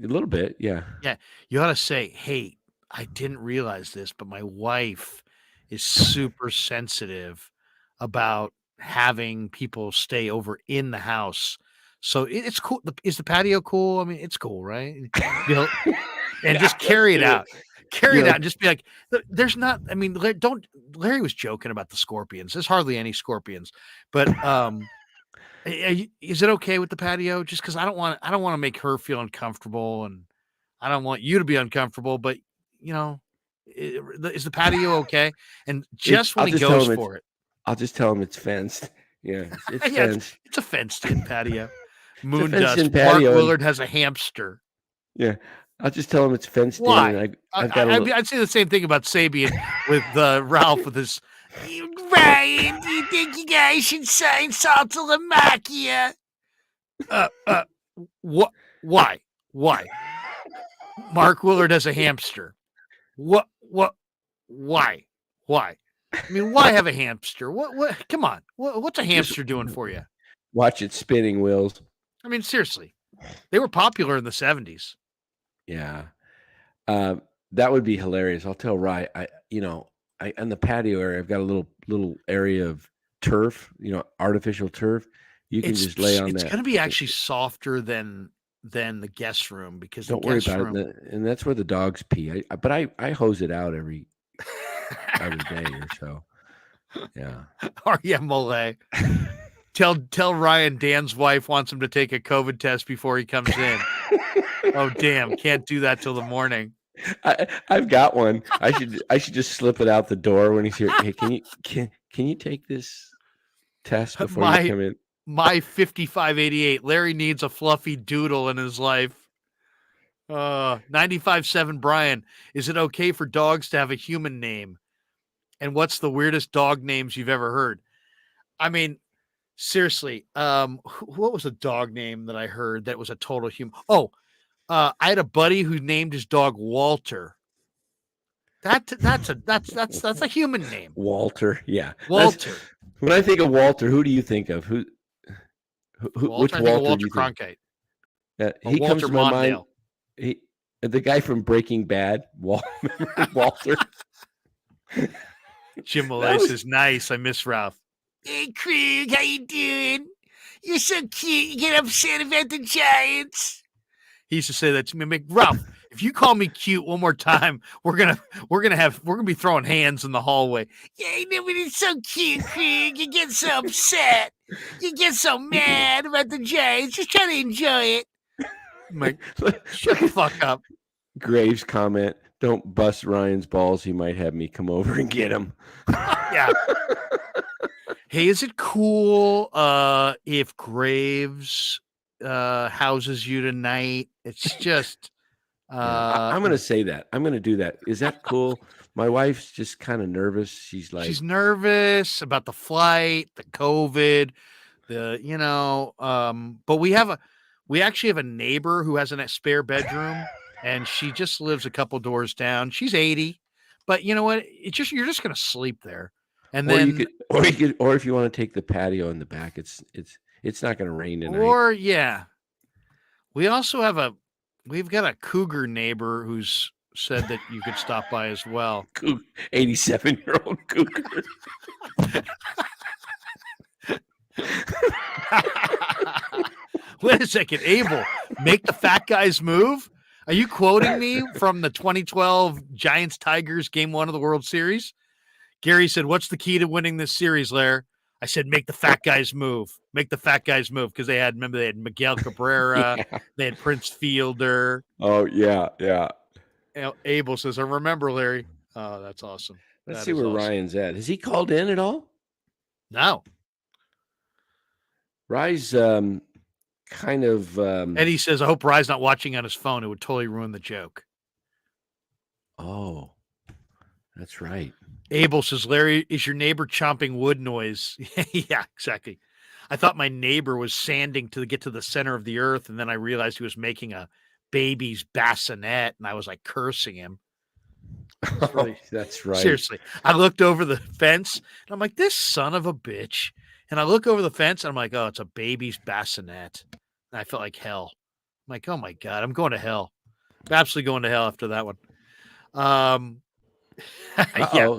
B: little bit, yeah.
A: Yeah. You ought to say, hey, I didn't realize this, but my wife is super sensitive about having people stay over in the house. So it's cool. Is the patio cool? I mean, it's cool, right? And just carry it out. Carry it out and just be like, there's not, I mean, Larry was joking about the scorpions. There's hardly any scorpions, but is it okay with the patio? Just because I don't want to make her feel uncomfortable, and I don't want you to be uncomfortable, but is the patio okay? And when he goes for it,
B: I'll just tell him it's fenced. Yeah, it's
A: yeah,
B: fenced.
A: it's a fenced-in patio. Moon
B: fenced-in
A: dust. Mark
B: patio.
A: Willard has a hamster.
B: Yeah, I'll just tell him it's fenced
A: Why?
B: in. And
A: I'd say the same thing about Sabian with Ralph with his. Ryan, do you think you guys should sign Saltalamacchia? What? Why? Mark Willard has a hamster. What? Why? I mean, why have a hamster? What? Come on. What's a hamster doing for you?
B: Watch it spinning wheels.
A: I mean, seriously, they were popular in the 70s.
B: Yeah, that would be hilarious. I'll tell Rye. I on the patio area, I've got a little area of turf. Artificial turf. You can just lay on that.
A: It's going to be actually softer than the guest room because
B: don't worry about it. And that's where the dogs pee. But I hose it out every day or so. Yeah.
A: Oh yeah, Mole. Tell Ryan Dan's wife wants him to take a COVID test before he comes in. Oh damn, can't do that till the morning.
B: I've got one. I should just slip it out the door when he's here. Hey, can you take this test before you come in?
A: My 5588. Larry needs a fluffy doodle in his life. 95.7 Brian. Is it okay for dogs to have a human name? And what's the weirdest dog names you've ever heard? I mean, seriously, what was a dog name that I heard that was a total human? Oh, I had a buddy who named his dog Walter. That's a human name.
B: Walter, yeah.
A: Walter.
B: When I think of Walter, who do you think of? Which
A: Walter
B: Walter do you
A: Cronkite.
B: think? He comes to my mind. The guy from Breaking Bad, Walter.
A: Jim Malay says, nice. I miss Ralph. Hey, Krueg, how you doing? You're so cute. You get upset about the Giants. He used to say that to me. Ralph, if you call me cute one more time, we're gonna be throwing hands in the hallway. Yeah, I know, but it's so cute, Krueg. You get so upset. You get so mad about the Giants. Just try to enjoy it. I'm like, shut the fuck up.
B: Graves comment, don't bust Ryan's balls. He might have me come over and get him.
A: Yeah. Hey, is it cool if Graves houses you tonight? It's just
B: I'm gonna say that. I'm gonna do that. Is that cool? My wife's just kind of nervous. She's
A: nervous about the flight, the COVID, but we actually have a neighbor who has a spare bedroom, and she just lives a couple doors down. She's 80, but you know what? You're just gonna sleep there. And then
B: or if you want to take the patio in the back, it's not going to rain tonight.
A: Or yeah, we also we've got a cougar neighbor who's said that you could stop by as well.
B: 87-year-old cougar.
A: Wait a second, Abel, make the fat guys move. Are you quoting me from the 2012 Giants Tigers Game 1 of the World Series? Gary said, what's the key to winning this series, Lair? I said, make the fat guys move. Make the fat guys move. Because they had Miguel Cabrera.
B: Yeah.
A: They had Prince Fielder.
B: Oh, yeah.
A: Abel says, I remember, Larry. Oh, that's awesome.
B: Let's
A: That
B: see
A: is
B: where
A: awesome.
B: Ryan's at. Has he called in at all?
A: No.
B: Rye's kind of.
A: Eddie says, I hope Rye's not watching on his phone. It would totally ruin the joke.
B: Oh, that's right.
A: Abel says, Larry, is your neighbor chomping wood noise? Yeah, exactly. I thought my neighbor was sanding to get to the center of the earth, and then I realized he was making a baby's bassinet, and I was like cursing him. Really,
B: that's right.
A: Seriously. I looked over the fence, and I'm like, this son of a bitch. And I look over the fence, and I'm like, oh, it's a baby's bassinet. And I felt like hell. I'm like, oh, my God, I'm going to hell. I'm absolutely going to hell after that one. Yeah.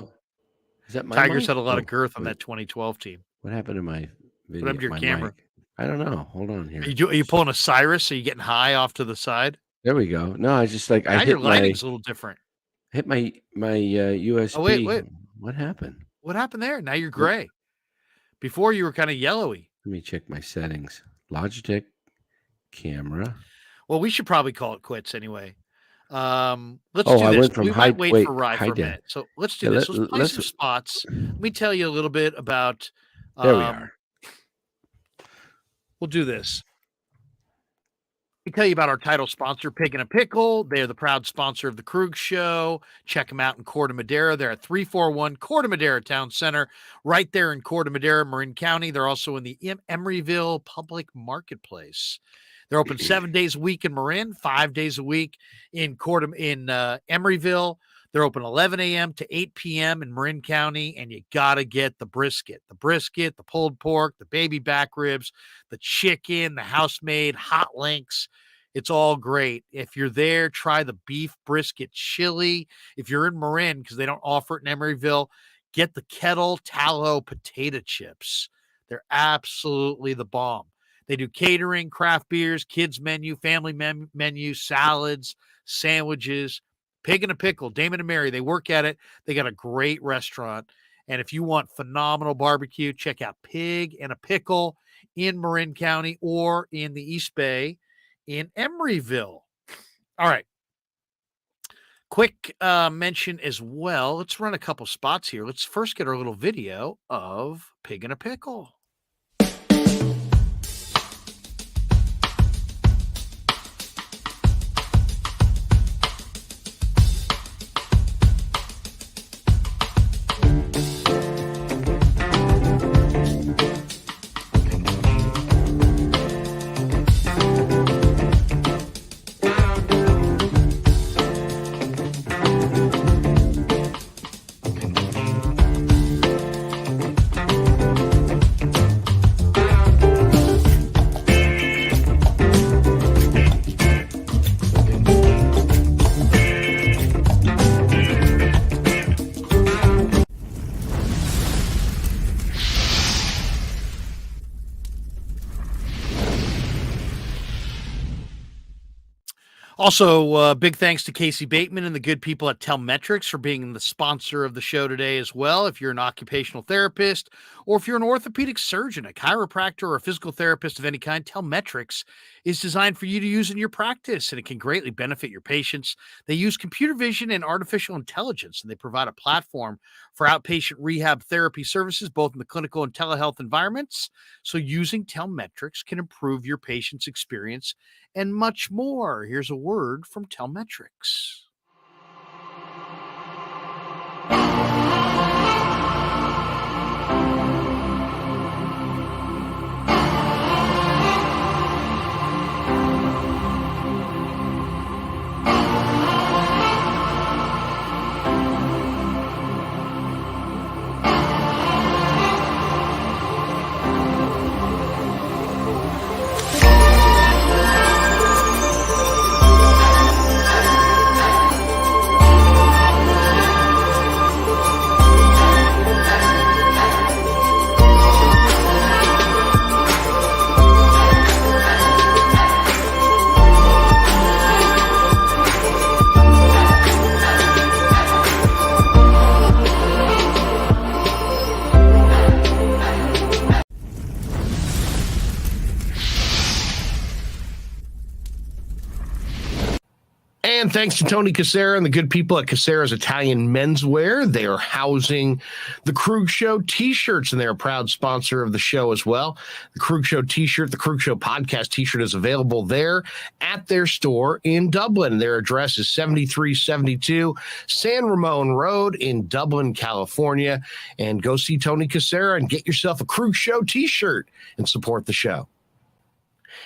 B: Is that my
A: Tigers
B: mic?
A: had a lot of
B: Oh,
A: girth on
B: wait.
A: that 2012 team.
B: What happened to my video?
A: What happened to your
B: my
A: camera?
B: mic? I don't know. Hold on here.
A: Are you pulling a Cyrus? Are you getting high off to the side?
B: There we go. No, I just like
A: Now
B: I
A: your
B: hit my
A: lighting's a little different.
B: USB.
A: Oh, wait.
B: What happened?
A: What happened there? Now you're gray. Before you were kind of yellowy.
B: Let me check my settings. Logitech camera.
A: Well, we should probably call it quits anyway. Let's
B: Oh,
A: do
B: I
A: this.
B: went from
A: We
B: high-
A: might wait
B: wait,
A: for Rye
B: hi,
A: for a
B: Dan.
A: minute. So let's do
B: Yeah,
A: this. Let's play
B: let's-
A: some spots. Let me tell you a little bit about.
B: There we are.
A: We'll do this. Let me tell you about our title sponsor, Pig and a Pickle. They're the proud sponsor of the Krueg Show. Check them out in Corte Madera. They're at 341 Corte Madera Town Center, right there in Corte Madera, Marin County. They're also in the Emeryville Public Marketplace. They're open 7 days a week in Marin, 5 days a week in Emeryville. They're open 11 a.m. to 8 p.m. in Marin County, and you got to get the brisket, the pulled pork, the baby back ribs, the chicken, the house-made hot links. It's all great. If you're there, try the beef brisket chili. If you're in Marin, because they don't offer it in Emeryville, get the kettle tallow potato chips. They're absolutely the bomb. They do catering, craft beers, kids menu, family menu, salads, sandwiches. Pig and a Pickle, Damon and Mary, they work at it. They got a great restaurant. And if you want phenomenal barbecue, check out Pig and a Pickle in Marin County or in the East Bay in Emeryville. All right. Quick mention as well. Let's run a couple spots here. Let's first get our little video of Pig and a Pickle. Also, big thanks to Casey Bateman and the good people at Telmetrics for being the sponsor of the show today as well. If you're an occupational therapist or if you're an orthopedic surgeon, a chiropractor, or a physical therapist of any kind, Telmetrics is designed for you to use in your practice, and it can greatly benefit your patients. They use computer vision and artificial intelligence, and they provide a platform for outpatient rehab therapy services, both in the clinical and telehealth environments. So using Telmetrics can improve your patient's experience and much more. Here's a word from Telmetrics.
P: thanks to Tony Cassera and the good people at Cassera's Italian Menswear. They are housing the Krueg Show t-shirts, and they're a proud sponsor of the show as well. The Krueg Show t-shirt, the Krueg Show podcast t-shirt is available there at their store in Dublin. Their address is 7372 San Ramon Road in Dublin, California. And go see Tony Cassera and get yourself a Krueg Show t-shirt and support the show.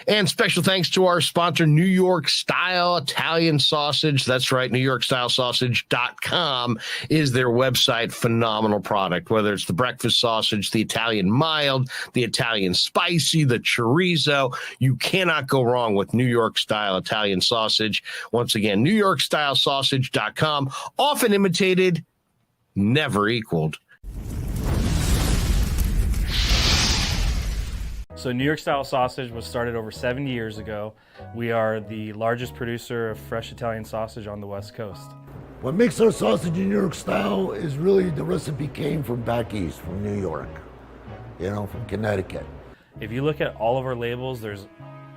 P: And special thanks to our sponsor, New York Style Italian Sausage. That's right, NewYorkStyleSausage.com is their website. Phenomenal product, whether it's the breakfast sausage, the Italian mild, the Italian spicy, the chorizo. You cannot go wrong with New York Style Italian Sausage. Once again, NewYorkStyleSausage.com. Often imitated, never equaled.
Q: So New York Style Sausage was started over 70 years ago. We are the largest producer of fresh Italian sausage on the West Coast.
R: What makes our sausage in New York style is really the recipe came from back east, from New York, from Connecticut.
Q: If you look at all of our labels, there's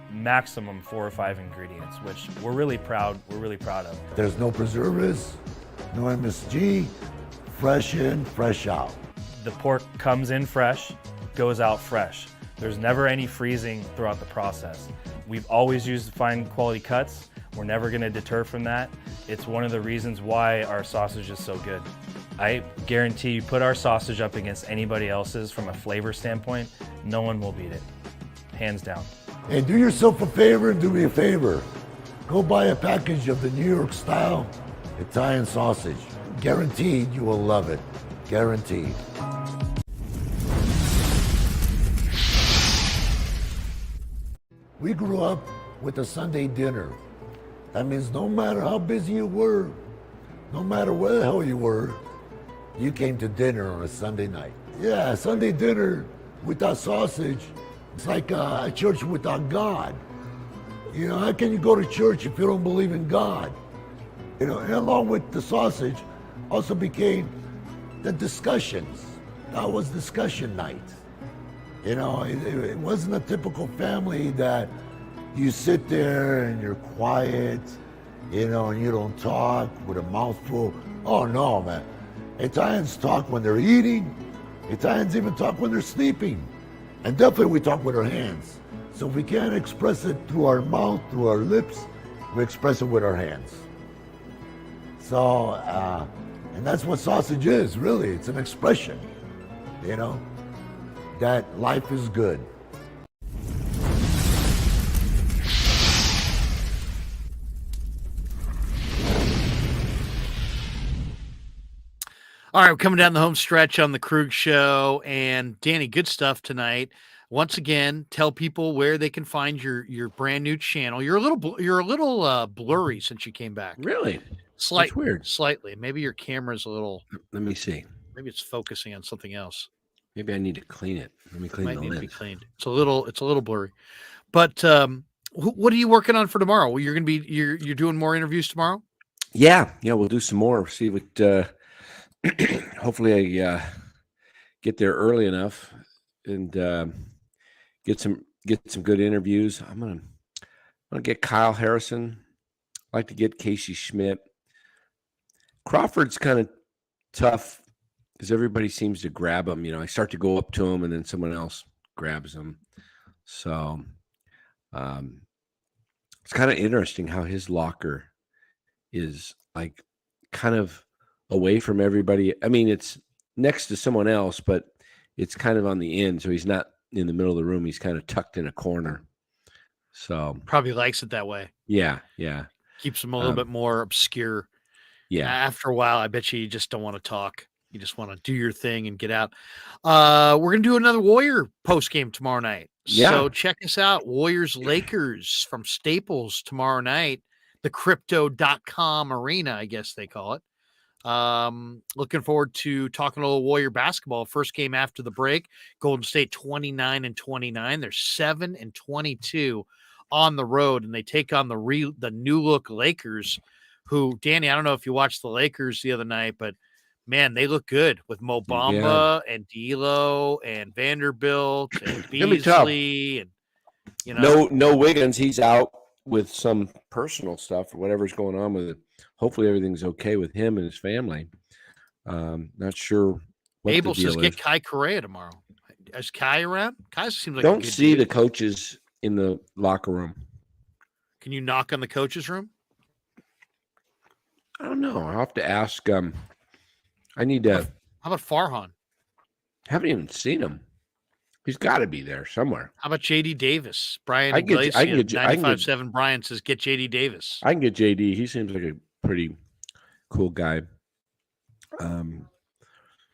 Q: maximum 4 or 5 ingredients, which we're really proud of.
R: There's no preservatives, no MSG, fresh in, fresh out.
Q: The pork comes in fresh, goes out fresh. There's never any freezing throughout the process. We've always used fine quality cuts. We're never going to deter from that. It's one of the reasons why our sausage is so good. I guarantee you put our sausage up against anybody else's from a flavor standpoint, no one will beat it. Hands down.
R: Hey, do yourself a favor and do me a favor. Go buy a package of the New York Style Italian sausage. Guaranteed you will love it. Guaranteed. We grew up with a Sunday dinner. That means no matter how busy you were, no matter where the hell you were, you came to dinner on a Sunday night. Yeah, Sunday dinner without sausage, it's like a church without God. How can you go to church if you don't believe in God? And along with the sausage also became the discussions. That was discussion night. It wasn't a typical family that you sit there and you're quiet, and you don't talk with a mouthful. Oh no, man. Italians talk when they're eating. Italians even talk when they're sleeping. And definitely we talk with our hands. So if we can't express it through our mouth, through our lips, we express it with our hands. So, and that's what sausage is, really. It's an expression, that life is good.
A: All right, we're coming down the home stretch on the Krueg Show, and Danny, good stuff tonight. Once again, tell people where they can find your brand new channel. You're a little blurry since you came back.
B: Really?
A: That's
B: weird.
A: Slightly. Maybe your camera's a little.
B: Let me see.
A: Maybe it's focusing on something else.
B: Maybe I need to clean it. Let me clean the lens.
A: Need to be cleaned. It's a little blurry. But what are you working on for tomorrow? Well, you're doing more interviews tomorrow?
B: Yeah, we'll do some more. See what. Hopefully, I get there early enough and get some good interviews. I'm gonna get Kyle Harrison. I'd like to get Casey Schmidt. Crawford's kind of tough because everybody seems to grab him. I start to go up to him, and then someone else grabs him. So it's kind of interesting how his locker is like kind of away from everybody. I mean, it's next to someone else, but it's kind of on the end, so he's not in the middle of the room. He's kind of tucked in a corner. So
A: probably likes it that way.
B: Yeah.
A: Keeps him a little bit more obscure.
B: Yeah.
A: After a while, I bet you just don't want to talk. You just want to do your thing and get out. We're going to do another Warrior post game tomorrow night.
B: Yeah.
A: So check us out. Warriors Lakers from Staples tomorrow night. The crypto.com arena, I guess they call it. Looking forward to talking a little Warrior basketball. First game after the break. Golden State 29-29. They're 7-22 on the road, and they take on the new look Lakers, who, Danny, I don't know if you watched the Lakers the other night, but man, they look good with Mo Bamba and D'Lo and Vanderbilt and Beasley, and
B: no Wiggins, he's out. with some personal stuff or whatever's going on with it. Hopefully everything's okay with him and his family. Not sure what
A: Abel
B: the deal
A: says
B: is.
A: get Kai Correa tomorrow. Is Kai around? Kai seems like a
B: Don't
A: good
B: see
A: dude.
B: the coaches in the locker room.
A: Can you knock on the coach's room?
B: I don't know. I'll have to ask. I need to.
A: How about Farhan?
B: Haven't even seen him. He's got to be there somewhere.
A: How about JD Davis? Brian
B: I can get- I can
A: Iglesias,
B: get- I can get-
A: 95.7 Brian says get JD Davis.
B: I can get JD. He seems like a pretty cool guy.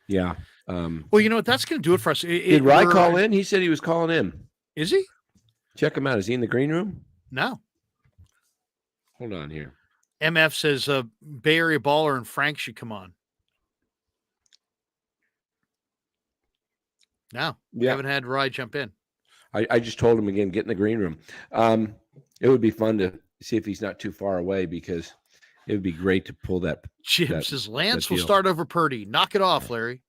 B: Yeah.
A: Well, you know what? That's going to do it for us.
B: Did Rye call in? He said he was calling in.
A: Is he?
B: Check him out. Is he in the green room?
A: No.
B: Hold on here.
A: MF says Bay Area Baller and Frank should come on. No, we
B: Yeah.
A: haven't had Rye jump in.
B: I just told him again, get in the green room. It would be fun to see if he's not too far away because it would be great to pull that.
A: Jim
B: that-
A: says Lance
B: that
A: will
B: deal.
A: start over Purdy. Knock it off, Larry.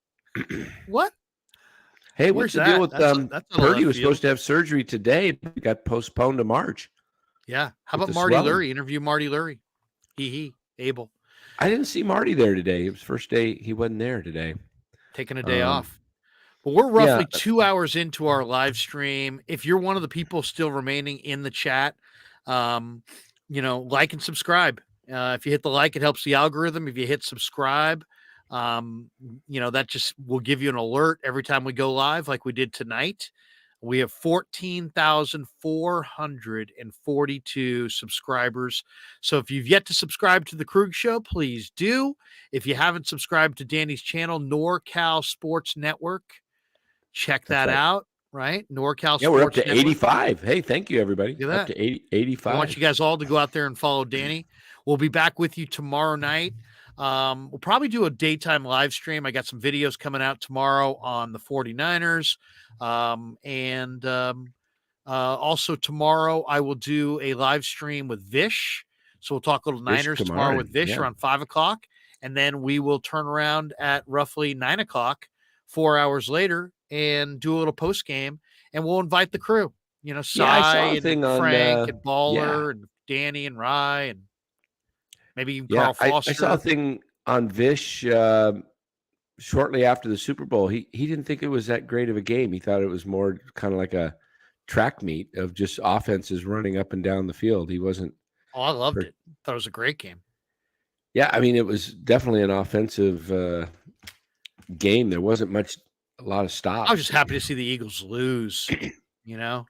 A: What?
B: Hey,
A: Where's
B: what's the deal
A: that?
B: with
A: That's a lot
B: Purdy
A: of
B: was
A: field.
B: supposed to have surgery today, but it got postponed to March.
A: Yeah. How
B: With
A: about
B: the
A: Marty
B: swelling.
A: Lurie? Interview Marty Lurie. Abel.
B: I didn't see Marty there today. It was first day he wasn't there today.
A: Taking a day off. But we're roughly 2 hours into our live stream. If you're one of the people still remaining in the chat, like and subscribe. If you hit the like, it helps the algorithm. If you hit subscribe, that just will give you an alert every time we go live, like we did tonight. We have 14,442 subscribers. So if you've yet to subscribe to the Krueg Show, please do. If you haven't subscribed to Danny's channel, NorCal Sports Network, check that
B: right.
A: out, right? NorCal
B: Yeah, we're up
A: Sports
B: to
A: Network.
B: 85. Hey, thank you, everybody.
A: Look at
B: Up
A: that.
B: to 85.
A: I want you guys all to go out there and follow Danny. We'll be back with you tomorrow night. We'll probably do a daytime live stream. I got some videos coming out tomorrow on the 49ers. Also tomorrow I will do a live stream with Vish. So we'll talk a little
B: Vish
A: Niners
B: Kamara,
A: tomorrow with Vish
B: yeah.
A: around 5:00. And then we will turn around at roughly 9:00, 4 hours later, and do a little post game. And we'll invite the crew, Cy
B: I saw a
A: and
B: thing on,
A: Frank and Baller
B: yeah.
A: and Danny and Rye and maybe even
B: Yeah,
A: Carl
B: I
A: Foster.
B: saw a thing on Vish shortly after the Super Bowl. He didn't think it was that great of a game. He thought it was more kind of like a track meet of just offenses running up and down the field. He wasn't.
A: Oh, I loved it. Thought it was a great game.
B: Yeah, I mean, it was definitely an offensive game. There wasn't a lot of stops.
A: I was just happy to see the Eagles lose,
B: Yeah,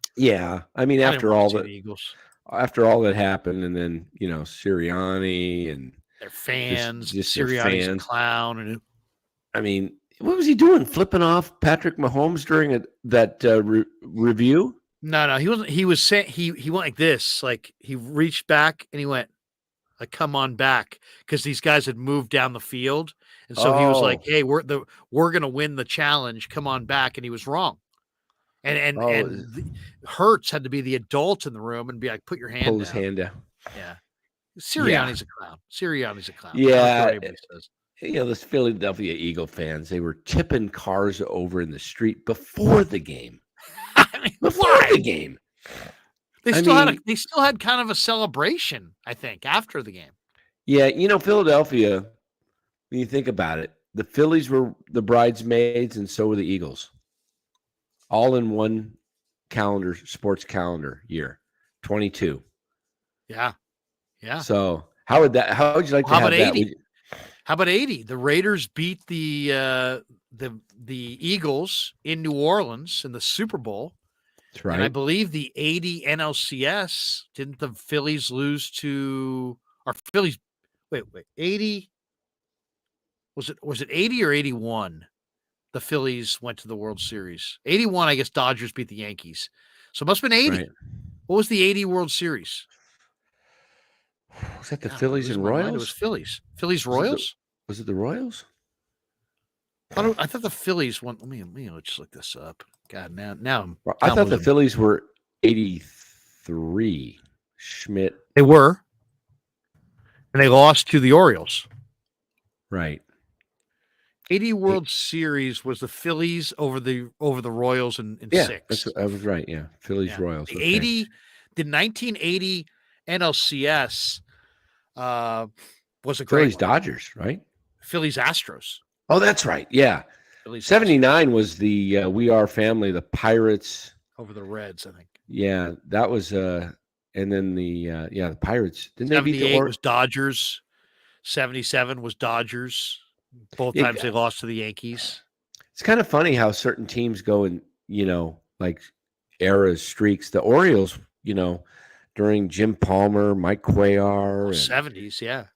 B: I mean,
A: I didn't
B: after
A: wanna
B: all
A: see
B: that,
A: the Eagles.
B: after all that happened, and then Sirianni and
A: Their fans,
B: just their
A: Sirianni's a
B: fans.
A: clown, and
B: I mean, what was he doing? Flipping off Patrick Mahomes during that review?
A: no, he wasn't. He was saying he went like this, like he reached back and he went like, "Come on back," because these guys had moved down the field, and so he was like,
B: Oh.
A: "Hey, we're gonna win the challenge. Come on back," and he was wrong. And Hurts had to be the adult in the room and be like, "Put your hand
B: Pull
A: down."
B: his hand down.
A: Yeah, Sirianni's a clown. Sirianni's a clown. I don't
B: Yeah,
A: care what anybody says.
B: those Philadelphia Eagle fans, they were tipping cars over in the street before the game. Before the game.
A: They
B: I
A: still
B: mean-
A: they still had kind of a celebration, I think, after the game.
B: Yeah, Philadelphia, when you think about it, the Phillies were the bridesmaids and so were the Eagles. All in one sports calendar year, 22.
A: Yeah. Yeah.
B: So how would you like to
A: How
B: have
A: about
B: that?
A: 80? How about 80? The Raiders beat the Eagles in New Orleans in the Super Bowl.
B: That's right.
A: And I believe the 80 NLCS, didn't the Phillies lose to our Phillies? Wait, 80. Was it 80 or 81? The Phillies went to the World Series. 81, I guess Dodgers beat the Yankees. So it must have been 80.
B: Right.
A: What was the 80 World Series?
B: Was that the
A: God,
B: Phillies
A: losing
B: and
A: my mind.
B: Royals?
A: It was Phillies. Phillies
B: Was it the-
A: Royals?
B: Was it the Royals?
A: I thought the Phillies won. Let me just look this up. God, now I'm.
B: I
A: now I'm
B: thought the
A: losing-
B: Phillies were 83. Schmidt.
A: They were, and they lost to the Orioles.
B: Right.
A: 80 World Series was the Phillies over the Royals in
B: Yeah,
A: six.
B: I was right. Yeah, Phillies
A: Yeah.
B: Royals.
A: The
B: okay.
A: 1980 NLCS was a great
B: Phillies
A: one.
B: Dodgers, right?
A: Phillies Astros.
B: Oh, that's right. Yeah.
A: Phillies
B: 79 was the We Are Family, the Pirates.
A: over the Reds, I think.
B: Yeah, that was and then the Pirates. Didn't they beat the
A: 78 was Dodgers. 77 was Dodgers. Both
B: Yeah,
A: times they lost to the Yankees.
B: It's kind of funny how certain teams go in, like eras, streaks. The Orioles, during Jim Palmer, Mike Cuellar, and
A: 70s, yeah.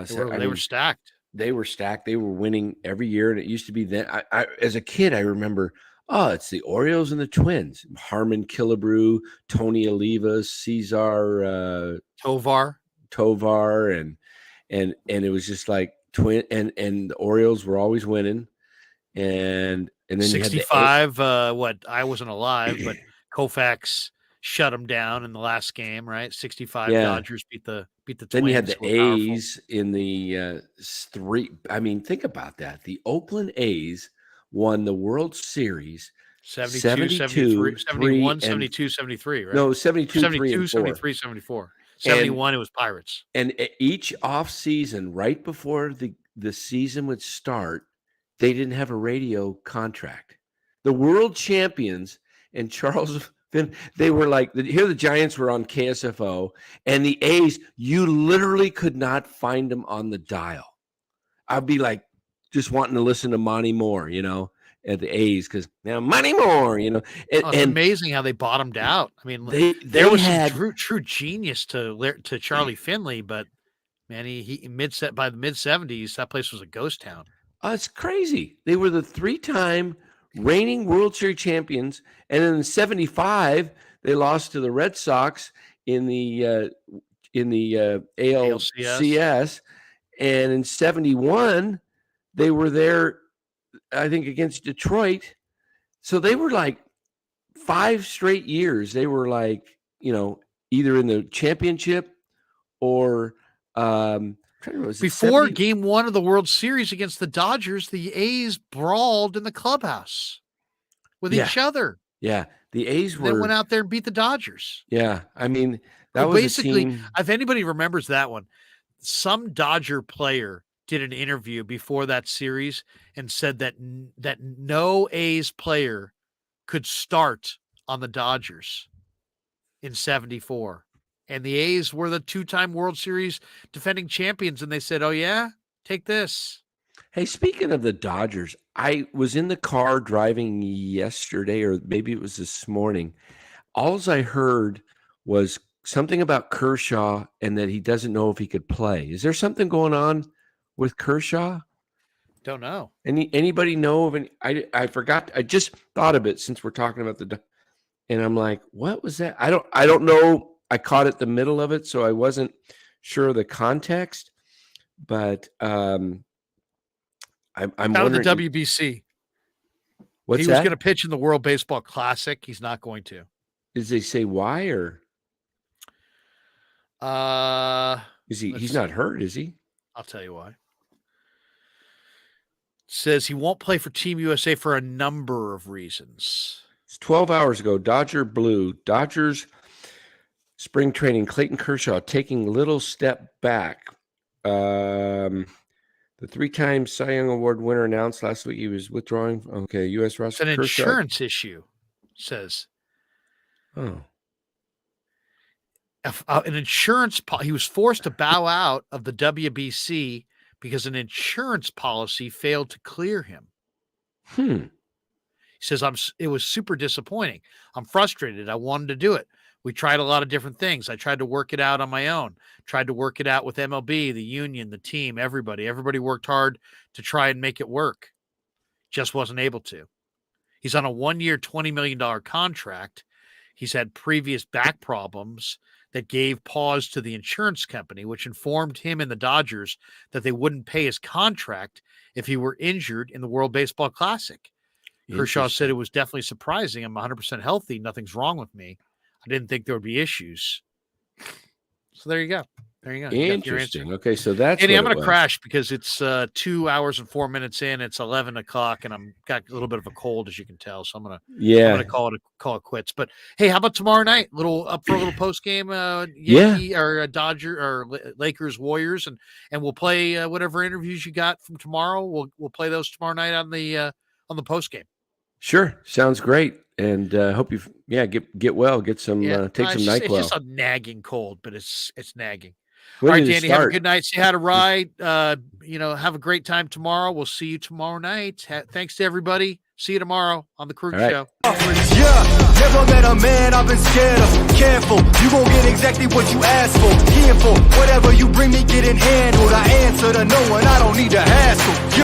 B: so,
A: They were stacked.
B: They were stacked. They were winning every year, and it used to be then. I as a kid, I remember, it's the Orioles and the Twins. Harmon Killebrew, Tony Olivas, Cesar Tovar, and it was just like twin, and the Orioles were always winning, and then
A: 65. I wasn't alive, but Koufax shut them down in the last game, right? 65
B: Yeah.
A: Dodgers beat the Twins.
B: Then you had the
A: who were powerful.
B: A's in the three. I mean, think about that. The Oakland A's won the World Series
A: 72, 73, 71, 72, 73, right?
B: No, 72,
A: 72, 73, 74. 71, it was Pirates.
B: And each off season, right before the season would start, they didn't have a radio contract. The world champions and Charles Finn, they were like, here the Giants were on KSFO, and the A's, you literally could not find them on the dial. I'd be like just wanting to listen to Monty Moore, at the A's, because now Monty Moore,
A: It's amazing how they bottomed out. I mean,
B: they
A: was
B: had
A: some true genius to Charlie Finley, but man, he by the mid 70s, that place was a ghost town.
B: It's crazy. They were the 3-time reigning World Series champions, and in '75 they lost to the Red Sox in the ALCS, and in ¡71 they were there, I think, against Detroit. So they were like 5 straight years. They were like, either in the championship or
A: before game 1 of the World Series against the Dodgers, the A's brawled in the clubhouse with each other.
B: Yeah. The A's
A: They went out there and beat the Dodgers.
B: Yeah. I mean, that was
A: basically,
B: a team.
A: if anybody remembers that one, some Dodger player did an interview before that series and said that no A's player could start on the Dodgers in '74. And the A's were the 2-time World Series defending champions. And they said, oh, yeah, take this.
B: Hey, speaking of the Dodgers, I was in the car driving yesterday, or maybe it was this morning. All I heard was something about Kershaw and that he doesn't know if he could play. Is there something going on with Kershaw?
A: Don't know.
B: Anybody know of any? I forgot. I just thought of it since we're talking about and I'm like, what was that? I don't know. I caught it the middle of it, so I wasn't sure of the context. But I'm
A: out
B: wondering.
A: of the WBC.
B: What's
A: he
B: that?
A: was going to pitch in the World Baseball Classic. He's not going to.
B: Did they say why, or is he? He's not hurt, is he?
A: I'll tell you why. It says he won't play for Team USA for a number of reasons.
B: It's 12 hours ago. Dodgers spring training. Clayton Kershaw taking little step back. The 3-time Cy Young Award winner announced last week he was withdrawing. Okay, U.S. roster.
A: It's an insurance issue, says.
B: Oh.
A: An insurance he was forced to bow out of the WBC because an insurance policy failed to clear him. He says, it was super disappointing. I'm frustrated. I wanted to do it. We tried a lot of different things. I tried to work it out on my own, tried to work it out with MLB, the union, the team, everybody. Everybody worked hard to try and make it work. Just wasn't able to. He's on a 1-year, $20 million contract. He's had previous back problems that gave pause to the insurance company, which informed him and the Dodgers that they wouldn't pay his contract if he were injured in the World Baseball Classic. Kershaw said it was definitely surprising. I'm 100% healthy. Nothing's wrong with me. I didn't think there would be issues. So there you go. There you go. You got your answer.
B: Interesting. Okay, so that's
A: Andy,
B: what
A: I'm
B: it
A: going to
B: was.
A: crash because it's 2 hours and 4 minutes in. It's 11 o'clock, and I'm got a little bit of a cold, as you can tell. So I'm gonna call it quits. But hey, how about tomorrow night? Up for a little post game, Yankee or Dodger or Lakers Warriors, and we'll play whatever interviews you got from tomorrow. We'll play those tomorrow night on the post game.
B: Sure, sounds great. And hope you get well, get some take some NyQuil.
A: It's just a nagging cold, but it's nagging.
B: When
A: All right,
B: did it
A: Danny, have a
B: start?
A: good night. Say hi to Rye. Have a great time tomorrow. We'll see you tomorrow night. Thanks to everybody. See you tomorrow on the Krueg Show.
S: Yeah, never met a man I've been scared of. Careful, you gon' get exactly what you asked for. Here for whatever you bring me, getting handled. I answer to no one, I don't need to hassle.